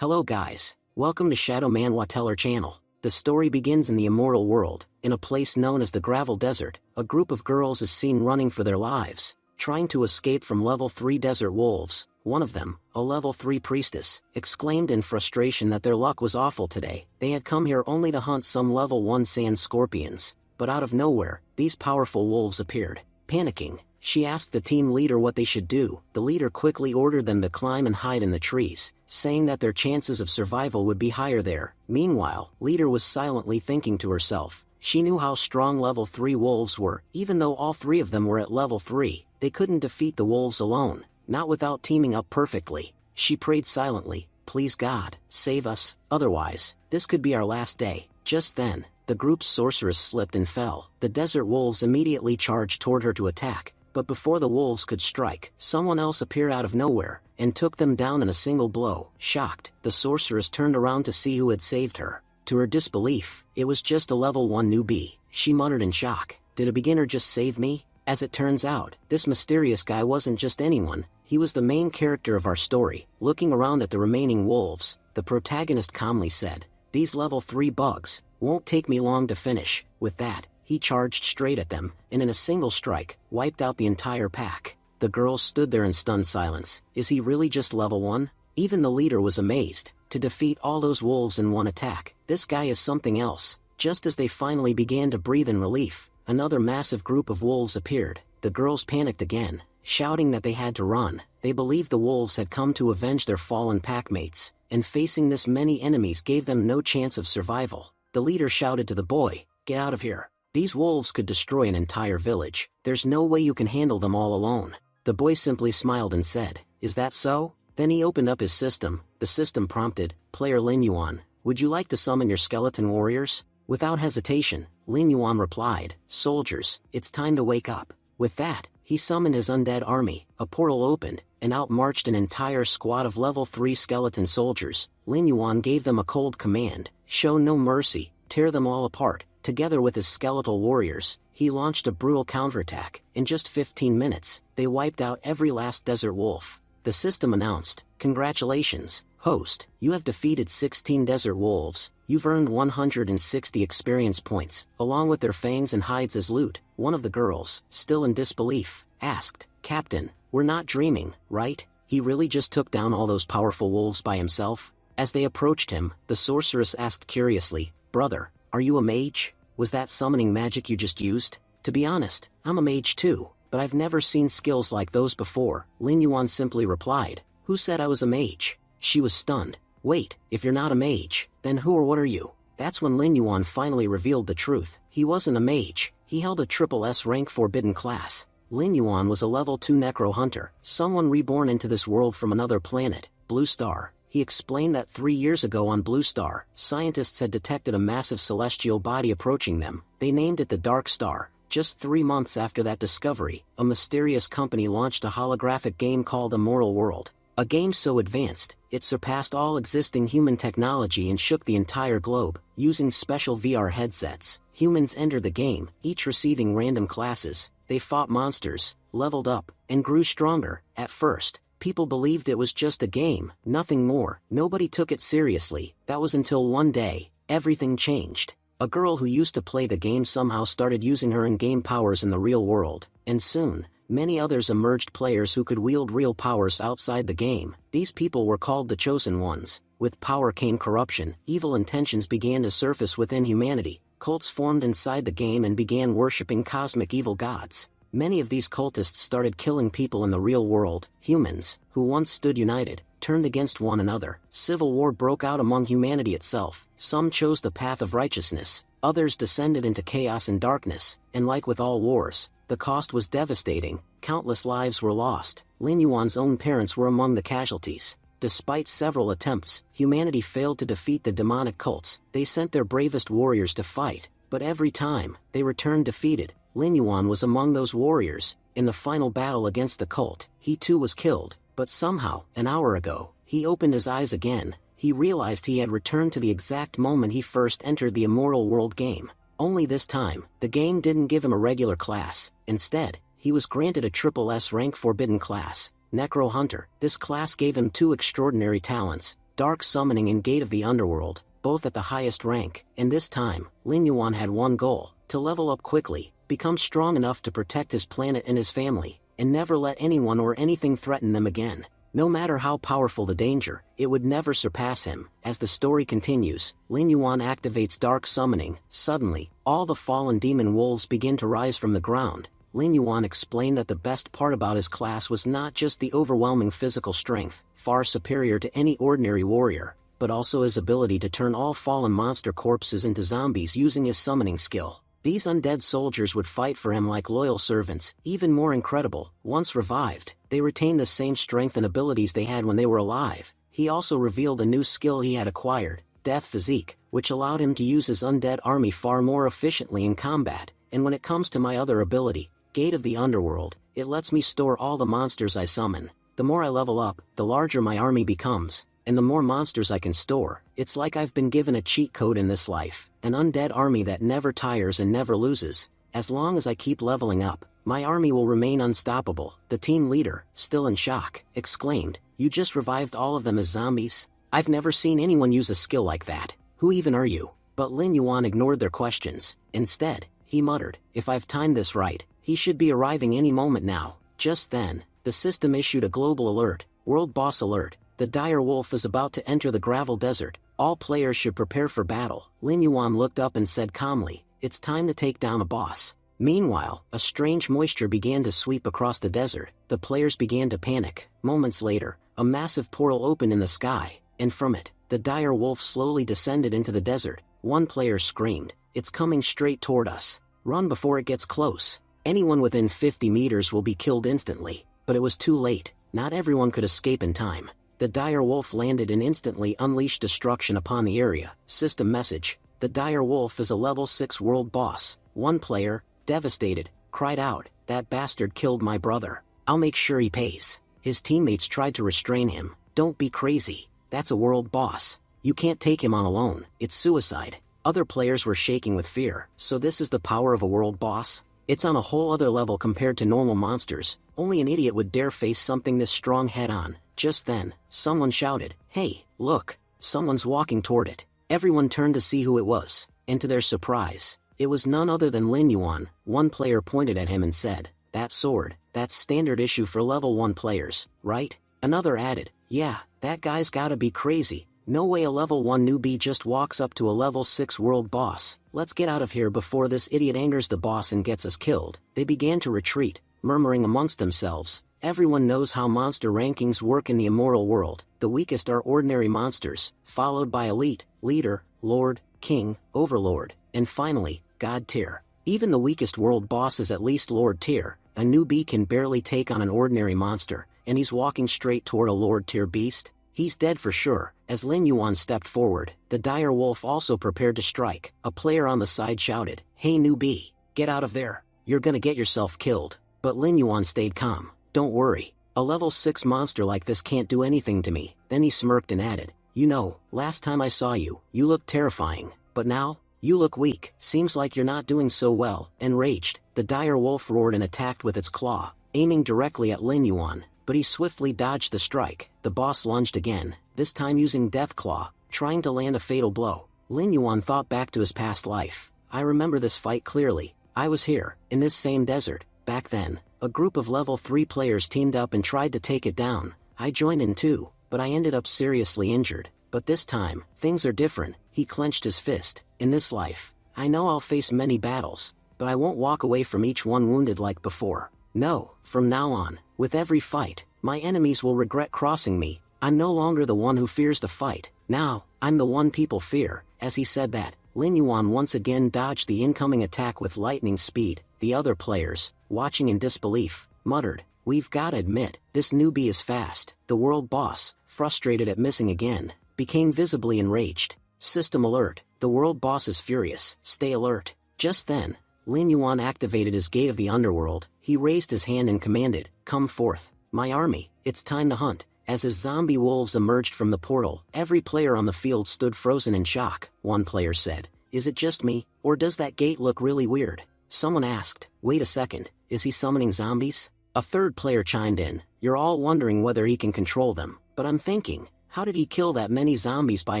Hello guys, welcome to Shadow Manhwa Teller channel. The story begins in the immortal world. In a place known as the Gravel Desert, a group of girls is seen running for their lives, trying to escape from level 3 desert wolves. One of them, a level 3 priestess, exclaimed in frustration that their luck was awful today. They had come here only to hunt some level 1 sand scorpions, but out of nowhere, these powerful wolves appeared. Panicking, she asked the team leader what they should do. The leader quickly ordered them to climb and hide in the trees, saying that their chances of survival would be higher there. Meanwhile, leader was silently thinking to herself. She knew how strong level 3 wolves were. Even though all 3 of them were at level 3, they couldn't defeat the wolves alone, not without teaming up perfectly. She prayed silently, "Please God, save us, otherwise, this could be our last day." Just then, the group's sorceress slipped and fell. The desert wolves immediately charged toward her to attack, but before the wolves could strike, someone else appeared out of nowhere, and took them down in a single blow. Shocked, the sorceress turned around to see who had saved her. To her disbelief, it was just a level 1 newbie. She muttered in shock, "Did a beginner just save me?" As it turns out, this mysterious guy wasn't just anyone, he was the main character of our story. Looking around at the remaining wolves, the protagonist calmly said, "These level 3 bugs won't take me long to finish." With that, he charged straight at them, and in a single strike, wiped out the entire pack. The girls stood there in stunned silence. Is he really just level 1? Even the leader was amazed. To defeat all those wolves in one attack, this guy is something else. Just as they finally began to breathe in relief, another massive group of wolves appeared. The girls panicked again, shouting that they had to run. They believed the wolves had come to avenge their fallen packmates, and facing this many enemies gave them no chance of survival. The leader shouted to the boy, "Get out of here. These wolves could destroy an entire village. There's no way you can handle them all alone." The boy simply smiled and said, "Is that so?" Then he opened up his system. The system prompted, "Player Lin Yuan, would you like to summon your skeleton warriors?" Without hesitation, Lin Yuan replied, "Soldiers, it's time to wake up." With that, he summoned his undead army. A portal opened, and out marched an entire squad of level 3 skeleton soldiers. Lin Yuan gave them a cold command, "Show no mercy, tear them all apart." Together with his skeletal warriors, he launched a brutal counterattack. In just 15 minutes, they wiped out every last desert wolf. The system announced, "Congratulations, host, you have defeated 16 desert wolves. You've earned 160 experience points, along with their fangs and hides as loot." One of the girls, still in disbelief, asked, "Captain, we're not dreaming, right? He really just took down all those powerful wolves by himself?" As they approached him, the sorceress asked curiously, "Brother, are you a mage? Was that summoning magic you just used?" "To be honest, I'm a mage too, but I've never seen skills like those before." Lin Yuan simply replied, "Who said I was a mage?" She was stunned. "Wait, if you're not a mage, then who or what are you?" That's when Lin Yuan finally revealed the truth. He wasn't a mage, he held a SS rank forbidden class. Lin Yuan was a level 2 necro hunter, someone reborn into this world from another planet, Blue Star. He explained that 3 years ago on Blue Star, scientists had detected a massive celestial body approaching them. They named it the Dark Star. Just 3 months after that discovery, a mysterious company launched a holographic game called Immortal World. A game so advanced, it surpassed all existing human technology and shook the entire globe. Using special VR headsets, humans entered the game, each receiving random classes. They fought monsters, leveled up, and grew stronger. At first, people believed it was just a game, nothing more. Nobody took it seriously. That was until one day, everything changed. A girl who used to play the game somehow started using her in-game powers in the real world, and soon, many others emerged, players who could wield real powers outside the game. These people were called the Chosen Ones. With power came corruption. Evil intentions began to surface within humanity. Cults formed inside the game and began worshipping cosmic evil gods. Many of these cultists started killing people in the real world. Humans, who once stood united, turned against one another. Civil war broke out among humanity itself. Some chose the path of righteousness, others descended into chaos and darkness, and like with all wars, the cost was devastating. Countless lives were lost. Lin Yuan's own parents were among the casualties. Despite several attempts, humanity failed to defeat the demonic cults. They sent their bravest warriors to fight, but every time, they returned defeated. Lin Yuan was among those warriors. In the final battle against the cult, he too was killed, but somehow, an hour ago, he opened his eyes again. He realized he had returned to the exact moment he first entered the Immortal World game. Only this time, the game didn't give him a regular class. Instead, he was granted a SS rank forbidden class, Necro Hunter. This class gave him 2 extraordinary talents: Dark Summoning and Gate of the Underworld, both at the highest rank, and this time, Lin Yuan had one goal: to level up quickly, become strong enough to protect his planet and his family, and never let anyone or anything threaten them again. No matter how powerful the danger, it would never surpass him. As the story continues, Lin Yuan activates Dark Summoning. Suddenly, all the fallen demon wolves begin to rise from the ground. Lin Yuan explained that the best part about his class was not just the overwhelming physical strength, far superior to any ordinary warrior, but also his ability to turn all fallen monster corpses into zombies using his summoning skill. These undead soldiers would fight for him like loyal servants. Even more incredible, once revived, they retained the same strength and abilities they had when they were alive. He also revealed a new skill he had acquired, Death Physique, which allowed him to use his undead army far more efficiently in combat. And when it comes to my other ability, Gate of the Underworld, it lets me store all the monsters I summon. The more I level up, the larger my army becomes, and the more monsters I can store. It's like I've been given a cheat code in this life, an undead army that never tires and never loses. As long as I keep leveling up, my army will remain unstoppable. The team leader, still in shock, exclaimed, "You just revived all of them as zombies? I've never seen anyone use a skill like that. Who even are you?" But Lin Yuan ignored their questions. Instead, he muttered, "If I've timed this right, he should be arriving any moment now." Just then, the system issued a global alert, World Boss Alert. The dire wolf is about to enter the gravel desert. All players should prepare for battle. Lin Yuan looked up and said calmly, "It's time to take down a boss." Meanwhile, a strange moisture began to sweep across the desert. The players began to panic. Moments later, a massive portal opened in the sky, and from it, the dire wolf slowly descended into the desert. One player screamed, "It's coming straight toward us. Run before it gets close. Anyone within 50 meters will be killed instantly." But it was too late. Not everyone could escape in time. The dire wolf landed and instantly unleashed destruction upon the area. System message: the dire wolf is a level 6 world boss. One player, devastated, cried out, "That bastard killed my brother. I'll make sure he pays." His teammates tried to restrain him. "Don't be crazy. That's a world boss. You can't take him on alone. It's suicide." Other players were shaking with fear. So this is the power of a world boss? It's on a whole other level compared to normal monsters. Only an idiot would dare face something this strong head-on. Just then, someone shouted, "Hey, look, someone's walking toward it." Everyone turned to see who it was, and to their surprise, it was none other than Lin Yuan. One player pointed at him and said, "That sword, that's standard issue for level 1 players, right?" Another added, "Yeah, that guy's gotta be crazy. No way a level 1 newbie just walks up to a level 6 world boss. Let's get out of here before this idiot angers the boss and gets us killed." They began to retreat, murmuring amongst themselves, "Everyone knows how monster rankings work in the immortal world. The weakest are ordinary monsters, followed by elite, leader, lord, king, overlord, and finally, god tier. Even the weakest world boss is at least lord tier. A newbie can barely take on an ordinary monster, and he's walking straight toward a lord tier beast. He's dead for sure." As Lin Yuan stepped forward, the dire wolf also prepared to strike. A player on the side shouted, "Hey newbie, get out of there. You're gonna get yourself killed." But Lin Yuan stayed calm. "Don't worry. A level 6 monster like this can't do anything to me." Then he smirked and added, "You know, last time I saw you, you looked terrifying. But now, you look weak. Seems like you're not doing so well." Enraged, the dire wolf roared and attacked with its claw, aiming directly at Lin Yuan. But he swiftly dodged the strike. The boss lunged again, this time using Death Claw, trying to land a fatal blow. Lin Yuan thought back to his past life. "I remember this fight clearly. I was here, in this same desert. Back then, a group of level 3 players teamed up and tried to take it down. I joined in too, but I ended up seriously injured. But this time, things are different." He clenched his fist. "In this life, I know I'll face many battles, but I won't walk away from each one wounded like before. No, from now on, with every fight, my enemies will regret crossing me. I'm no longer the one who fears the fight. Now, I'm the one people fear." As he said that, Lin Yuan once again dodged the incoming attack with lightning speed. The other players, watching in disbelief, muttered, "We've gotta admit, this newbie is fast." The world boss, frustrated at missing again, became visibly enraged. System alert: the world boss is furious. Stay alert. Just then, Lin Yuan activated his Gate of the Underworld. He raised his hand and commanded, "Come forth, my army, it's time to hunt." As his zombie wolves emerged from the portal, every player on the field stood frozen in shock. One player said, "Is it just me, or does that gate look really weird?" Someone asked, "Wait a second, is he summoning zombies?" A third player chimed in, "You're all wondering whether he can control them, but I'm thinking, How did he kill that many zombies by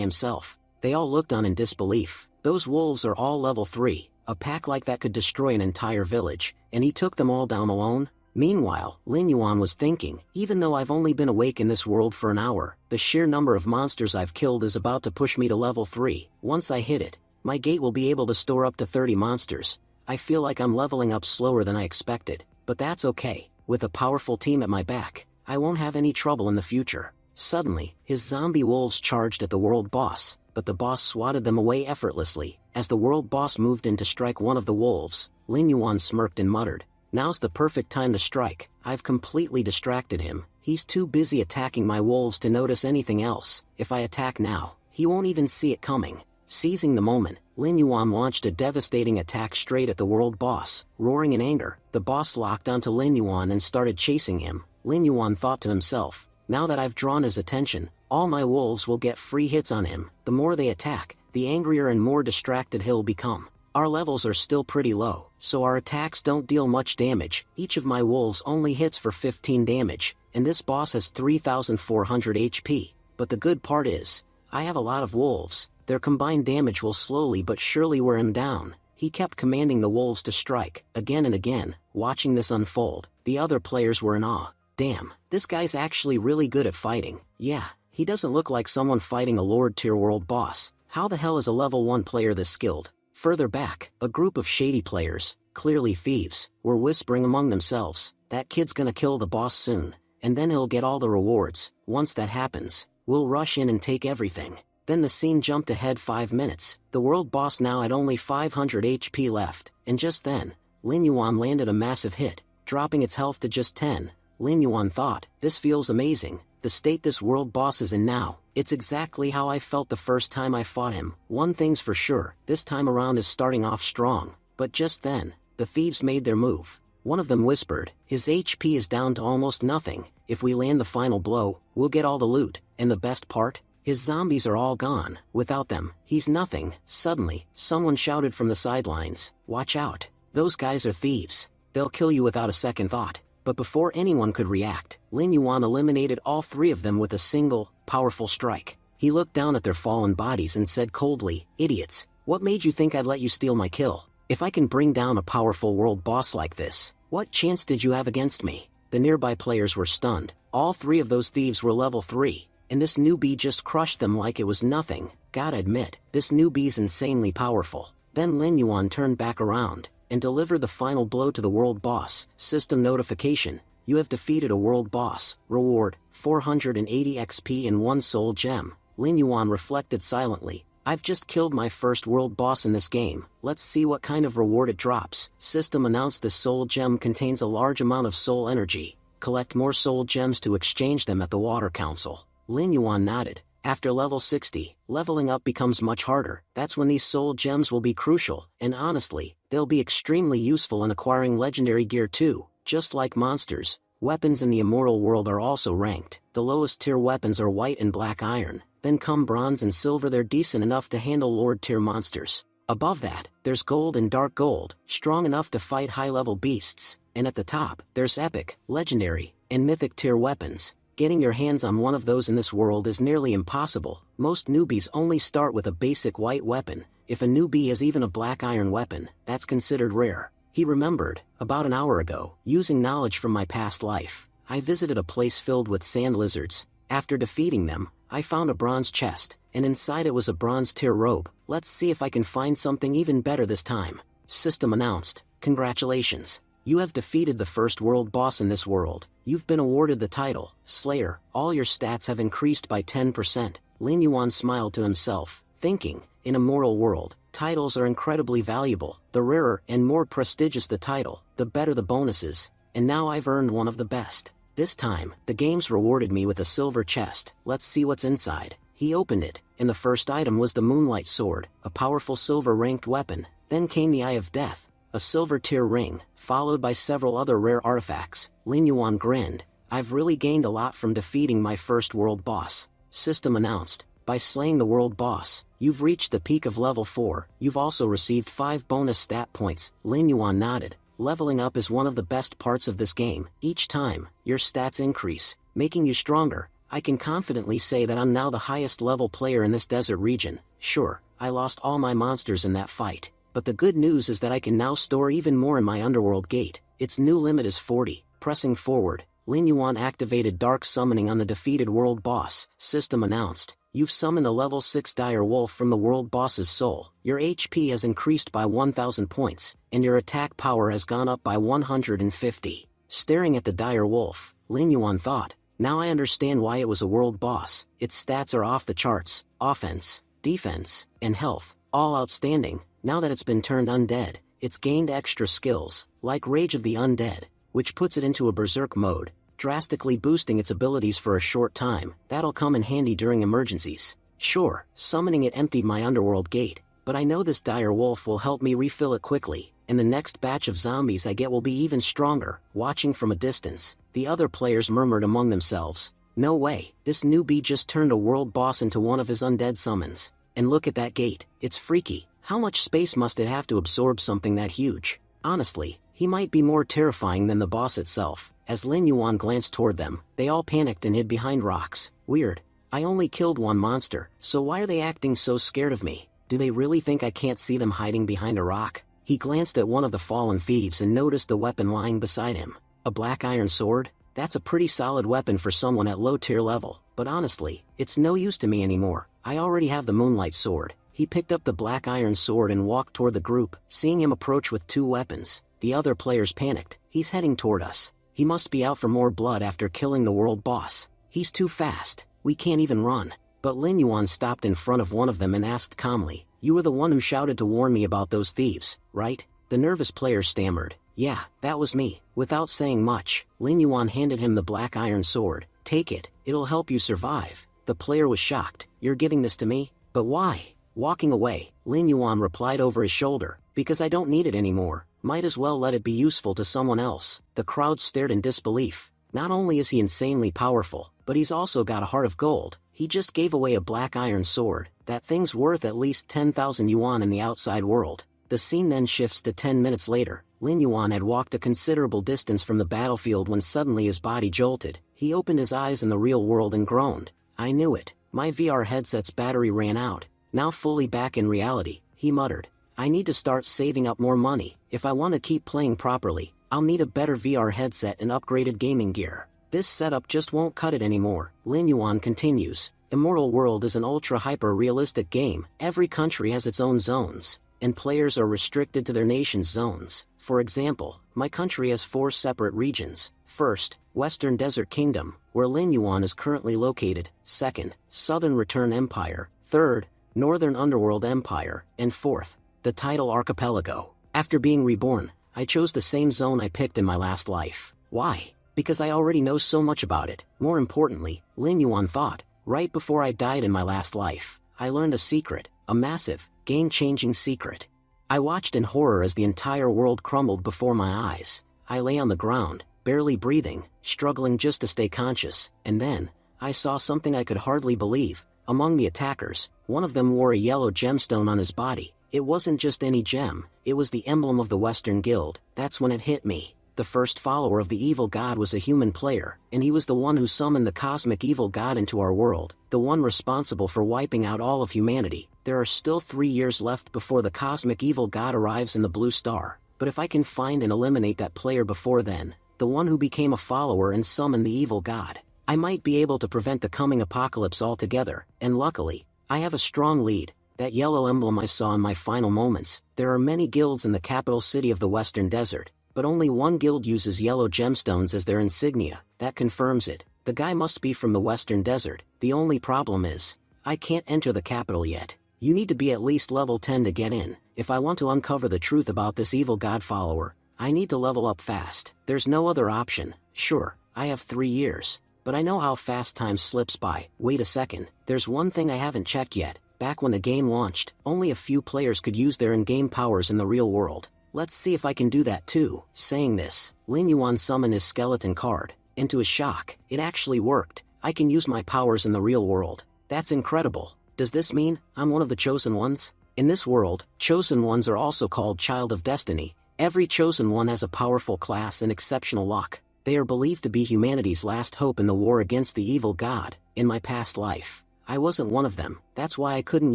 himself? They all looked on in disbelief. Those wolves are all level 3, a pack like that could destroy an entire village, and he took them all down alone? Meanwhile, Lin Yuan was thinking, even though I've only been awake in this world for an hour, the sheer number of monsters I've killed is about to push me to level 3. Once I hit it, my gate will be able to store up to 30 monsters. I feel like I'm leveling up slower than I expected, but that's okay. With a powerful team at my back, I won't have any trouble in the future. Suddenly, his zombie wolves charged at the world boss, but the boss swatted them away effortlessly. As the world boss moved in to strike one of the wolves, Lin Yuan smirked and muttered, "Now's the perfect time to strike. I've completely distracted him. He's too busy attacking my wolves to notice anything else. If I attack now, he won't even see it coming." Seizing the moment, Lin Yuan launched a devastating attack straight at the world boss. Roaring in anger, the boss locked onto Lin Yuan and started chasing him. Lin Yuan thought to himself, now that I've drawn his attention, all my wolves will get free hits on him. The more they attack, the angrier and more distracted he'll become. Our levels are still pretty low, so our attacks don't deal much damage. Each of my wolves only hits for 15 damage, and this boss has 3,400 HP. But the good part is, I have a lot of wolves. Their combined damage will slowly but surely wear him down. He kept commanding the wolves to strike, again and again. Watching this unfold, the other players were in awe. Damn, this guy's actually really good at fighting. Yeah, he doesn't look like someone fighting a Lord tier world boss. How the hell is a level 1 player this skilled? Further back, a group of shady players, clearly thieves, were whispering among themselves, that kid's gonna kill the boss soon, and then he'll get all the rewards. Once that happens, we'll rush in and take everything. Then the scene jumped ahead 5 minutes. The world boss now had only 500 HP left, and just then, Lin Yuan landed a massive hit, dropping its health to just 10. Lin Yuan thought, this feels amazing. The state this world boss is in now, it's exactly how I felt the first time I fought him. One thing's for sure, this time around is starting off strong. But just then, the thieves made their move. One of them whispered, his HP is down to almost nothing. If we land the final blow, we'll get all the loot, and the best part? His zombies are all gone. Without them, he's nothing. Suddenly, someone shouted from the sidelines, watch out. Those guys are thieves. They'll kill you without a second thought. But before anyone could react, Lin Yuan eliminated all 3 of them with a single, powerful strike. He looked down at their fallen bodies and said coldly, idiots, what made you think I'd let you steal my kill? If I can bring down a powerful world boss like this, what chance did you have against me? The nearby players were stunned. All 3 of those thieves were level 3. And this newbie just crushed them like it was nothing. Gotta admit, this newbie's insanely powerful. Then Lin Yuan turned back around and delivered the final blow to the world boss. System notification, you have defeated a world boss. Reward, 480 XP and 1 soul gem. Lin Yuan reflected silently, I've just killed my first world boss in this game. Let's see what kind of reward it drops. System announced this soul gem contains a large amount of soul energy. Collect more soul gems to exchange them at the Water Council. Lin Yuan nodded. After level 60, leveling up becomes much harder. That's when these soul gems will be crucial, and honestly, they'll be extremely useful in acquiring legendary gear too. Just like monsters, weapons in the immortal world are also ranked. The lowest tier weapons are white and black iron, then come bronze and silver. They're decent enough to handle lord tier monsters. Above that, there's gold and dark gold, strong enough to fight high level beasts, and at the top, there's epic, legendary, and mythic tier weapons. Getting your hands on one of those in this world is nearly impossible. Most newbies only start with a basic white weapon. If a newbie has even a black iron weapon, that's considered rare. He remembered, about an hour ago, using knowledge from my past life, I visited a place filled with sand lizards. After defeating them, I found a bronze chest, and inside it was a bronze tier robe. Let's see if I can find something even better this time. System announced, congratulations. You have defeated the first world boss in this world. You've been awarded the title, Slayer. All your stats have increased by 10%. Lin Yuan smiled to himself, thinking, in a mortal world, titles are incredibly valuable. The rarer and more prestigious the title, the better the bonuses. And now I've earned one of the best. This time, the games rewarded me with a silver chest. Let's see what's inside. He opened it, and the first item was the Moonlight Sword, a powerful silver-ranked weapon. Then came the Eye of Death, a silver tier ring, followed by several other rare artifacts. Lin Yuan grinned. I've really gained a lot from defeating my first world boss. System announced, by slaying the world boss, you've reached the peak of level 4. You've also received 5 bonus stat points. Lin Yuan nodded. Leveling up is one of the best parts of this game. Each time, your stats increase, making you stronger. I can confidently say that I'm now the highest level player in this desert region. Sure, I lost all my monsters in that fight, but the good news is that I can now store even more in my underworld gate. Its new limit is 40. Pressing forward, Lin Yuan activated dark summoning on the defeated world boss. System announced, you've summoned a level 6 dire wolf from the world boss's soul. Your HP has increased by 1000 points, and your attack power has gone up by 150. Staring at the dire wolf, Lin Yuan thought, now I understand why it was a world boss. Its stats are off the charts: offense, defense, and health, all outstanding. Now that it's been turned undead, it's gained extra skills, like Rage of the Undead, which puts it into a berserk mode, drastically boosting its abilities for a short time. That'll come in handy during emergencies. Sure, summoning it emptied my underworld gate, but I know this dire wolf will help me refill it quickly, and the next batch of zombies I get will be even stronger. Watching from a distance, the other players murmured among themselves, no way, this newbie just turned a world boss into one of his undead summons. And look at that gate, it's freaky. How much space must it have to absorb something that huge? Honestly, he might be more terrifying than the boss itself. As Lin Yuan glanced toward them, they all panicked and hid behind rocks. Weird. I only killed one monster, so why are they acting so scared of me? Do they really think I can't see them hiding behind a rock? He glanced at one of the fallen thieves and noticed the weapon lying beside him. A black iron sword? That's a pretty solid weapon for someone at low tier level, but honestly, it's no use to me anymore. I already have the moonlight sword. He picked up the black iron sword and walked toward the group. Seeing him approach with 2 weapons, the other players panicked. He's heading toward us. He must be out for more blood after killing the world boss. He's too fast. We can't even run. But Lin Yuan stopped in front of one of them and asked calmly, you were the one who shouted to warn me about those thieves, right? The nervous player stammered, yeah, that was me. Without saying much, Lin Yuan handed him the black iron sword. Take it, it'll help you survive. The player was shocked. You're giving this to me? But why? Walking away, Lin Yuan replied over his shoulder, because I don't need it anymore. Might as well let it be useful to someone else. The crowd stared in disbelief. Not only is he insanely powerful, but he's also got a heart of gold. He just gave away a black iron sword. That thing's worth at least 10,000 yuan in the outside world. The scene then shifts to 10 minutes later. Lin Yuan had walked a considerable distance from the battlefield when suddenly his body jolted. He opened his eyes in the real world and groaned. I knew it. My VR headset's battery ran out. Now fully back in reality, he muttered. I need to start saving up more money. If I want to keep playing properly, I'll need a better VR headset and upgraded gaming gear. This setup just won't cut it anymore. Lin Yuan continues. Immortal World is an ultra-hyper-realistic game. Every country has its own zones, and players are restricted to their nation's zones. For example, my country has 4 separate regions. First, Western Desert Kingdom, where Lin Yuan is currently located. Second, Southern Return Empire. Third, Northern Underworld Empire. And fourth, the Tidal Archipelago. After being reborn, I chose the same zone I picked in my last life. Why? Because I already know so much about it. More importantly, Lin Yuan thought, right before I died in my last life, I learned a secret, a massive, game-changing secret. I watched in horror as the entire world crumbled before my eyes. I lay on the ground, barely breathing, struggling just to stay conscious, and then, I saw something I could hardly believe. Among the attackers, one of them wore a yellow gemstone on his body. It wasn't just any gem, it was the emblem of the Western Guild. That's when it hit me. The first follower of the evil god was a human player, and he was the one who summoned the cosmic evil god into our world, the one responsible for wiping out all of humanity. There are still 3 years left before the cosmic evil god arrives in the Blue Star, but if I can find and eliminate that player before then, the one who became a follower and summoned the evil god, I might be able to prevent the coming apocalypse altogether. And luckily, I have a strong lead. That yellow emblem I saw in my final moments. There are many guilds in the capital city of the Western Desert, but only one guild uses yellow gemstones as their insignia. That confirms it. The guy must be from the Western Desert. The only problem is, I can't enter the capital yet. You need to be at least level 10 to get in. If I want to uncover the truth about this evil god follower, I need to level up fast. There's no other option. Sure, I have 3 years, but I know how fast time slips by. Wait a second, there's one thing I haven't checked yet. Back when the game launched, only a few players could use their in-game powers in the real world. Let's see if I can do that too. Saying this, Lin Yuan summoned his skeleton card, and to his shock, it actually worked. I can use my powers in the real world. That's incredible. Does this mean I'm one of the chosen ones? In this world, chosen ones are also called Child of Destiny. Every chosen one has a powerful class and exceptional luck. They are believed to be humanity's last hope in the war against the evil god. In my past life, I wasn't one of them. That's why I couldn't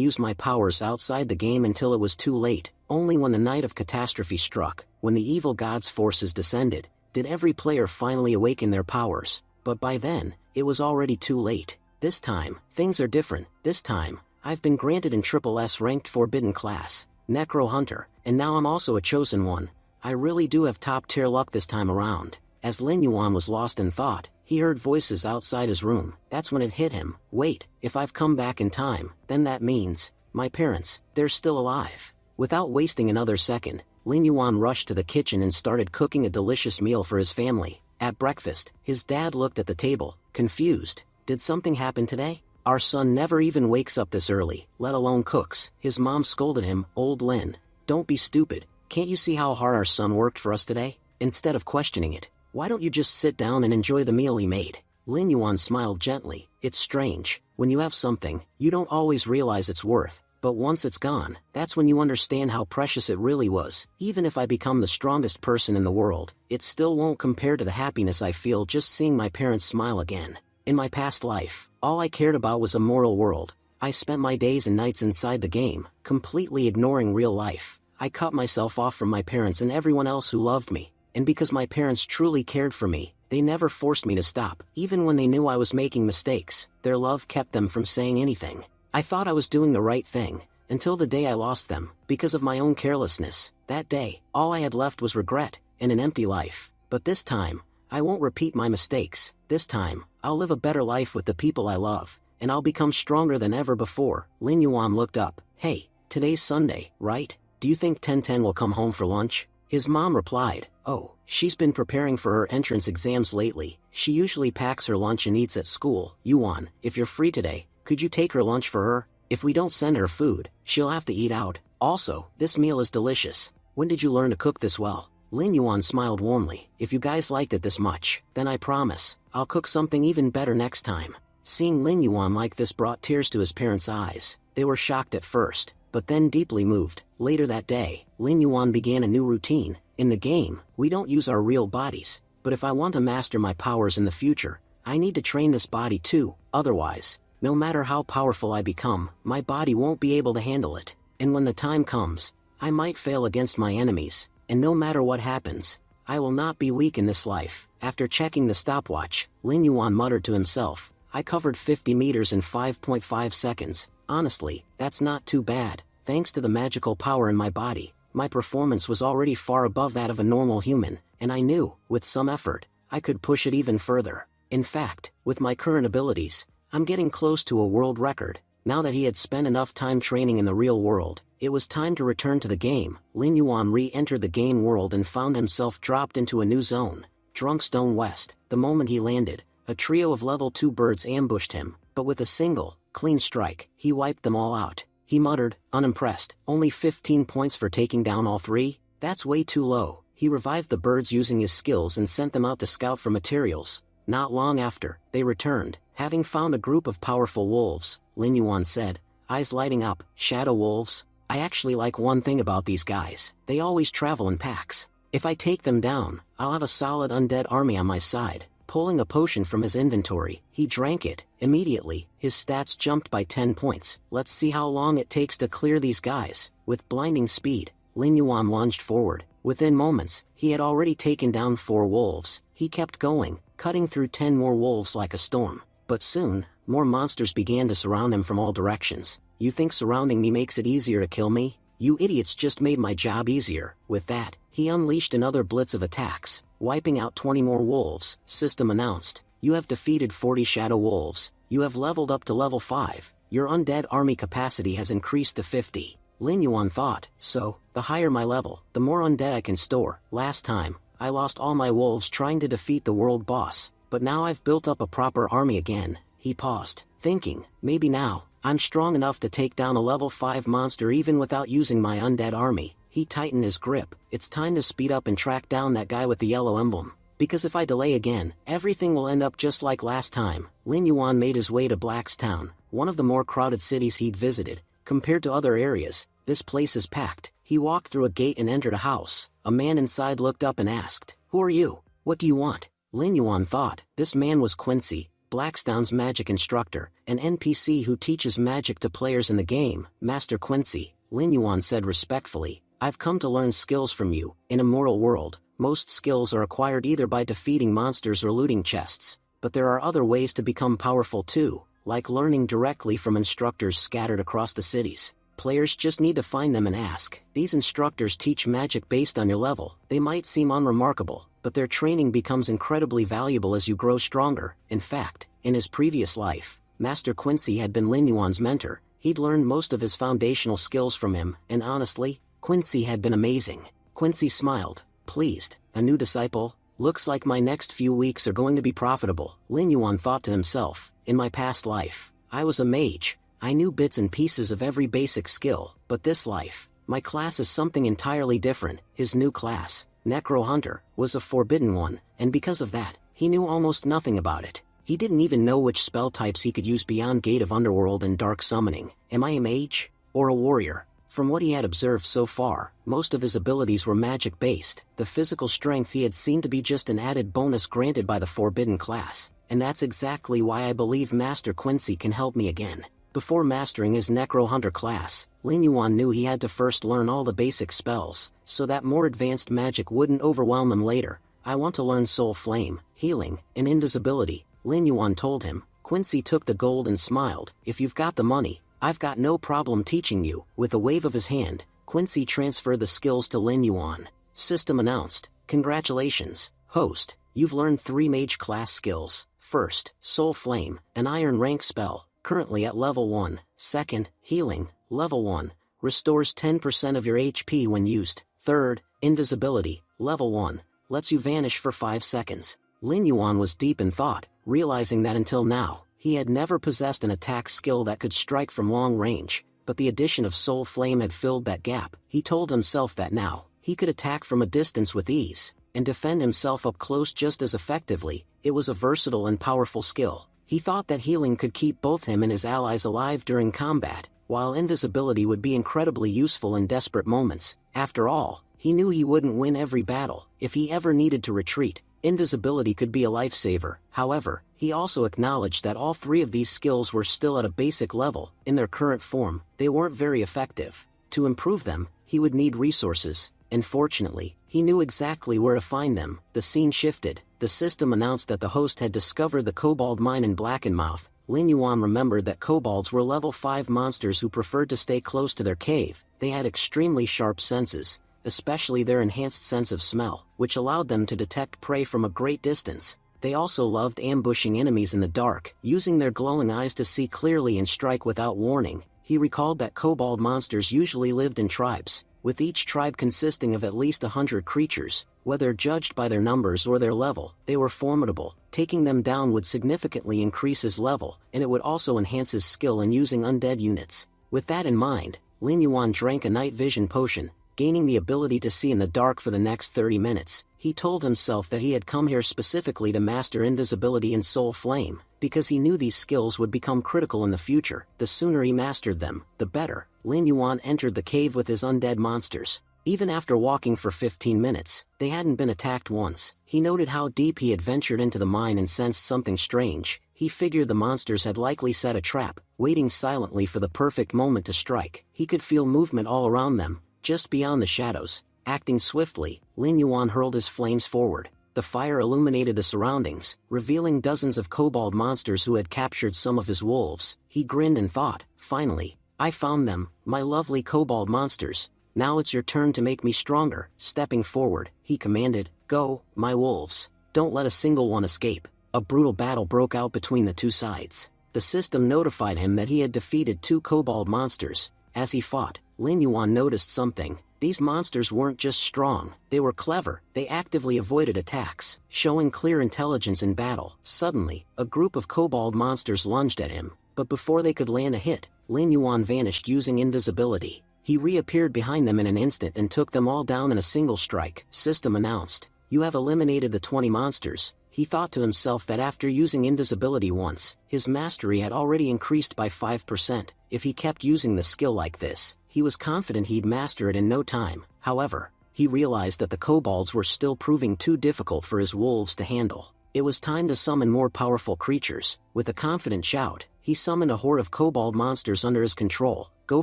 use my powers outside the game until it was too late. Only when the night of catastrophe struck, when the evil god's forces descended, did every player finally awaken their powers. But by then, it was already too late. This time, things are different. This time, I've been granted an SS ranked forbidden class, Necro Hunter, and now I'm also a chosen one. I really do have top tier luck this time around. As Lin Yuan was lost in thought, he heard voices outside his room. That's when it hit him. Wait, if I've come back in time, then that means, my parents, they're still alive. Without wasting another second, Lin Yuan rushed to the kitchen and started cooking a delicious meal for his family. At breakfast, his dad looked at the table, confused. Did something happen today? Our son never even wakes up this early, let alone cooks. His mom scolded him. Old Lin, don't be stupid. Can't you see how hard our son worked for us today? Instead of questioning it, why don't you just sit down and enjoy the meal he made? Lin Yuan smiled gently. It's strange. When you have something, you don't always realize its worth. But once it's gone, that's when you understand how precious it really was. Even if I become the strongest person in the world, it still won't compare to the happiness I feel just seeing my parents smile again. In my past life, all I cared about was a moral world. I spent my days and nights inside the game, completely ignoring real life. I cut myself off from my parents and everyone else who loved me. And because my parents truly cared for me, they never forced me to stop. Even when they knew I was making mistakes, their love kept them from saying anything. I thought I was doing the right thing, until the day I lost them, because of my own carelessness. That day, all I had left was regret, and an empty life. But this time, I won't repeat my mistakes. This time, I'll live a better life with the people I love, and I'll become stronger than ever before. Lin Yuan looked up. Hey, today's Sunday, right? Do you think Ten will come home for lunch? His mom replied, oh, she's been preparing for her entrance exams lately. She usually packs her lunch and eats at school. Yuan, if you're free today, could you take her lunch for her? If we don't send her food, she'll have to eat out. Also, this meal is delicious. When did you learn to cook this well? Lin Yuan smiled warmly. If you guys liked it this much, then I promise, I'll cook something even better next time. Seeing Lin Yuan like this brought tears to his parents' eyes. They were shocked at first, but then deeply moved. Later that day, Lin Yuan began a new routine. In the game, we don't use our real bodies, but if I want to master my powers in the future, I need to train this body too. Otherwise, no matter how powerful I become, my body won't be able to handle it. And when the time comes, I might fail against my enemies. And no matter what happens, I will not be weak in this life. After checking the stopwatch, Lin Yuan muttered to himself, I covered 50 meters in 5.5 seconds. Honestly, that's not too bad. Thanks to the magical power in my body, my performance was already far above that of a normal human, and I knew, with some effort, I could push it even further. In fact, with my current abilities, I'm getting close to a world record. Now that he had spent enough time training in the real world, it was time to return to the game. Lin Yuan re-entered the game world and found himself dropped into a new zone, Drunkstone West. The moment he landed, a trio of level 2 birds ambushed him, but with a single, clean strike, he wiped them all out. He muttered, unimpressed, only 15 points for taking down all 3? That's way too low. He revived the birds using his skills and sent them out to scout for materials. Not long after, they returned, having found a group of powerful wolves. Lin Yuan said, eyes lighting up, shadow wolves? I actually like one thing about these guys. They always travel in packs. If I take them down, I'll have a solid undead army on my side. Pulling a potion from his inventory, he drank it. Immediately, his stats jumped by 10 points. Let's see how long it takes to clear these guys. With blinding speed, Lin Yuan lunged forward. Within moments, he had already taken down 4 wolves. He kept going, cutting through 10 more wolves like a storm. But soon, more monsters began to surround him from all directions. You think surrounding me makes it easier to kill me? You idiots just made my job easier. With that, he unleashed another blitz of attacks, wiping out 20 more wolves. System announced, you have defeated 40 shadow wolves. You have leveled up to level 5. Your undead army capacity has increased to 50. Lin Yuan thought, so, the higher my level, the more undead I can store. Last time, I lost all my wolves trying to defeat the world boss, but now I've built up a proper army again. He paused, thinking, maybe now, I'm strong enough to take down a level 5 monster even without using my undead army. He tightened his grip. It's time to speed up and track down that guy with the yellow emblem. Because if I delay again, everything will end up just like last time. Lin Yuan made his way to Blackstown, one of the more crowded cities he'd visited. Compared to other areas, this place is packed. He walked through a gate and entered a house. A man inside looked up and asked, who are you? What do you want? Lin Yuan thought. This man was Quincy, Blackstone's magic instructor, an NPC who teaches magic to players in the game. Master Quincy, Lin Yuan said respectfully, I've come to learn skills from you. In a mortal world, most skills are acquired either by defeating monsters or looting chests, but there are other ways to become powerful too, like learning directly from instructors scattered across the cities. Players just need to find them and ask. These instructors teach magic based on your level. They might seem unremarkable, but their training becomes incredibly valuable as you grow stronger. In fact, in his previous life, Master Quincy had been Lin Yuan's mentor. He'd learned most of his foundational skills from him, and honestly, Quincy had been amazing. Quincy smiled, pleased. A new disciple? Looks like my next few weeks are going to be profitable. Lin Yuan thought to himself, in my past life, I was a mage. I knew bits and pieces of every basic skill, but this life, my class is something entirely different. His new class, Necro Hunter, was a forbidden one, and because of that, he knew almost nothing about it. He didn't even know which spell types he could use beyond Gate of Underworld and Dark Summoning. Am I a mage? Or a warrior? From what he had observed so far, most of his abilities were magic-based. The physical strength he had seen to be just an added bonus granted by the forbidden class, and that's exactly why I believe Master Quincy can help me again. Before mastering his Necro Hunter class, Lin Yuan knew he had to first learn all the basic spells, so that more advanced magic wouldn't overwhelm him later. I want to learn Soul Flame, Healing, and Invisibility, Lin Yuan told him. Quincy took the gold and smiled. If you've got the money, I've got no problem teaching you. With a wave of his hand, Quincy transferred the skills to Lin Yuan. System announced, congratulations, host, you've learned 3 mage class skills. First, Soul Flame, an iron rank spell, currently at level 1. Second, Healing, level 1, restores 10% of your HP when used. Third, Invisibility, level 1, lets you vanish for 5 seconds. Lin Yuan was deep in thought, realizing that until now, he had never possessed an attack skill that could strike from long range, but the addition of Soul Flame had filled that gap. He told himself that now, he could attack from a distance with ease, and defend himself up close just as effectively. It was a versatile and powerful skill. He thought that healing could keep both him and his allies alive during combat, while invisibility would be incredibly useful in desperate moments. After all, he knew he wouldn't win every battle. If he ever needed to retreat, invisibility could be a lifesaver. However, he also acknowledged that all 3 of these skills were still at a basic level. In their current form, they weren't very effective. To improve them, he would need resources, and fortunately, he knew exactly where to find them. The scene shifted. The system announced that the host had discovered the Kobold Mine in Blackenmouth. Lin Yuan remembered that kobolds were level 5 monsters who preferred to stay close to their cave. They had extremely sharp senses, especially their enhanced sense of smell, which allowed them to detect prey from a great distance. They also loved ambushing enemies in the dark, using their glowing eyes to see clearly and strike without warning. He recalled that kobold monsters usually lived in tribes, with each tribe consisting of at least 100 creatures. Whether judged by their numbers or their level, they were formidable. Taking them down would significantly increase his level, and it would also enhance his skill in using undead units. With that in mind, Lin Yuan drank a night vision potion, gaining the ability to see in the dark for the next 30 minutes. He told himself that he had come here specifically to master invisibility and Soul Flame, because he knew these skills would become critical in the future. The sooner he mastered them, the better. Lin Yuan entered the cave with his undead monsters. Even after walking for 15 minutes, they hadn't been attacked once. He noted how deep he had ventured into the mine and sensed something strange. He figured the monsters had likely set a trap, waiting silently for the perfect moment to strike. He could feel movement all around them, just beyond the shadows. Acting swiftly, Lin Yuan hurled his flames forward. The fire illuminated the surroundings, revealing dozens of kobold monsters who had captured some of his wolves. He grinned and thought, finally, I found them, my lovely kobold monsters. Now it's your turn to make me stronger. Stepping forward, he commanded, go, my wolves. Don't let a single one escape. A brutal battle broke out between the two sides. The system notified him that he had defeated 2 kobold monsters. As he fought, Lin Yuan noticed something. These monsters weren't just strong, they were clever. They actively avoided attacks, showing clear intelligence in battle. Suddenly, a group of kobold monsters lunged at him, but before they could land a hit, Lin Yuan vanished using invisibility. He reappeared behind them in an instant and took them all down in a single strike. System announced, you have eliminated the 20 monsters. He thought to himself that after using invisibility once, his mastery had already increased by 5%. If he kept using the skill like this, he was confident he'd master it in no time. However, he realized that the kobolds were still proving too difficult for his wolves to handle. It was time to summon more powerful creatures. With a confident shout, he summoned a horde of kobold monsters under his control. Go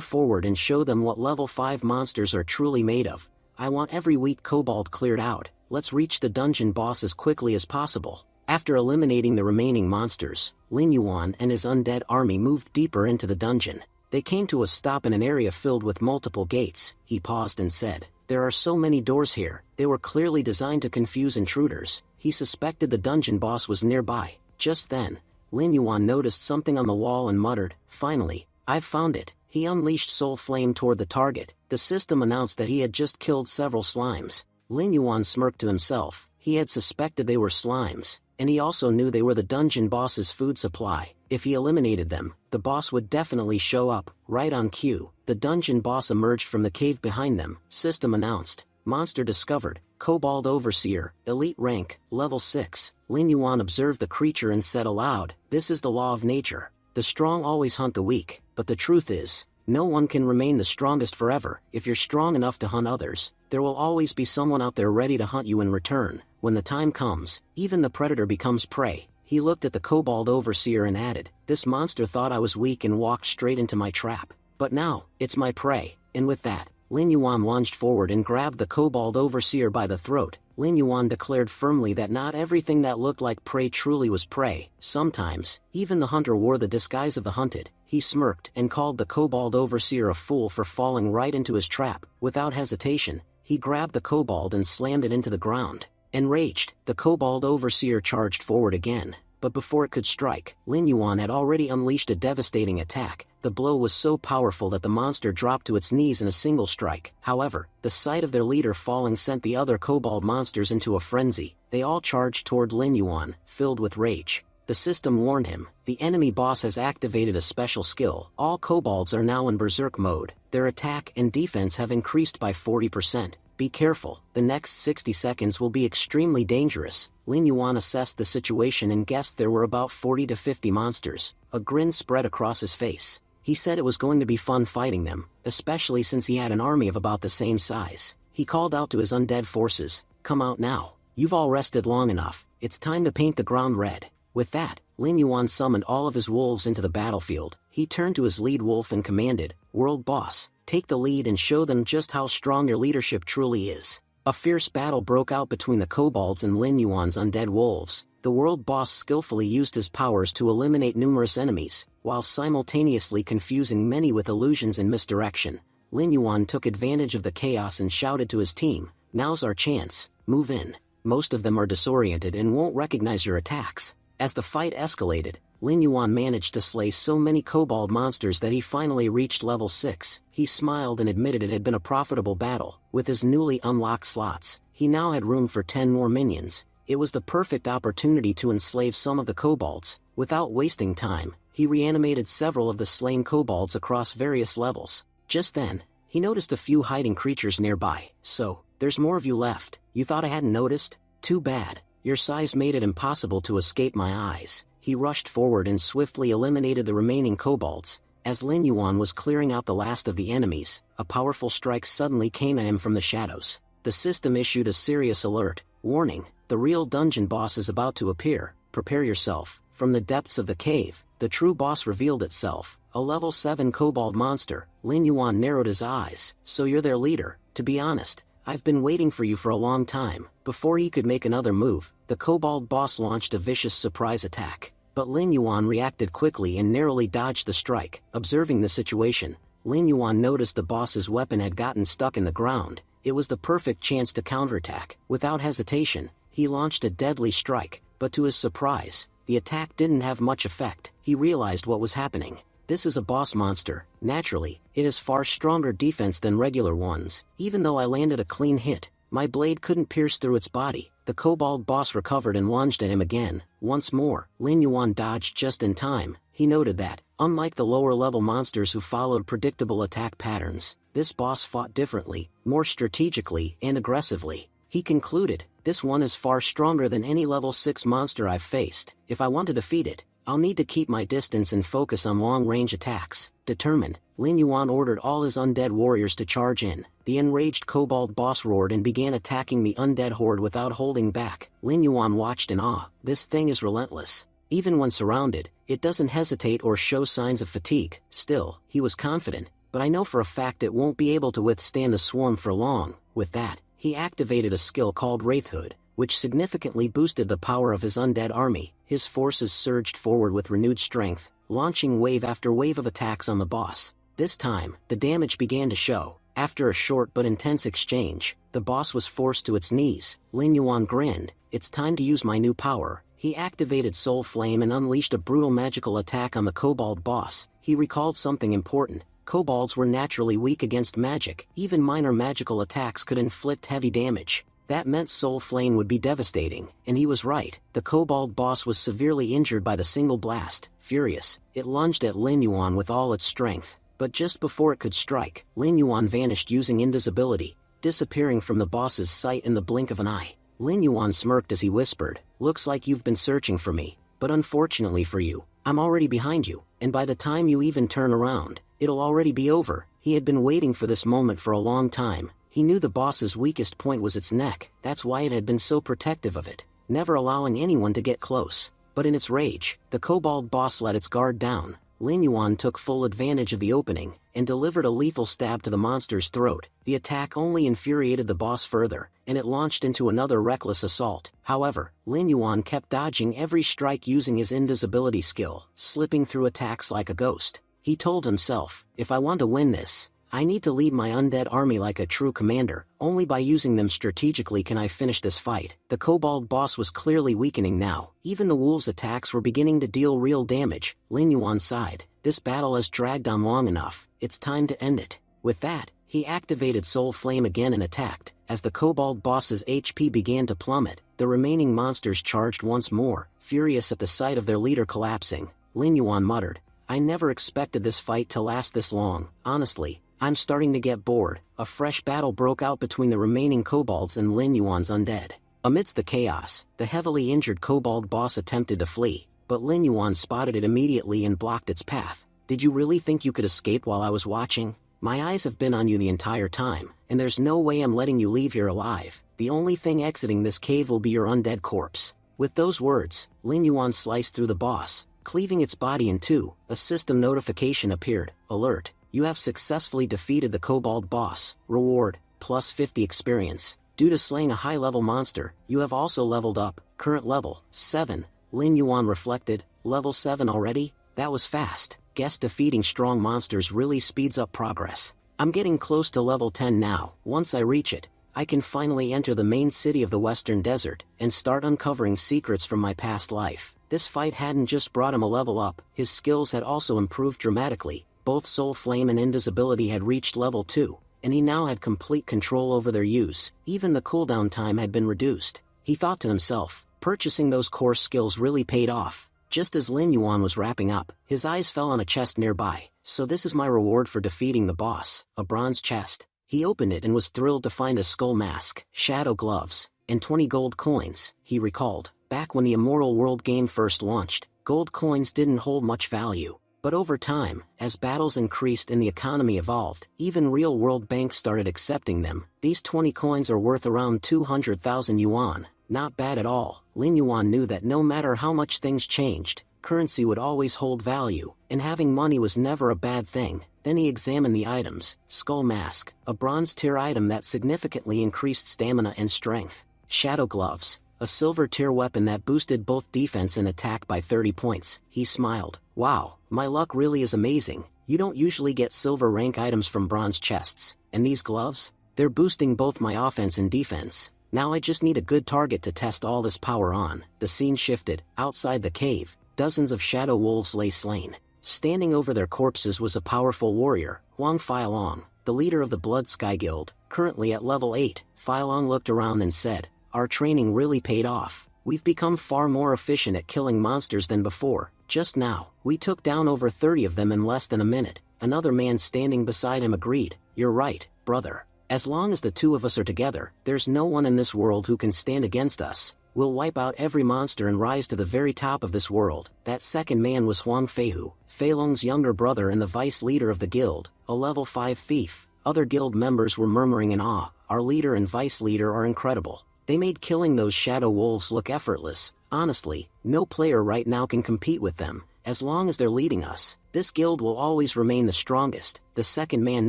forward and show them what level 5 monsters are truly made of. I want every weak kobold cleared out. Let's reach the dungeon boss as quickly as possible. After eliminating the remaining monsters, Lin Yuan and his undead army moved deeper into the dungeon. They came to a stop in an area filled with multiple gates. He paused and said, "There are so many doors here." They were clearly designed to confuse intruders. He suspected the dungeon boss was nearby. Just then, Lin Yuan noticed something on the wall and muttered, "Finally, I've found it." He unleashed Soul Flame toward the target. The system announced that he had just killed several slimes. Lin Yuan smirked to himself. He had suspected they were slimes, and he also knew they were the dungeon boss's food supply. If he eliminated them, the boss would definitely show up. Right on cue, the dungeon boss emerged from the cave behind them. System announced, "Monster discovered, Kobold Overseer, Elite Rank, Level 6. Lin Yuan observed the creature and said aloud, "This is the law of nature. The strong always hunt the weak, but the truth is, no one can remain the strongest forever. If you're strong enough to hunt others, there will always be someone out there ready to hunt you in return. When the time comes, even the predator becomes prey." He looked at the Kobold Overseer and added, "This monster thought I was weak and walked straight into my trap. But now, it's my prey." And with that, Lin Yuan lunged forward and grabbed the Kobold Overseer by the throat. Lin Yuan declared firmly that not everything that looked like prey truly was prey. Sometimes, even the hunter wore the disguise of the hunted. He smirked and called the Kobold Overseer a fool for falling right into his trap. Without hesitation, he grabbed the kobold and slammed it into the ground. Enraged, the Kobold Overseer charged forward again, but before it could strike, Lin Yuan had already unleashed a devastating attack. The blow was so powerful that the monster dropped to its knees in a single strike. However, the sight of their leader falling sent the other kobold monsters into a frenzy. They all charged toward Lin Yuan, filled with rage. The system warned him, "The enemy boss has activated a special skill. All kobolds are now in berserk mode. Their attack and defense have increased by 40%. Be careful, the next 60 seconds will be extremely dangerous." Lin Yuan assessed the situation and guessed there were about 40 to 50 monsters. A grin spread across his face. He said it was going to be fun fighting them, especially since he had an army of about the same size. He called out to his undead forces, "Come out now. You've all rested long enough. It's time to paint the ground red." With that, Lin Yuan summoned all of his wolves into the battlefield. He turned to his lead wolf and commanded, "World Boss, take the lead and show them just how strong your leadership truly is." A fierce battle broke out between the kobolds and Lin Yuan's undead wolves. The world boss skillfully used his powers to eliminate numerous enemies, while simultaneously confusing many with illusions and misdirection. Lin Yuan took advantage of the chaos and shouted to his team, "Now's our chance, move in. Most of them are disoriented and won't recognize your attacks." As the fight escalated, Lin Yuan managed to slay so many kobold monsters that he finally reached level 6. He smiled and admitted it had been a profitable battle. With his newly unlocked slots, he now had room for 10 more minions. It was the perfect opportunity to enslave some of the kobolds. Without wasting time, he reanimated several of the slain kobolds across various levels. Just then, he noticed a few hiding creatures nearby. "So, there's more of you left. You thought I hadn't noticed? Too bad. Your size made it impossible to escape my eyes." He rushed forward and swiftly eliminated the remaining kobolds. As Lin Yuan was clearing out the last of the enemies, a powerful strike suddenly came at him from the shadows. The system issued a serious alert. "Warning, the real dungeon boss is about to appear. Prepare yourself." From the depths of the cave, the true boss revealed itself, a level 7 kobold monster. Lin Yuan narrowed his eyes. "So you're their leader? To be honest, I've been waiting for you for a long time." Before he could make another move, the kobold boss launched a vicious surprise attack. But Lin Yuan reacted quickly and narrowly dodged the strike. Observing the situation, Lin Yuan noticed the boss's weapon had gotten stuck in the ground. It was the perfect chance to counterattack. Without hesitation, he launched a deadly strike, but to his surprise, the attack didn't have much effect. He realized what was happening. This is a boss monster. Naturally, it has far stronger defense than regular ones. Even though I landed a clean hit, my blade couldn't pierce through its body. The kobold boss recovered and lunged at him again. Once more, Lin Yuan dodged just in time. He noted that, unlike the lower-level monsters who followed predictable attack patterns, this boss fought differently, more strategically and aggressively. He concluded, "This one is far stronger than any level 6 monster I've faced. If I want to defeat it, I'll need to keep my distance and focus on long-range attacks. Determined, Lin Yuan ordered all his undead warriors to charge in. The enraged kobold boss roared and began attacking the undead horde without holding back. Lin Yuan watched in awe. This thing is relentless. Even when surrounded, it doesn't hesitate or show signs of fatigue. Still, he was confident, but I know for a fact it won't be able to withstand the swarm for long. With that, he activated a skill called Wraithhood, which significantly boosted the power of his undead army. His forces surged forward with renewed strength, launching wave after wave of attacks on the boss. This time, the damage began to show. After a short but intense exchange, the boss was forced to its knees. Lin Yuan grinned. It's time to use my new power. He activated Soul Flame and unleashed a brutal magical attack on the kobold boss. He recalled something important. Kobolds were naturally weak against magic. Even minor magical attacks could inflict heavy damage. That meant Soul Flame would be devastating, and he was right. The kobold boss was severely injured by the single blast. Furious, it lunged at Lin Yuan with all its strength, but just before it could strike, Lin Yuan vanished using invisibility, disappearing from the boss's sight in the blink of an eye. Lin Yuan smirked as he whispered, "Looks like you've been searching for me, but unfortunately for you, I'm already behind you, and by the time you even turn around, it'll already be over." He had been waiting for this moment for a long time. He knew the boss's weakest point was its neck. That's why it had been so protective of it, never allowing anyone to get close. But in its rage, the kobold boss let its guard down. Lin Yuan took full advantage of the opening, and delivered a lethal stab to the monster's throat. The attack only infuriated the boss further, and it launched into another reckless assault. However, Lin Yuan kept dodging every strike using his invisibility skill, slipping through attacks like a ghost. He told himself, "If I want to win this, I need to lead my undead army like a true commander. Only by using them strategically can I finish this fight." The kobold boss was clearly weakening now. Even the wolves' attacks were beginning to deal real damage. Lin Yuan sighed. This battle has dragged on long enough. It's time to end it. With that, he activated Soul Flame again and attacked. As the kobold boss's HP began to plummet, the remaining monsters charged once more, furious at the sight of their leader collapsing. Lin Yuan muttered, "I never expected this fight to last this long. Honestly, I'm starting to get bored." A fresh battle broke out between the remaining kobolds and Lin Yuan's undead. Amidst the chaos, the heavily injured kobold boss attempted to flee, but Lin Yuan spotted it immediately and blocked its path. "Did you really think you could escape while I was watching? My eyes have been on you the entire time, and there's no way I'm letting you leave here alive. The only thing exiting this cave will be your undead corpse." With those words, Lin Yuan sliced through the boss, cleaving its body in two. A system notification appeared. "Alert. You have successfully defeated the kobold boss. Reward, plus 50 experience. Due to slaying a high-level monster, you have also leveled up. Current level, 7. Lin Yuan reflected, "Level 7 already? That was fast. Guess defeating strong monsters really speeds up progress. I'm getting close to level 10 now. Once I reach it, I can finally enter the main city of the Western Desert, and start uncovering secrets from my past life." This fight hadn't just brought him a level up, his skills had also improved dramatically. Both Soul Flame and Invisibility had reached level 2, and he now had complete control over their use. Even the cooldown time had been reduced. He thought to himself, purchasing those core skills really paid off. Just as Lin Yuan was wrapping up, his eyes fell on a chest nearby. "So this is my reward for defeating the boss." A bronze chest. He opened it and was thrilled to find a skull mask, shadow gloves, and 20 gold coins. He recalled, back when the Immortal World game first launched, gold coins didn't hold much value. But over time, as battles increased and the economy evolved, even real-world banks started accepting them. These 20 coins are worth around 200,000 yuan. Not bad at all. Lin Yuan knew that no matter how much things changed, currency would always hold value, and having money was never a bad thing. Then he examined the items. Skull mask, a bronze tier item that significantly increased stamina and strength. Shadow gloves, a silver tier weapon that boosted both defense and attack by 30 points. He smiled. "Wow, my luck really is amazing. You don't usually get silver rank items from bronze chests. And these gloves? They're boosting both my offense and defense. Now I just need a good target to test all this power on." The scene shifted. Outside the cave, dozens of shadow wolves lay slain. Standing over their corpses was a powerful warrior, Huang Feilong, the leader of the Blood Sky Guild, currently at level 8. Feilong looked around and said, "Our training really paid off. We've become far more efficient at killing monsters than before. Just now, we took down over 30 of them in less than a minute." Another man standing beside him agreed, "You're right, brother. As long as the two of us are together, there's no one in this world who can stand against us." We'll wipe out every monster and rise to the very top of this world. That second man was Huang Feihu, Fei Long's younger brother and the vice leader of the guild, a level 5 thief. Other guild members were murmuring in awe. Our leader and vice leader are incredible. They made killing those shadow wolves look effortless. Honestly, no player right now can compete with them. As long as they're leading us, this guild will always remain the strongest. The second man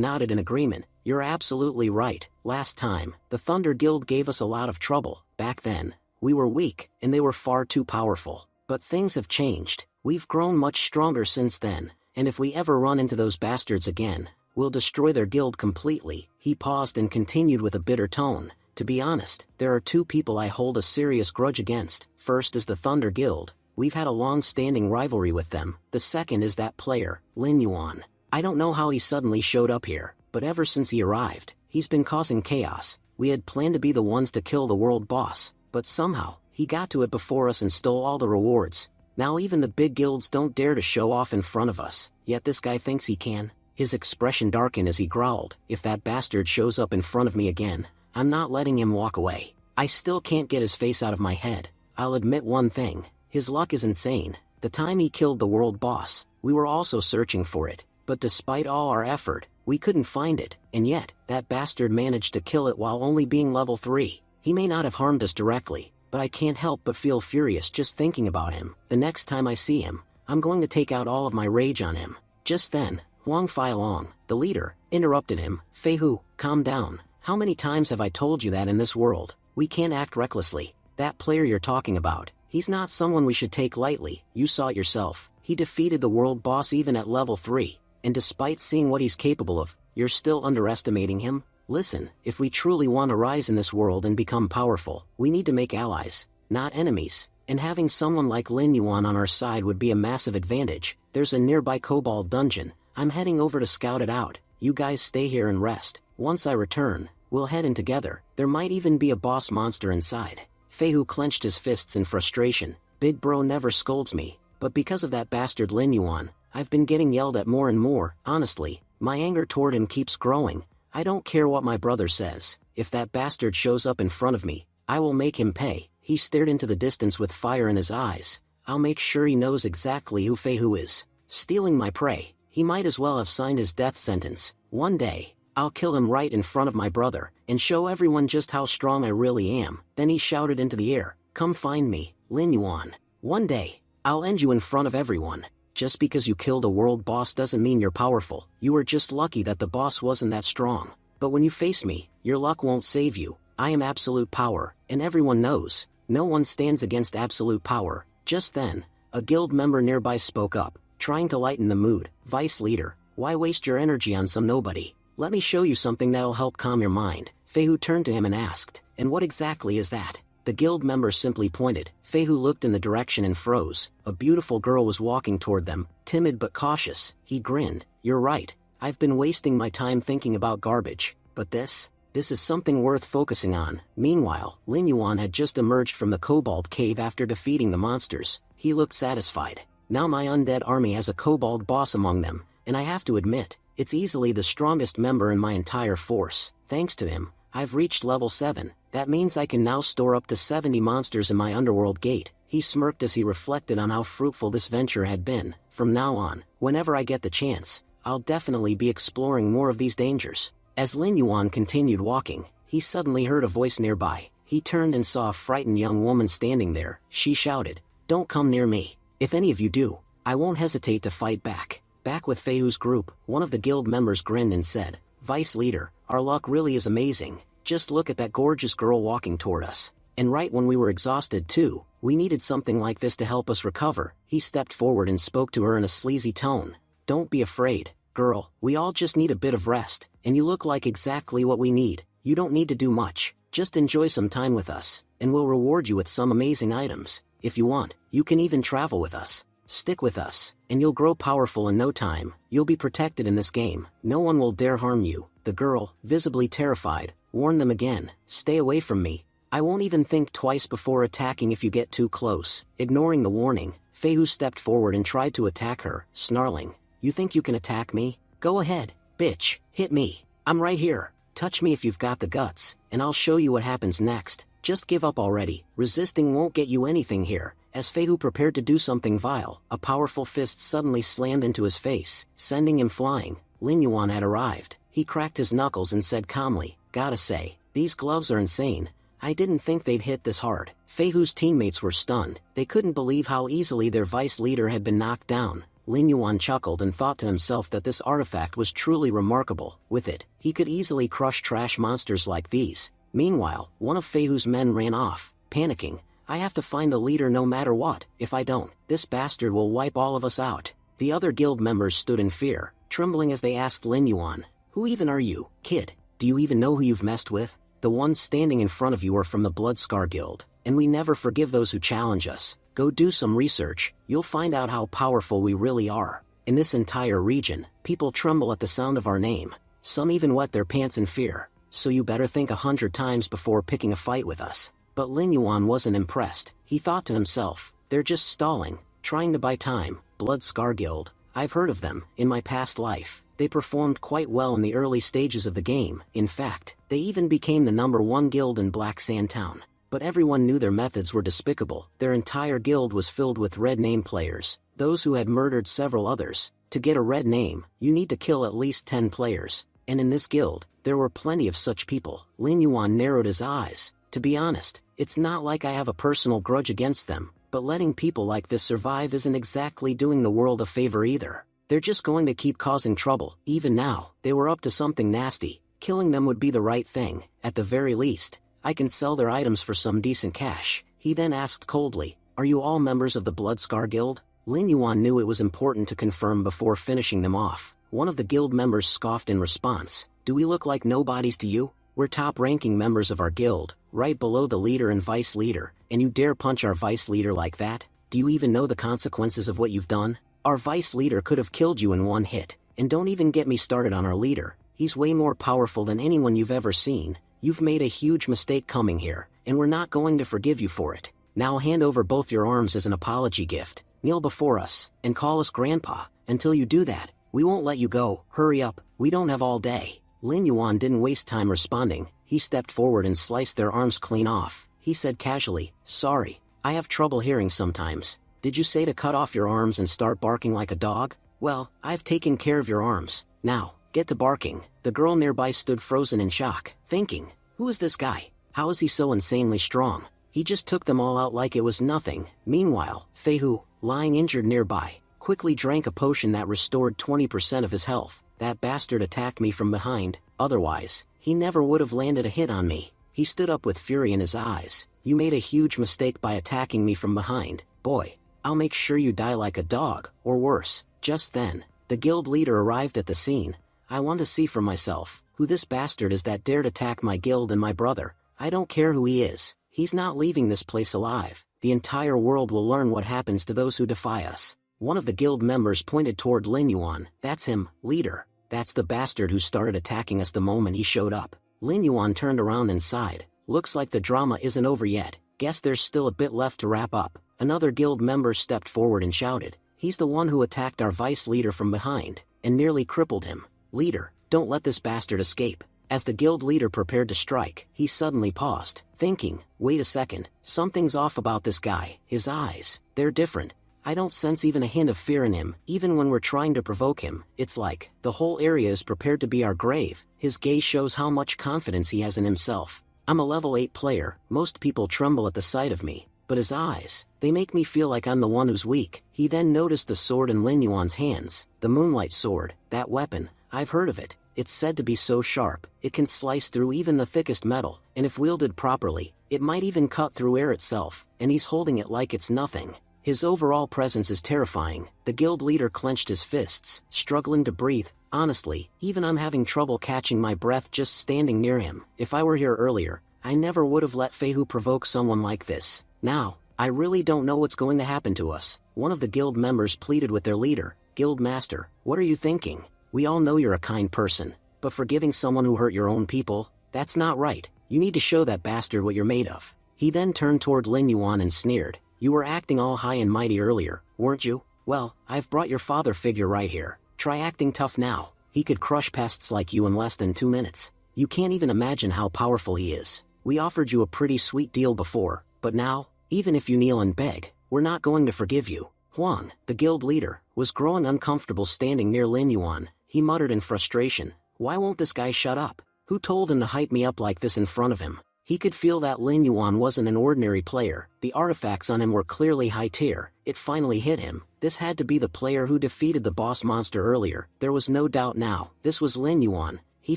nodded in agreement. You're absolutely right. Last time, the Thunder Guild gave us a lot of trouble. Back then, we were weak, and they were far too powerful. But things have changed. We've grown much stronger since then, and if we ever run into those bastards again, we'll destroy their guild completely. He paused and continued with a bitter tone. To be honest, there are two people I hold a serious grudge against. First is the Thunder Guild. We've had a long-standing rivalry with them. The second is that player, Lin Yuan. I don't know how he suddenly showed up here, but ever since he arrived, he's been causing chaos. We had planned to be the ones to kill the world boss, but somehow, he got to it before us and stole all the rewards. Now even the big guilds don't dare to show off in front of us, yet this guy thinks he can. His expression darkened as he growled, if that bastard shows up in front of me again, I'm not letting him walk away. I still can't get his face out of my head. I'll admit one thing. His luck is insane. The time he killed the world boss, we were also searching for it, but despite all our effort, we couldn't find it, and yet, that bastard managed to kill it while only being level 3. He may not have harmed us directly, but I can't help but feel furious just thinking about him. The next time I see him, I'm going to take out all of my rage on him. Just then, Huang Feilong, the leader, interrupted him. Feihu, calm down. How many times have I told you that in this world, we can't act recklessly? That player you're talking about, he's not someone we should take lightly. You saw it yourself. He defeated the world boss even at level 3, and despite seeing what he's capable of, you're still underestimating him? Listen, if we truly want to rise in this world and become powerful, we need to make allies, not enemies, and having someone like Lin Yuan on our side would be a massive advantage. There's a nearby kobold dungeon. I'm heading over to scout it out. You guys stay here and rest. Once I return, we'll head in together. There might even be a boss monster inside. Feihu clenched his fists in frustration. Big bro never scolds me, but because of that bastard Lin Yuan, I've been getting yelled at more and more. Honestly, my anger toward him keeps growing. I don't care what my brother says. If that bastard shows up in front of me, I will make him pay. He stared into the distance with fire in his eyes. I'll make sure he knows exactly who Feihu is. Stealing my prey, he might as well have signed his death sentence. One day, I'll kill him right in front of my brother, and show everyone just how strong I really am. Then he shouted into the air, come find me, Lin Yuan. One day, I'll end you in front of everyone. Just because you killed a world boss doesn't mean you're powerful. You were just lucky that the boss wasn't that strong. But when you face me, your luck won't save you. I am absolute power, and everyone knows. No one stands against absolute power. Just then, a guild member nearby spoke up, trying to lighten the mood. Vice leader, why waste your energy on some nobody? Let me show you something that'll help calm your mind. Feihu turned to him and asked, and what exactly is that? The guild member simply pointed. Feihu looked in the direction and froze. A beautiful girl was walking toward them, timid but cautious. He grinned. You're right. I've been wasting my time thinking about garbage. But this is something worth focusing on. Meanwhile, Lin Yuan had just emerged from the kobold cave after defeating the monsters. He looked satisfied. Now my undead army has a kobold boss among them, and I have to admit, it's easily the strongest member in my entire force. Thanks to him, I've reached level 7. That means I can now store up to 70 monsters in my underworld gate. He smirked as he reflected on how fruitful this venture had been. From now on, whenever I get the chance, I'll definitely be exploring more of these dangers. As Lin Yuan continued walking, he suddenly heard a voice nearby. He turned and saw a frightened young woman standing there. She shouted, "Don't come near me. If any of you do, I won't hesitate to fight back." Back with Feihu's group, one of the guild members grinned and said, "Vice leader, our luck really is amazing. Just look at that gorgeous girl walking toward us. And right when we were exhausted too, we needed something like this to help us recover." He stepped forward and spoke to her in a sleazy tone. "Don't be afraid, girl, we all just need a bit of rest, and you look like exactly what we need. You don't need to do much, just enjoy some time with us, and we'll reward you with some amazing items. If you want, you can even travel with us. Stick with us, and you'll grow powerful in no time. You'll be protected in this game. No one will dare harm you." The girl, visibly terrified, warned them again, "Stay away from me. I won't even think twice before attacking if you get too close." Ignoring the warning, Feihu stepped forward and tried to attack her, snarling, "You think you can attack me? Go ahead, bitch, hit me. I'm right here. Touch me if you've got the guts, and I'll show you what happens next." Just give up already, resisting won't get you anything here. As Feihu prepared to do something vile, a powerful fist suddenly slammed into his face, sending him flying. Lin Yuan had arrived. He cracked his knuckles and said calmly, "Gotta say, these gloves are insane. I didn't think they'd hit this hard." Feihu's teammates were stunned. They couldn't believe how easily their vice leader had been knocked down. Lin Yuan chuckled and thought to himself that this artifact was truly remarkable. With it, he could easily crush trash monsters like these. Meanwhile, one of Feihu's men ran off, panicking. "I have to find the leader no matter what. If I don't, this bastard will wipe all of us out." The other guild members stood in fear, trembling as they asked Lin Yuan, "Who even are you, kid? Do you even know who you've messed with? The ones standing in front of you are from the Bloodscar Guild, and we never forgive those who challenge us. Go do some research, you'll find out how powerful we really are. In this entire region, people tremble at the sound of our name. Some even wet their pants in fear, so you better think 100 times before picking a fight with us." But Lin Yuan wasn't impressed. He thought to himself, "They're just stalling, trying to buy time. Bloodscar Guild, I've heard of them. In my past life, they performed quite well in the early stages of the game. In fact, they even became the #1 guild in Black Sand Town. But everyone knew their methods were despicable. Their entire guild was filled with red name players, those who had murdered several others. To get a red name, you need to kill at least 10 players. And in this guild, there were plenty of such people." Lin Yuan narrowed his eyes. "To be honest, it's not like I have a personal grudge against them, but letting people like this survive isn't exactly doing the world a favor either. They're just going to keep causing trouble. Even now, they were up to something nasty. Killing them would be the right thing. At the very least, I can sell their items for some decent cash." He then asked coldly, "Are you all members of the Bloodscar Guild?" Lin Yuan knew it was important to confirm before finishing them off. One of the guild members scoffed in response, "Do we look like nobodies to you? We're top-ranking members of our guild, right below the leader and vice leader, and you dare punch our vice leader like that? Do you even know the consequences of what you've done? Our vice leader could have killed you in one hit, and don't even get me started on our leader. He's way more powerful than anyone you've ever seen. You've made a huge mistake coming here, and we're not going to forgive you for it. Now hand over both your arms as an apology gift, kneel before us, and call us Grandpa. Until you do that, we won't let you go. Hurry up, we don't have all day." Lin Yuan didn't waste time responding. He stepped forward and sliced their arms clean off. He said casually, "Sorry, I have trouble hearing sometimes. Did you say to cut off your arms and start barking like a dog? Well, I've taken care of your arms. Now, get to barking." The girl nearby stood frozen in shock, thinking, "Who is this guy? How is he so insanely strong? He just took them all out like it was nothing." Meanwhile, Feihu, lying injured nearby, quickly drank a potion that restored 20% of his health. "That bastard attacked me from behind, otherwise, he never would have landed a hit on me." He stood up with fury in his eyes. "You made a huge mistake by attacking me from behind. Boy, I'll make sure you die like a dog, or worse." Just then, the guild leader arrived at the scene. "I want to see for myself who this bastard is that dared attack my guild and my brother. I don't care who he is. He's not leaving this place alive. The entire world will learn what happens to those who defy us." One of the guild members pointed toward Lin Yuan. "That's him, leader. That's the bastard who started attacking us the moment he showed up." Lin Yuan turned around and sighed. "Looks like the drama isn't over yet. Guess there's still a bit left to wrap up." Another guild member stepped forward and shouted, "He's the one who attacked our vice leader from behind, and nearly crippled him. Leader, don't let this bastard escape." As the guild leader prepared to strike, he suddenly paused, thinking, "Wait a second, something's off about this guy. His eyes, they're different. I don't sense even a hint of fear in him. Even when we're trying to provoke him, it's like the whole area is prepared to be our grave." His gaze shows how much confidence he has in himself. "I'm a level 8 player, most people tremble at the sight of me, but his eyes, they make me feel like I'm the one who's weak." He then noticed the sword in Lin Yuan's hands, the Moonlight Sword. "That weapon, I've heard of it. It's said to be so sharp, it can slice through even the thickest metal, and if wielded properly, it might even cut through air itself, and he's holding it like it's nothing. His overall presence is terrifying." The guild leader clenched his fists, struggling to breathe. "Honestly, even I'm having trouble catching my breath just standing near him. If I were here earlier, I never would have let Feihu provoke someone like this. Now, I really don't know what's going to happen to us." One of the guild members pleaded with their leader, "Guild master, what are you thinking? We all know you're a kind person, but forgiving someone who hurt your own people, that's not right. You need to show that bastard what you're made of." He then turned toward Lin Yuan and sneered, "You were acting all high and mighty earlier, weren't you? Well, I've brought your father figure right here. Try acting tough now. He could crush pests like you in less than 2 minutes. You can't even imagine how powerful he is." We offered you a pretty sweet deal before, but now, even if you kneel and beg, we're not going to forgive you. Huang, the guild leader, was growing uncomfortable standing near Lin Yuan. He muttered in frustration, "Why won't this guy shut up? Who told him to hype me up like this in front of him?" He could feel that Lin Yuan wasn't an ordinary player. The artifacts on him were clearly high tier. It finally hit him. This had to be the player who defeated the boss monster earlier. There was no doubt now. This was Lin Yuan. He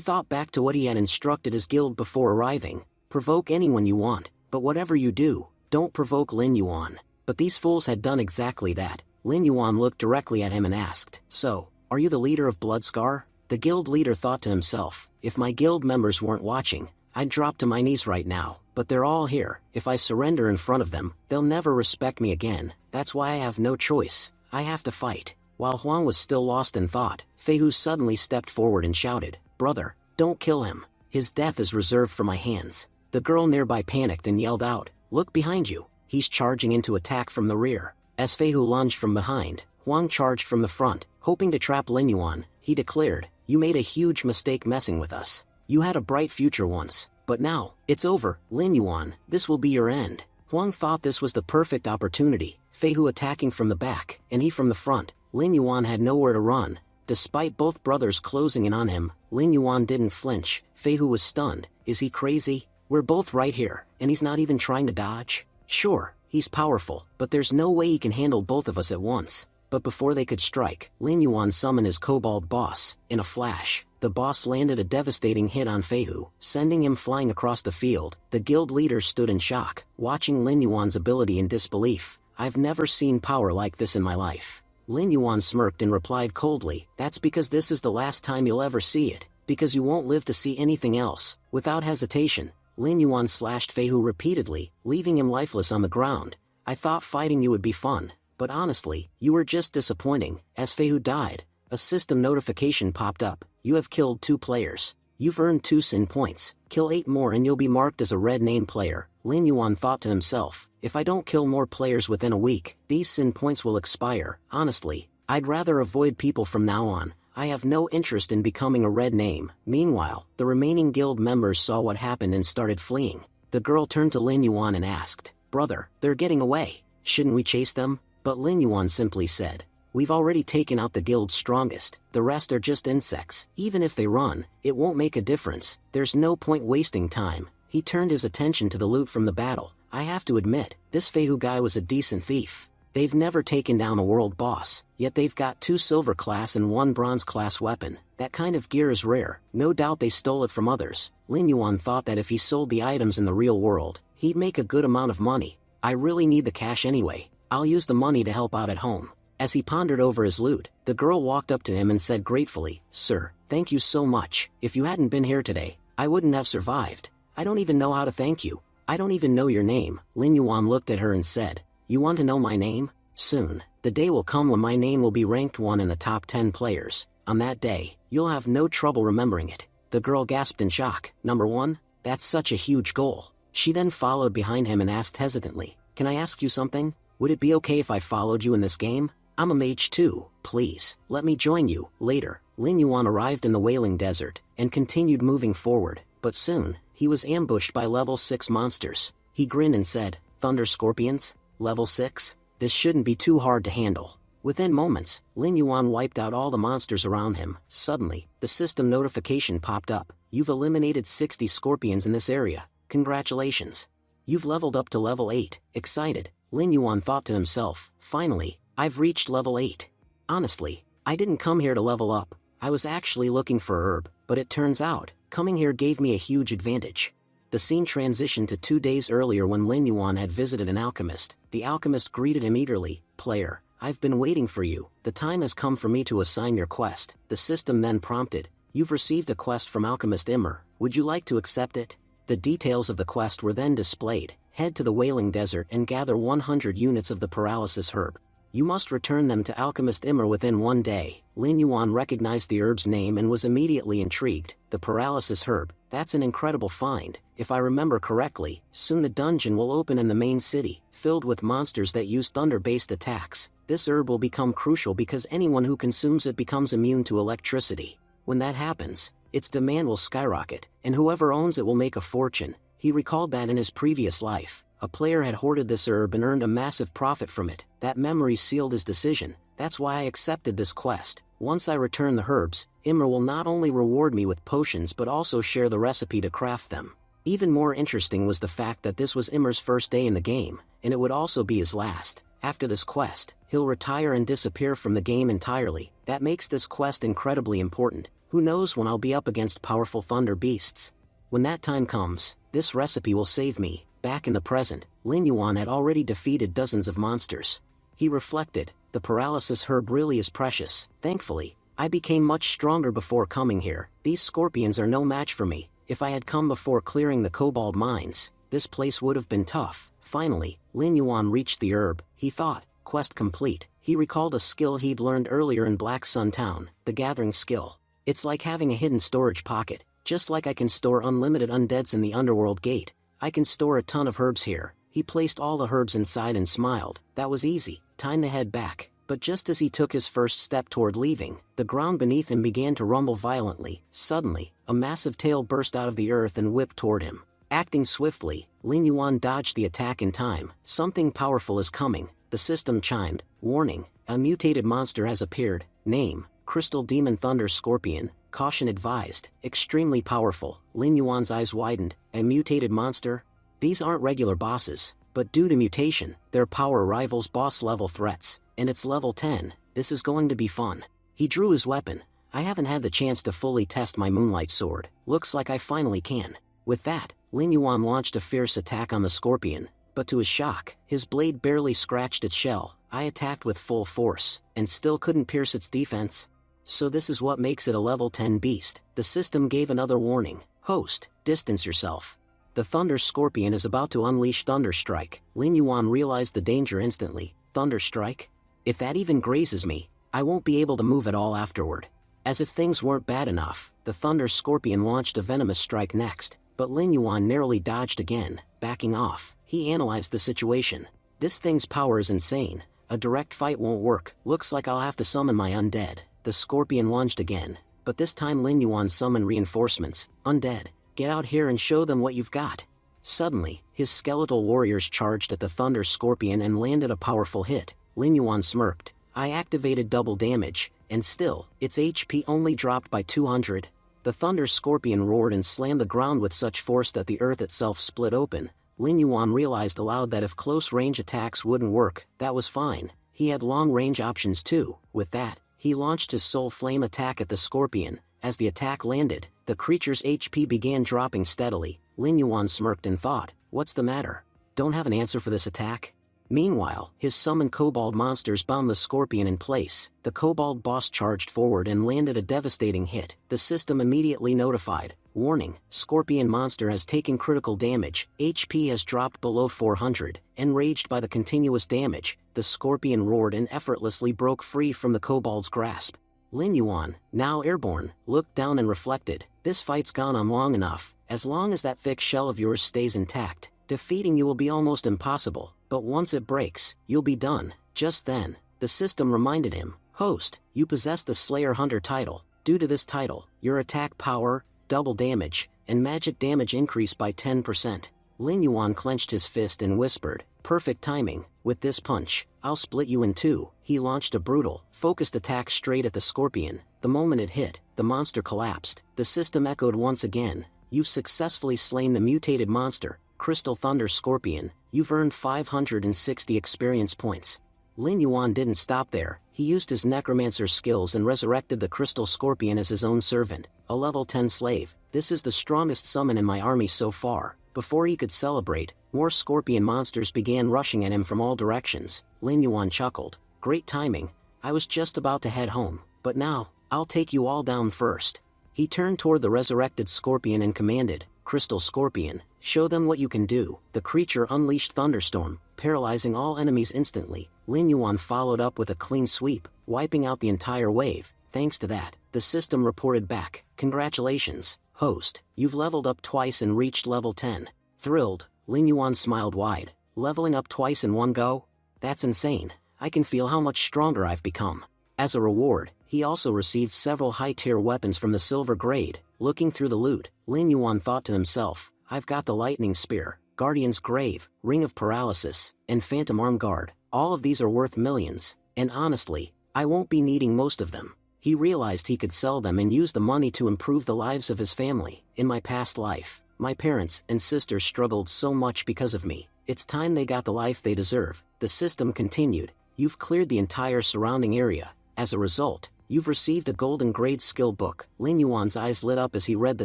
thought back to what he had instructed his guild before arriving. Provoke anyone you want, but whatever you do, don't provoke Lin Yuan. But these fools had done exactly that. Lin Yuan looked directly at him and asked, "So, are you the leader of Bloodscar?" The guild leader thought to himself, "If my guild members weren't watching, I'd drop to my knees right now, but they're all here. If I surrender in front of them, they'll never respect me again. That's why I have no choice. I have to fight." While Huang was still lost in thought, Fei Hu suddenly stepped forward and shouted, "Brother, don't kill him. His death is reserved for my hands." The girl nearby panicked and yelled out, "Look behind you. He's charging into attack from the rear." As Fei Hu lunged from behind, Huang charged from the front, hoping to trap Lin Yuan. He declared, "You made a huge mistake messing with us. You had a bright future once, but now, it's over, Lin Yuan, this will be your end." Huang thought this was the perfect opportunity, Fei Hu attacking from the back, and he from the front. Lin Yuan had nowhere to run. Despite both brothers closing in on him, Lin Yuan didn't flinch. Fei Hu was stunned. Is he crazy? We're both right here, and he's not even trying to dodge? Sure, he's powerful, but there's no way he can handle both of us at once. But before they could strike, Lin Yuan summoned his kobold boss. In a flash, the boss landed a devastating hit on Fei Hu, sending him flying across the field. The guild leader stood in shock, watching Lin Yuan's ability in disbelief. "I've never seen power like this in my life." Lin Yuan smirked and replied coldly, "That's because this is the last time you'll ever see it, because you won't live to see anything else." Without hesitation, Lin Yuan slashed Fei Hu repeatedly, leaving him lifeless on the ground. "I thought fighting you would be fun, but honestly, you were just disappointing." As Fei Hu died, a system notification popped up. "You have killed 2 players. You've earned 2 sin points. Kill 8 more and you'll be marked as a red name player." Lin Yuan thought to himself, "If I don't kill more players within a week, these sin points will expire. Honestly, I'd rather avoid people from now on. I have no interest in becoming a red name." Meanwhile, the remaining guild members saw what happened and started fleeing. The girl turned to Lin Yuan and asked, "Brother, they're getting away. Shouldn't we chase them?" But Lin Yuan simply said, "We've already taken out the guild's strongest. The rest are just insects. Even if they run, it won't make a difference. There's no point wasting time." He turned his attention to the loot from the battle. "I have to admit, this Fei Hu guy was a decent thief. They've never taken down a world boss, yet they've got 2 silver class and 1 bronze class weapon. That kind of gear is rare. No doubt they stole it from others." Lin Yuan thought that if he sold the items in the real world, he'd make a good amount of money. "I really need the cash anyway. I'll use the money to help out at home." As he pondered over his loot, the girl walked up to him and said gratefully, "Sir, thank you so much. If you hadn't been here today, I wouldn't have survived. I don't even know how to thank you. I don't even know your name." Lin Yuan looked at her and said, "You want to know my name? Soon, the day will come when my name will be ranked 1 in the top 10 players. On that day, you'll have no trouble remembering it." The girl gasped in shock. "Number 1? That's such a huge goal." She then followed behind him and asked hesitantly, "Can I ask you something? Would it be okay if I followed you in this game? I'm a mage too. Please, let me join you." Later, Lin Yuan arrived in the Wailing Desert, and continued moving forward, but soon, he was ambushed by level 6 monsters. He grinned and said, "Thunder Scorpions? Level 6? This shouldn't be too hard to handle." Within moments, Lin Yuan wiped out all the monsters around him. Suddenly, the system notification popped up. "You've eliminated 60 scorpions in this area. Congratulations. You've leveled up to level 8. Excited, Lin Yuan thought to himself, "Finally, I've reached level 8. Honestly, I didn't come here to level up. I was actually looking for herb, but it turns out, coming here gave me a huge advantage." The scene transitioned to 2 days earlier when Lin Yuan had visited an alchemist. The alchemist greeted him eagerly. "Player, I've been waiting for you. The time has come for me to assign your quest." The system then prompted, "You've received a quest from alchemist Immer. Would you like to accept it?" The details of the quest were then displayed. "Head to the Wailing Desert and gather 100 units of the paralysis herb. You must return them to Alchemist Immer within 1 day." Lin Yuan recognized the herb's name and was immediately intrigued. The paralysis herb, that's an incredible find. If I remember correctly, soon a dungeon will open in the main city, filled with monsters that use thunder-based attacks. This herb will become crucial because anyone who consumes it becomes immune to electricity. When that happens, its demand will skyrocket, and whoever owns it will make a fortune. He recalled that in his previous life, a player had hoarded this herb and earned a massive profit from it. That memory sealed his decision. That's why I accepted this quest. Once I return the herbs, Enro will not only reward me with potions but also share the recipe to craft them. Even more interesting was the fact that this was Enro's first day in the game, and it would also be his last. After this quest, he'll retire and disappear from the game entirely. That makes this quest incredibly important. Who knows when I'll be up against powerful thunder beasts? When that time comes, this recipe will save me. Back in the present, Lin Yuan had already defeated dozens of monsters. He reflected, the paralysis herb really is precious. Thankfully, I became much stronger before coming here. These scorpions are no match for me. If I had come before clearing the cobalt mines, this place would have been tough. Finally, Lin Yuan reached the herb. He thought, quest complete. He recalled a skill he'd learned earlier in Black Sun Town, the gathering skill. It's like having a hidden storage pocket. Just like I can store unlimited undeads in the underworld gate, I can store a ton of herbs here. He placed all the herbs inside and smiled. That was easy. Time to head back. But just as he took his first step toward leaving, the ground beneath him began to rumble violently. Suddenly, a massive tail burst out of the earth and whipped toward him. Acting swiftly, Lin Yuan dodged the attack in time. Something powerful is coming. The system chimed. Warning, a mutated monster has appeared. Name, Crystal Demon Thunder Scorpion. Caution advised. Extremely powerful. Lin Yuan's eyes widened. A mutated monster? These aren't regular bosses, but due to mutation, their power rivals boss-level threats. And it's level 10, this is going to be fun. He drew his weapon. I haven't had the chance to fully test my Moonlight Sword. Looks like I finally can. With that, Lin Yuan launched a fierce attack on the scorpion, but to his shock, his blade barely scratched its shell. I attacked with full force, and still couldn't pierce its defense. So this is what makes it a level 10 beast. The system gave another warning. Host, distance yourself. The Thunder Scorpion is about to unleash Thunder Strike. Lin Yuan realized the danger instantly. Thunder Strike? If that even grazes me, I won't be able to move at all afterward. As if things weren't bad enough, the Thunder Scorpion launched a venomous strike next, but Lin Yuan narrowly dodged again, backing off. He analyzed the situation. This thing's power is insane. A direct fight won't work. Looks like I'll have to summon my undead. The scorpion lunged again, but this time Lin Yuan summoned reinforcements. Undead, get out here and show them what you've got. Suddenly, his skeletal warriors charged at the Thunder Scorpion and landed a powerful hit. Lin Yuan smirked. I activated double damage, and still, its HP only dropped by 200. The Thunder Scorpion roared and slammed the ground with such force that the earth itself split open. Lin Yuan realized aloud that if close-range attacks wouldn't work, that was fine. He had long-range options too. With that, he launched his Soul Flame attack at the scorpion. As the attack landed, the creature's HP began dropping steadily. Lin Yuan smirked and thought, what's the matter? Don't have an answer for this attack? Meanwhile, his summoned kobold monsters bound the scorpion in place. The kobold boss charged forward and landed a devastating hit. The system immediately notified. Warning, scorpion monster has taken critical damage. HP has dropped below 400. Enraged by the continuous damage, the scorpion roared and effortlessly broke free from the kobold's grasp. Lin Yuan, now airborne, looked down and reflected. This fight's gone on long enough. As long as that thick shell of yours stays intact, defeating you will be almost impossible. But once it breaks, you'll be done. Just then, the system reminded him, Host, you possess the Slayer Hunter title. Due to this title, your attack power, double damage, and magic damage increase by 10%. Lin Yuan clenched his fist and whispered, perfect timing. With this punch, I'll split you in two. He launched a brutal, focused attack straight at the scorpion. The moment it hit, the monster collapsed. The system echoed once again, you've successfully slain the mutated monster, Crystal Thunder Scorpion. You've earned 560 experience points. Lin Yuan didn't stop there. He used his necromancer skills and resurrected the Crystal Scorpion as his own servant, a level 10 slave. This is the strongest summon in my army so far. Before he could celebrate, more scorpion monsters began rushing at him from all directions. Lin Yuan chuckled. Great timing. I was just about to head home, but now, I'll take you all down first. He turned toward the resurrected scorpion and commanded, Crystal Scorpion, show them what you can do. The creature unleashed thunderstorm, paralyzing all enemies instantly. Lin Yuan followed up with a clean sweep, wiping out the entire wave. Thanks to that, the system reported back, congratulations, host, you've leveled up twice and reached level 10. Thrilled, Lin Yuan smiled wide. Leveling up twice in one go? That's insane. I can feel how much stronger I've become. As a reward, he also received several high-tier weapons from the silver grade. Looking through the loot, Lin Yuan thought to himself, I've got the lightning spear, guardian's grave, ring of paralysis, and phantom arm guard. All of these are worth millions, and honestly, I won't be needing most of them. He realized he could sell them and use the money to improve the lives of his family. In my past life, my parents and sisters struggled so much because of me. It's time they got the life they deserve. The system continued. You've cleared the entire surrounding area. As a result, you've received a golden grade skill book. Lin Yuan's eyes lit up as he read the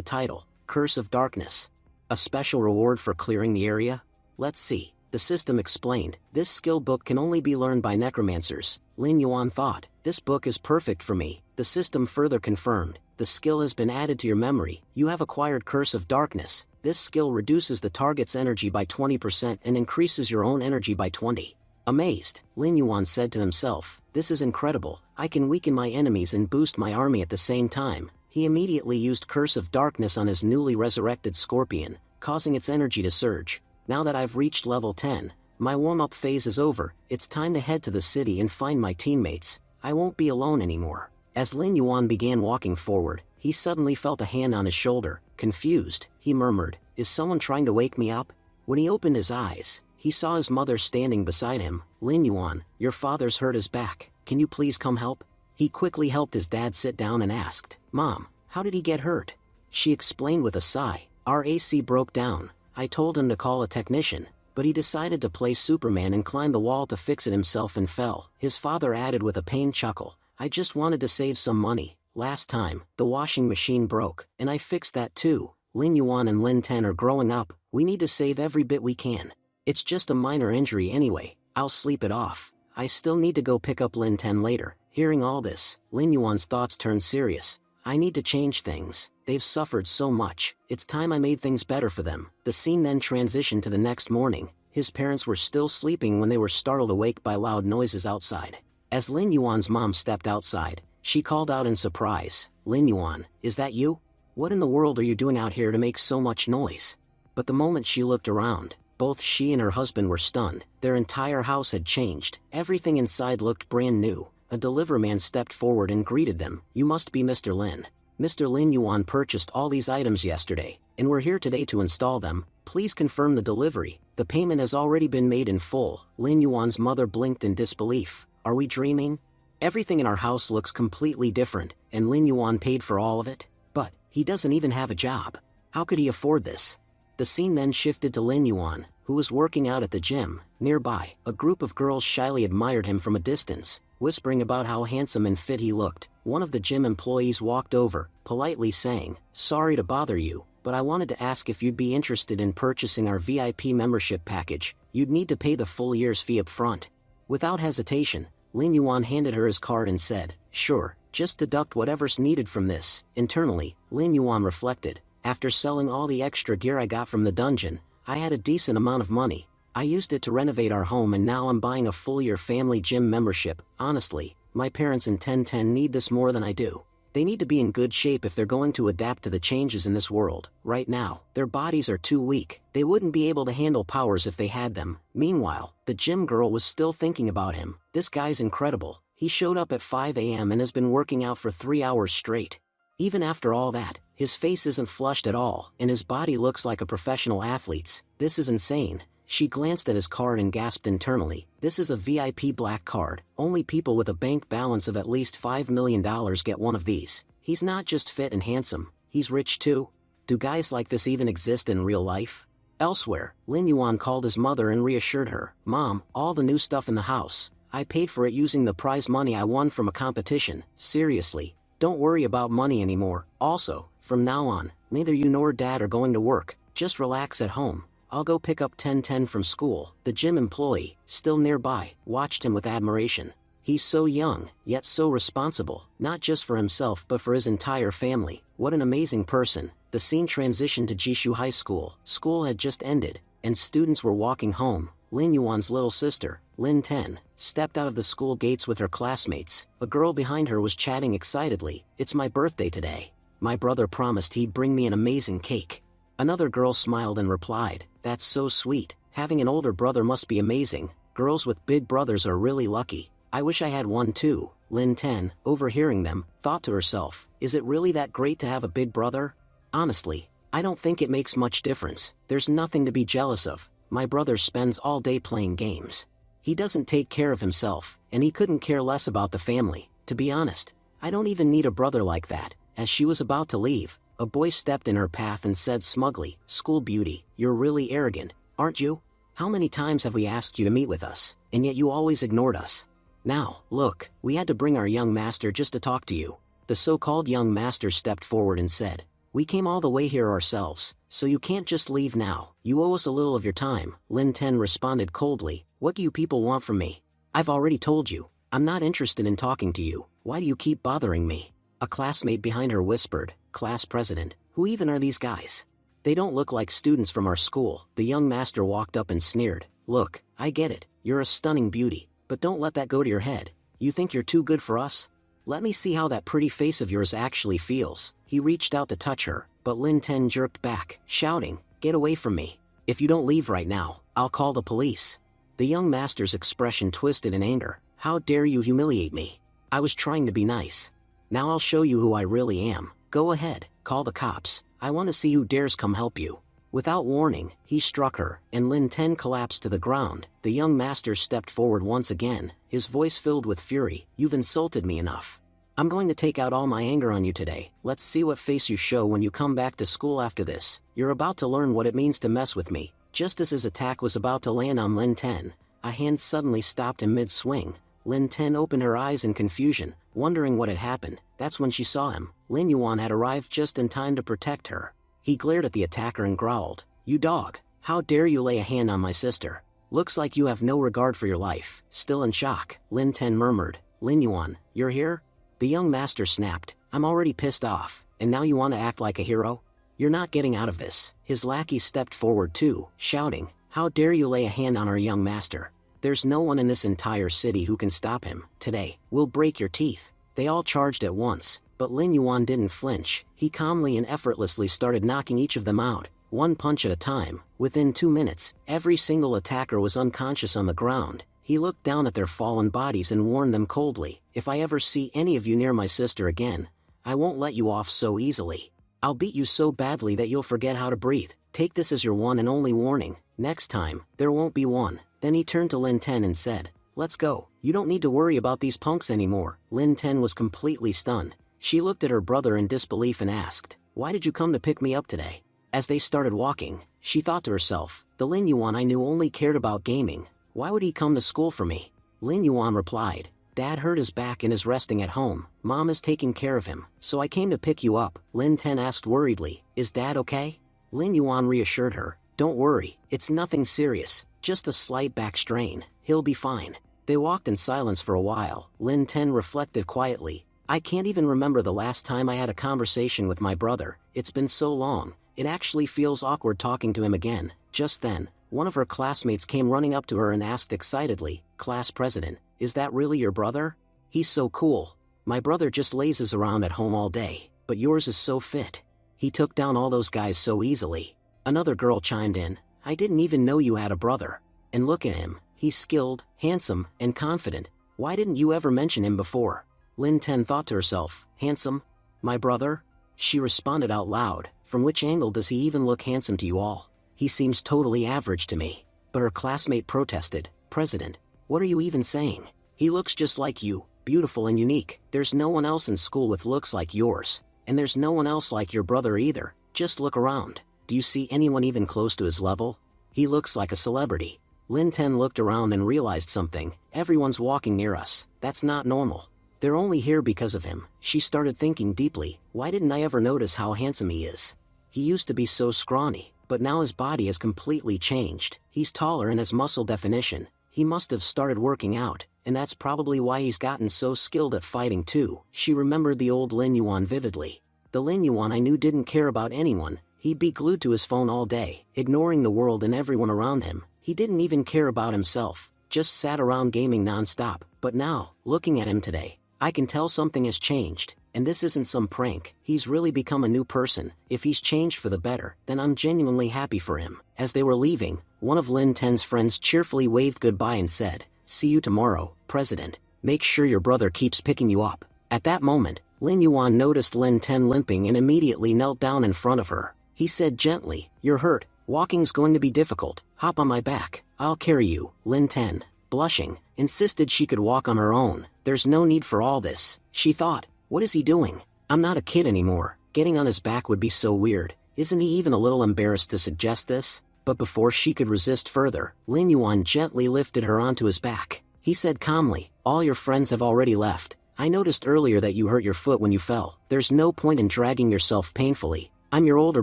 title, Curse of Darkness. A special reward for clearing the area? Let's see. The system explained. This skill book can only be learned by necromancers. Lin Yuan thought, this book is perfect for me. The system further confirmed, the skill has been added to your memory. You have acquired Curse of Darkness. This skill reduces the target's energy by 20% and increases your own energy by 20%. Amazed, Lin Yuan said to himself, this is incredible. I can weaken my enemies and boost my army at the same time. He immediately used Curse of Darkness on his newly resurrected scorpion, causing its energy to surge. Now that I've reached level 10, my warm-up phase is over. It's time to head to the city and find my teammates. I won't be alone anymore. As Lin Yuan began walking forward, he suddenly felt a hand on his shoulder. Confused, he murmured, is someone trying to wake me up? When he opened his eyes, he saw his mother standing beside him. Lin Yuan, your father's hurt his back. Can you please come help? He quickly helped his dad sit down and asked, Mom, how did he get hurt? She explained with a sigh, our AC broke down. I told him to call a technician, but he decided to play Superman and climb the wall to fix it himself and fell. His father added with a pained chuckle, I just wanted to save some money. Last time, the washing machine broke, and I fixed that too. Lin Yuan and Lin Ten are growing up. We need to save every bit we can. It's just a minor injury anyway. I'll sleep it off. I still need to go pick up Lin Ten later. Hearing all this, Lin Yuan's thoughts turned serious. I need to change things. They've suffered so much. It's time I made things better for them. The scene then transitioned to the next morning. His parents were still sleeping when they were startled awake by loud noises outside. As Lin Yuan's mom stepped outside, she called out in surprise, Lin Yuan, is that you? What in the world are you doing out here to make so much noise? But the moment she looked around, both she and her husband were stunned. Their entire house had changed. Everything inside looked brand new. A deliverman stepped forward and greeted them. You must be Mr. Lin. Mr. Lin Yuan purchased all these items yesterday, and we're here today to install them. Please confirm the delivery. The payment has already been made in full. Lin Yuan's mother blinked in disbelief. Are we dreaming? Everything in our house looks completely different, and Lin Yuan paid for all of it? But he doesn't even have a job. How could he afford this? The scene then shifted to Lin Yuan, who was working out at the gym. Nearby, a group of girls shyly admired him from a distance, whispering about how handsome and fit he looked. One of the gym employees walked over, politely saying, sorry to bother you, but I wanted to ask if you'd be interested in purchasing our VIP membership package. You'd need to pay the full year's fee up front. Without hesitation, Lin Yuan handed her his card and said, sure, just deduct whatever's needed from this. Internally, Lin Yuan reflected, after selling all the extra gear I got from the dungeon, I had a decent amount of money. I used it to renovate our home and now I'm buying a full-year family gym membership. Honestly, my parents in 1010 need this more than I do. They need to be in good shape if they're going to adapt to the changes in this world. Right now, their bodies are too weak. They wouldn't be able to handle powers if they had them. Meanwhile, the gym girl was still thinking about him. This guy's incredible. He showed up at 5 a.m. and has been working out for 3 hours straight. Even after all that, his face isn't flushed at all, and his body looks like a professional athlete's. This is insane. She glanced at his card and gasped internally. This is a VIP black card. Only people with a bank balance of at least $5 million get one of these. He's not just fit and handsome, he's rich too. Do guys like this even exist in real life? Elsewhere, Lin Yuan called his mother and reassured her, Mom, all the new stuff in the house. I paid for it using the prize money I won from a competition. Seriously, don't worry about money anymore. Also, from now on, neither you nor Dad are going to work. Just relax at home. I'll go pick up 1010 from school. The gym employee, still nearby, watched him with admiration. He's so young, yet so responsible, not just for himself but for his entire family. What an amazing person. The scene transitioned to Jishu High School. School had just ended, and students were walking home. Lin Yuan's little sister, Lin Ten, stepped out of the school gates with her classmates. A girl behind her was chatting excitedly. It's my birthday today. My brother promised he'd bring me an amazing cake. Another girl smiled and replied, that's so sweet. Having an older brother must be amazing. Girls with big brothers are really lucky. I wish I had one too. Lin Ten, overhearing them, thought to herself, is it really that great to have a big brother? Honestly, I don't think it makes much difference. There's nothing to be jealous of. My brother spends all day playing games. He doesn't take care of himself, and he couldn't care less about the family. To be honest, I don't even need a brother like that." As she was about to leave, a boy stepped in her path and said smugly, "School beauty, you're really arrogant, aren't you? How many times have we asked you to meet with us, and yet you always ignored us? Now, look, we had to bring our young master just to talk to you." The so-called young master stepped forward and said, "We came all the way here ourselves, so you can't just leave now. You owe us a little of your time." Lin Ten responded coldly, "What do you people want from me? I've already told you, I'm not interested in talking to you. Why do you keep bothering me?" A classmate behind her whispered, "Class president, who even are these guys? They don't look like students from our school." The young master walked up and sneered, "Look, I get it, you're a stunning beauty, but don't let that go to your head. You think you're too good for us? Let me see how that pretty face of yours actually feels." He reached out to touch her, but Lin Ten jerked back, shouting, "Get away from me. If you don't leave right now, I'll call the police." The young master's expression twisted in anger. "How dare you humiliate me? I was trying to be nice. Now I'll show you who I really am. Go ahead, call the cops. I want to see who dares come help you." Without warning, he struck her, and Lin Ten collapsed to the ground. The young master stepped forward once again, his voice filled with fury. "You've insulted me enough. I'm going to take out all my anger on you today. Let's see what face you show when you come back to school after this. You're about to learn what it means to mess with me." Just as his attack was about to land on Lin Ten, a hand suddenly stopped him mid-swing. Lin Ten opened her eyes in confusion, wondering what had happened. That's when she saw him. Lin Yuan had arrived just in time to protect her. He glared at the attacker and growled, "You dog, how dare you lay a hand on my sister? Looks like you have no regard for your life." Still in shock, Lin Ten murmured, "Lin Yuan, you're here?" The young master snapped, "I'm already pissed off, and now you want to act like a hero? You're not getting out of this." His lackey stepped forward too, shouting, "How dare you lay a hand on our young master? There's no one in this entire city who can stop him. Today, we'll break your teeth." They all charged at once, but Lin Yuan didn't flinch. He calmly and effortlessly started knocking each of them out, one punch at a time. Within 2 minutes, every single attacker was unconscious on the ground. He looked down at their fallen bodies and warned them coldly, "If I ever see any of you near my sister again, I won't let you off so easily. I'll beat you so badly that you'll forget how to breathe. Take this as your one and only warning. Next time, there won't be one." Then he turned to Lin Ten and said, "Let's go. You don't need to worry about these punks anymore." Lin Ten was completely stunned. She looked at her brother in disbelief and asked, "Why did you come to pick me up today?" As they started walking, she thought to herself, "The Lin Yuan I knew only cared about gaming. Why would he come to school for me?" Lin Yuan replied, "Dad hurt his back and is resting at home. Mom is taking care of him, so I came to pick you up." Lin Ten asked worriedly, "Is Dad okay?" Lin Yuan reassured her, "Don't worry, it's nothing serious, just a slight back strain. He'll be fine." They walked in silence for a while. Lin Ten reflected quietly, "I can't even remember the last time I had a conversation with my brother. It's been so long, it actually feels awkward talking to him again." Just then, one of her classmates came running up to her and asked excitedly, "Class president, is that really your brother? He's so cool. My brother just lazes around at home all day, but yours is so fit. He took down all those guys so easily." Another girl chimed in, "I didn't even know you had a brother. And look at him, he's skilled, handsome, and confident. Why didn't you ever mention him before?" Lin Ten thought to herself, "Handsome? My brother?" She responded out loud, "From which angle does he even look handsome to you all? He seems totally average to me." But her classmate protested, "President, what are you even saying? He looks just like you, beautiful and unique. There's no one else in school with looks like yours. And there's no one else like your brother either. Just look around. Do you see anyone even close to his level? He looks like a celebrity." Lin Ten looked around and realized something. Everyone's walking near us. That's not normal. They're only here because of him. She started thinking deeply, why didn't I ever notice how handsome he is? He used to be so scrawny, but now his body has completely changed. He's taller and has muscle definition. He must have started working out, and that's probably why he's gotten so skilled at fighting too. She remembered the old Lin Yuan vividly. The Lin Yuan I knew didn't care about anyone. He'd be glued to his phone all day, ignoring the world and everyone around him. He didn't even care about himself, just sat around gaming non-stop. But now, looking at him today, I can tell something has changed, and this isn't some prank. He's really become a new person. If he's changed for the better, then I'm genuinely happy for him. As they were leaving, one of Lin Ten's friends cheerfully waved goodbye and said, "See you tomorrow, President. Make sure your brother keeps picking you up." At that moment, Lin Yuan noticed Lin Ten limping and immediately knelt down in front of her. he said gently. You're hurt. Walking's going to be difficult. Hop on my back. I'll carry you. Lin Ten, blushing, insisted she could walk on her own. There's no need for all this, she thought. What is he doing? I'm not a kid anymore. Getting on his back would be so weird. Isn't he even a little embarrassed to suggest this? But before she could resist further, Lin Yuan gently lifted her onto his back. He said calmly, all your friends have already left. I noticed earlier that you hurt your foot when you fell. There's no point in dragging yourself painfully. I'm your older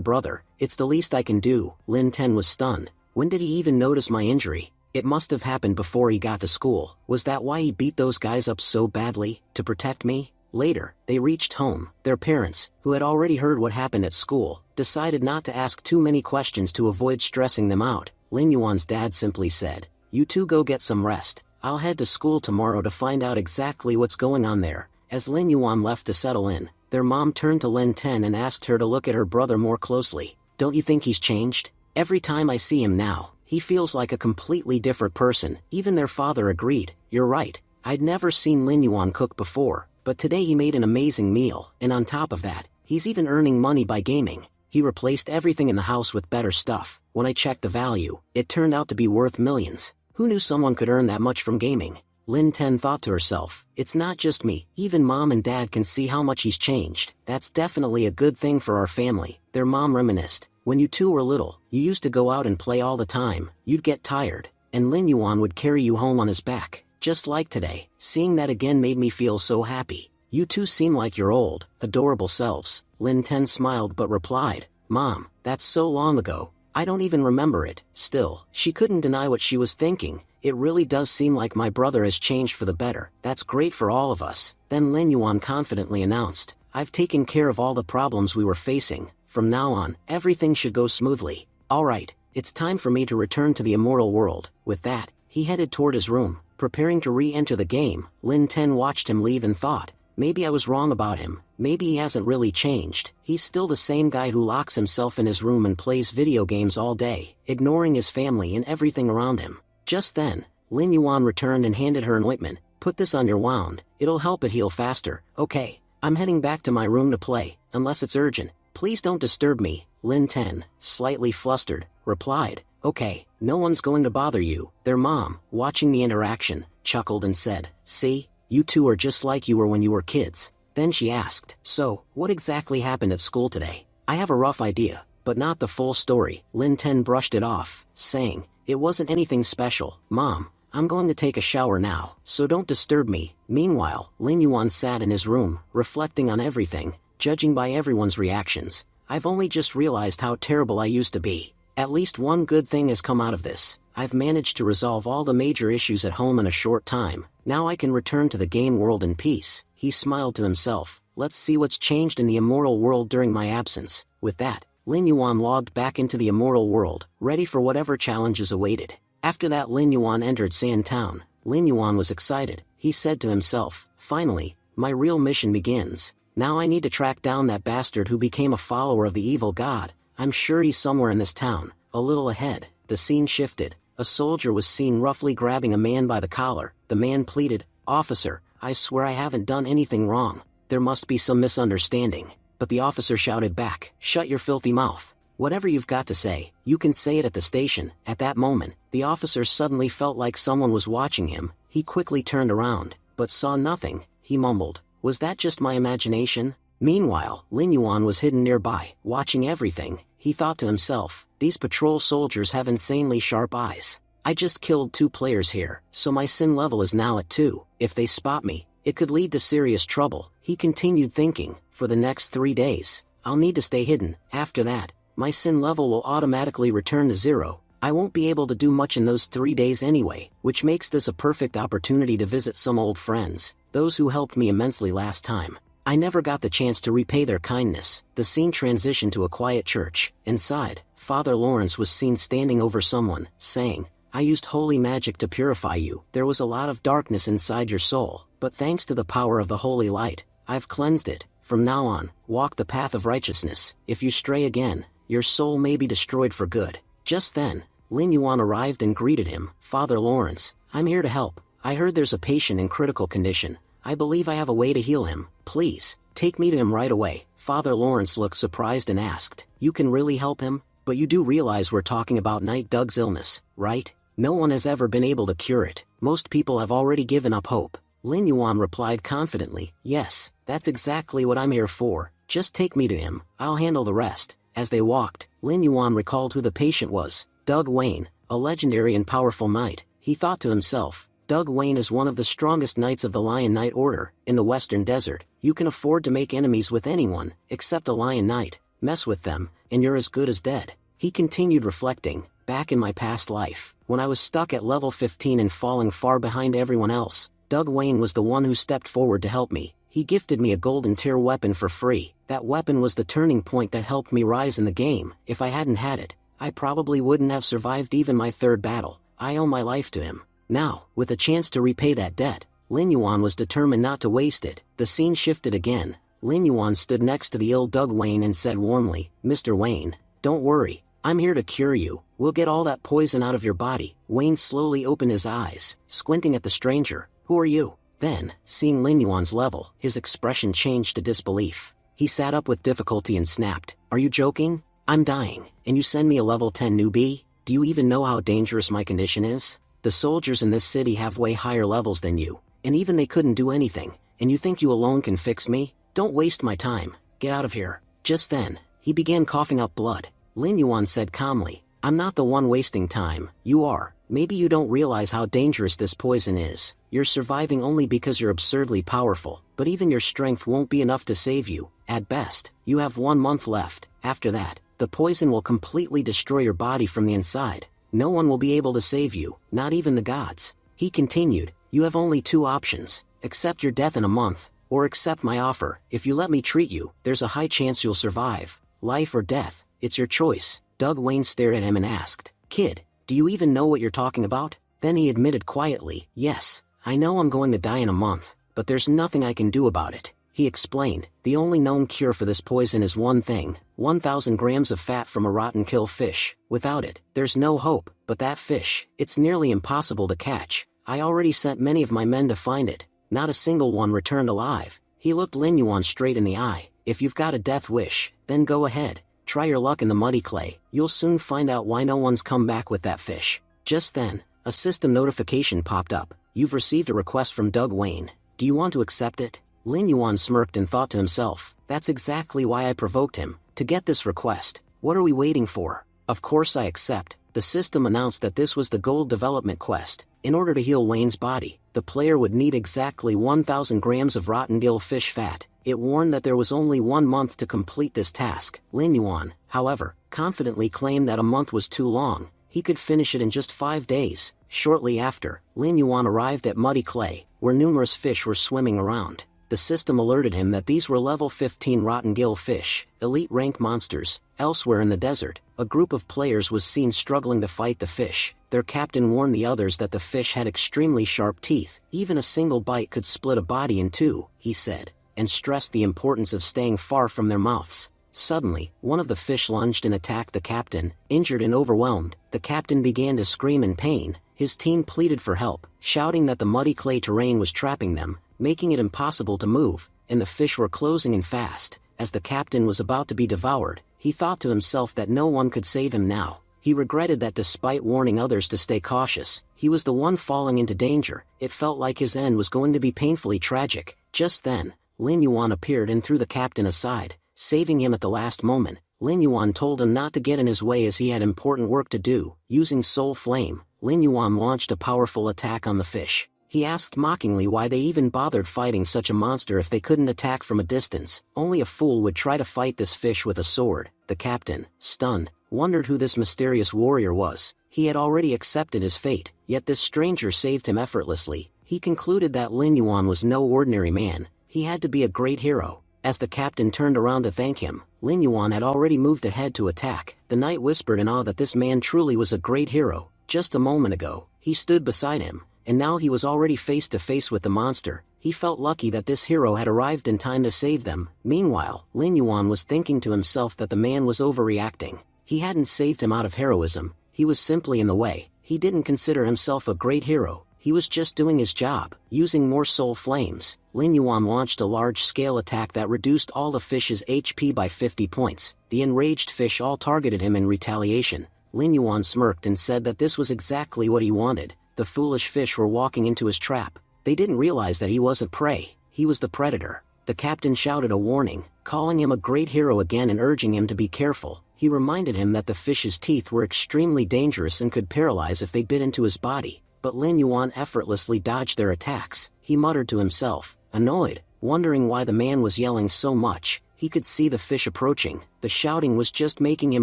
brother. It's the least I can do. Lin Ten was stunned. When did he even notice my injury? It must have happened before he got to school. Was that why he beat those guys up so badly? To protect me? Later, they reached home. Their parents, who had already heard what happened at school, decided not to ask too many questions to avoid stressing them out. Lin Yuan's dad simply said, you two go get some rest. I'll head to school tomorrow to find out exactly what's going on there. As Lin Yuan left to settle in, their mom turned to Lin Ten and asked her to look at her brother more closely. Don't you think he's changed? Every time I see him now, he feels like a completely different person. Even their father agreed. You're right. I'd never seen Lin Yuan cook before, but today he made an amazing meal, and on top of that, he's even earning money by gaming. He replaced everything in the house with better stuff. When I checked the value, it turned out to be worth millions. Who knew someone could earn that much from gaming? Lin Ten thought to herself, it's not just me, even mom and dad can see how much he's changed. That's definitely a good thing for our family. Their mom reminisced. When you two were little, you used to go out and play all the time. You'd get tired, and Lin Yuan would carry you home on his back. Just like today, seeing that again made me feel so happy. You two seem like your old, adorable selves. Lin Ten smiled but replied, Mom, that's so long ago, I don't even remember it. Still, she couldn't deny what she was thinking. It really does seem like my brother has changed for the better. That's great for all of us. Then Lin Yuan confidently announced, I've taken care of all the problems we were facing. From now on, everything should go smoothly. Alright, it's time for me to return to the immortal world. With that, he headed toward his room, preparing to re-enter the game. Lin Ten watched him leave and thought, maybe I was wrong about him. Maybe he hasn't really changed. He's still the same guy who locks himself in his room and plays video games all day, ignoring his family and everything around him. Just then, Lin Yuan returned and handed her an ointment. Put this on your wound. It'll help it heal faster. Okay, I'm heading back to my room to play, unless it's urgent. Please don't disturb me. Lin Ten, slightly flustered, replied, okay, no one's going to bother you. Their mom, watching the interaction, chuckled and said, see, you two are just like you were when you were kids. Then she asked, so, what exactly happened at school today? I have a rough idea, but not the full story. Lin Ten brushed it off, saying, it wasn't anything special. Mom, I'm going to take a shower now, so don't disturb me. Meanwhile, Lin Yuan sat in his room, reflecting on everything. Judging by everyone's reactions, I've only just realized how terrible I used to be. At least one good thing has come out of this. I've managed to resolve all the major issues at home in a short time. Now I can return to the game world in peace. He smiled to himself. Let's see what's changed in the immortal world during my absence. With that, Lin Yuan logged back into the immortal world, ready for whatever challenges awaited. After that, Lin Yuan entered Sand Town. Lin Yuan was excited. He said to himself, finally, my real mission begins. Now I need to track down that bastard who became a follower of the evil god. I'm sure he's somewhere in this town. A little ahead, the scene shifted. A soldier was seen roughly grabbing a man by the collar. The man pleaded, officer, I swear I haven't done anything wrong. There must be some misunderstanding. But the officer shouted back, shut your filthy mouth. Whatever you've got to say, you can say it at the station. At that moment, the officer suddenly felt like someone was watching him. He quickly turned around, but saw nothing. He mumbled, was that just my imagination? Meanwhile, Lin Yuan was hidden nearby, watching everything. He thought to himself, these patrol soldiers have insanely sharp eyes. I just killed 2 players here, so my sin level is now at 2. If they spot me, it could lead to serious trouble. He continued thinking, for the next 3 days, I'll need to stay hidden. After that, my sin level will automatically return to 0. I won't be able to do much in those 3 days anyway, which makes this a perfect opportunity to visit some old friends, those who helped me immensely last time. I never got the chance to repay their kindness. The scene transitioned to a quiet church. Inside, Father Lawrence was seen standing over someone, saying, I used holy magic to purify you. There was a lot of darkness inside your soul, but thanks to the power of the holy light, I've cleansed it. From now on, walk the path of righteousness. If you stray again, your soul may be destroyed for good. Just then, Lin Yuan arrived and greeted him. Father Lawrence, I'm here to help. I heard there's a patient in critical condition. I believe I have a way to heal him. Please, take me to him right away." Father Lawrence looked surprised and asked, "You can really help him? But you do realize we're talking about Night Doug's illness, right? No one has ever been able to cure it. Most people have already given up hope." Lin Yuan replied confidently, "Yes, that's exactly what I'm here for. Just take me to him, I'll handle the rest." As they walked, Lin Yuan recalled who the patient was: Doug Wayne, a legendary and powerful knight. He thought to himself, Doug Wayne is one of the strongest knights of the Lion Knight Order. In the Western Desert, you can afford to make enemies with anyone, except a Lion Knight. Mess with them, and you're as good as dead. He continued reflecting, back in my past life, when I was stuck at level 15 and falling far behind everyone else, Doug Wayne was the one who stepped forward to help me. He gifted me a golden tier weapon for free. That weapon was the turning point that helped me rise in the game. If I hadn't had it, I probably wouldn't have survived even my third battle. I owe my life to him. Now, with a chance to repay that debt, Lin Yuan was determined not to waste it. The scene shifted again. Lin Yuan stood next to the ill Doug Wayne and said warmly, "Mr. Wayne, don't worry. I'm here to cure you. We'll get all that poison out of your body." Wayne slowly opened his eyes, squinting at the stranger. "Who are you?" Then, seeing Lin Yuan's level, his expression changed to disbelief. He sat up with difficulty and snapped, "Are you joking? I'm dying, and you send me a level 10 newbie? Do you even know how dangerous my condition is? The soldiers in this city have way higher levels than you, and even they couldn't do anything, and you think you alone can fix me? Don't waste my time. Get out of here." Just then, he began coughing up blood. Lin Yuan said calmly, "I'm not the one wasting time, you are. Maybe you don't realize how dangerous this poison is. You're surviving only because you're absurdly powerful, but even your strength won't be enough to save you. At best, you have 1 month left. After that, the poison will completely destroy your body from the inside. No one will be able to save you, not even the gods." He continued, "You have only 2 options. Accept your death in a month, or accept my offer. If you let me treat you, there's a high chance you'll survive. Life or death, it's your choice." Doug Wayne stared at him and asked, "Kid, do you even know what you're talking about?" Then he admitted quietly, "Yes, I know I'm going to die in a month, but there's nothing I can do about it." He explained, "The only known cure for this poison is one thing: 1,000 grams of fat from a rotten kill fish. Without it, there's no hope. But that fish, it's nearly impossible to catch. I already sent many of my men to find it. Not a single one returned alive." He looked Lin Yuan straight in the eye. "If you've got a death wish, then go ahead. Try your luck in the muddy clay. You'll soon find out why no one's come back with that fish." Just then, a system notification popped up. "You've received a request from Doug Wayne. Do you want to accept it?" Lin Yuan smirked and thought to himself, "That's exactly why I provoked him, to get this request. What are we waiting for? Of course I accept." The system announced that this was the gold development quest. In order to heal Wayne's body, the player would need exactly 1,000 grams of rotten gill fish fat. It warned that there was only 1 month to complete this task. Lin Yuan, however, confidently claimed that a month was too long. He could finish it in just 5 days. Shortly after, Lin Yuan arrived at Muddy Clay, where numerous fish were swimming around. The system alerted him that these were level 15 rotten gill fish, elite rank monsters. Elsewhere in the desert, a group of players was seen struggling to fight the fish. Their captain warned the others that the fish had extremely sharp teeth. Even a single bite could split a body in 2, he said, and stressed the importance of staying far from their mouths. Suddenly, one of the fish lunged and attacked the captain. Injured and overwhelmed, the captain began to scream in pain. His team pleaded for help, shouting that the muddy clay terrain was trapping them, making it impossible to move, and the fish were closing in fast. As the captain was about to be devoured, he thought to himself that no one could save him now. He regretted that despite warning others to stay cautious, he was the one falling into danger. It felt like his end was going to be painfully tragic. Just then, Lin Yuan appeared and threw the captain aside, saving him at the last moment. Lin Yuan told him not to get in his way as he had important work to do. Using Soul Flame, Lin Yuan launched a powerful attack on the fish. He asked mockingly why they even bothered fighting such a monster if they couldn't attack from a distance. Only a fool would try to fight this fish with a sword. The captain, stunned, wondered who this mysterious warrior was. He had already accepted his fate, yet this stranger saved him effortlessly. He concluded that Lin Yuan was no ordinary man. He had to be a great hero. As the captain turned around to thank him, Lin Yuan had already moved ahead to attack. The knight whispered in awe that this man truly was a great hero. Just a moment ago, he stood beside him, and now he was already face to face with the monster. He felt lucky that this hero had arrived in time to save them. Meanwhile, Lin Yuan was thinking to himself that the man was overreacting. He hadn't saved him out of heroism, he was simply in the way. He didn't consider himself a great hero. he was just doing his job. Using more soul flames, Lin Yuan launched a large-scale attack that reduced all the fish's HP by 50 points. The enraged fish all targeted him in retaliation. Lin Yuan smirked and said that this was exactly what he wanted. The foolish fish were walking into his trap. They didn't realize that he wasn't prey, he was the predator. The captain shouted a warning, calling him a great hero again and urging him to be careful. He reminded him that the fish's teeth were extremely dangerous and could paralyze if they bit into his body, but Lin Yuan effortlessly dodged their attacks. He muttered to himself, annoyed, wondering why the man was yelling so much. He could see the fish approaching. The shouting was just making him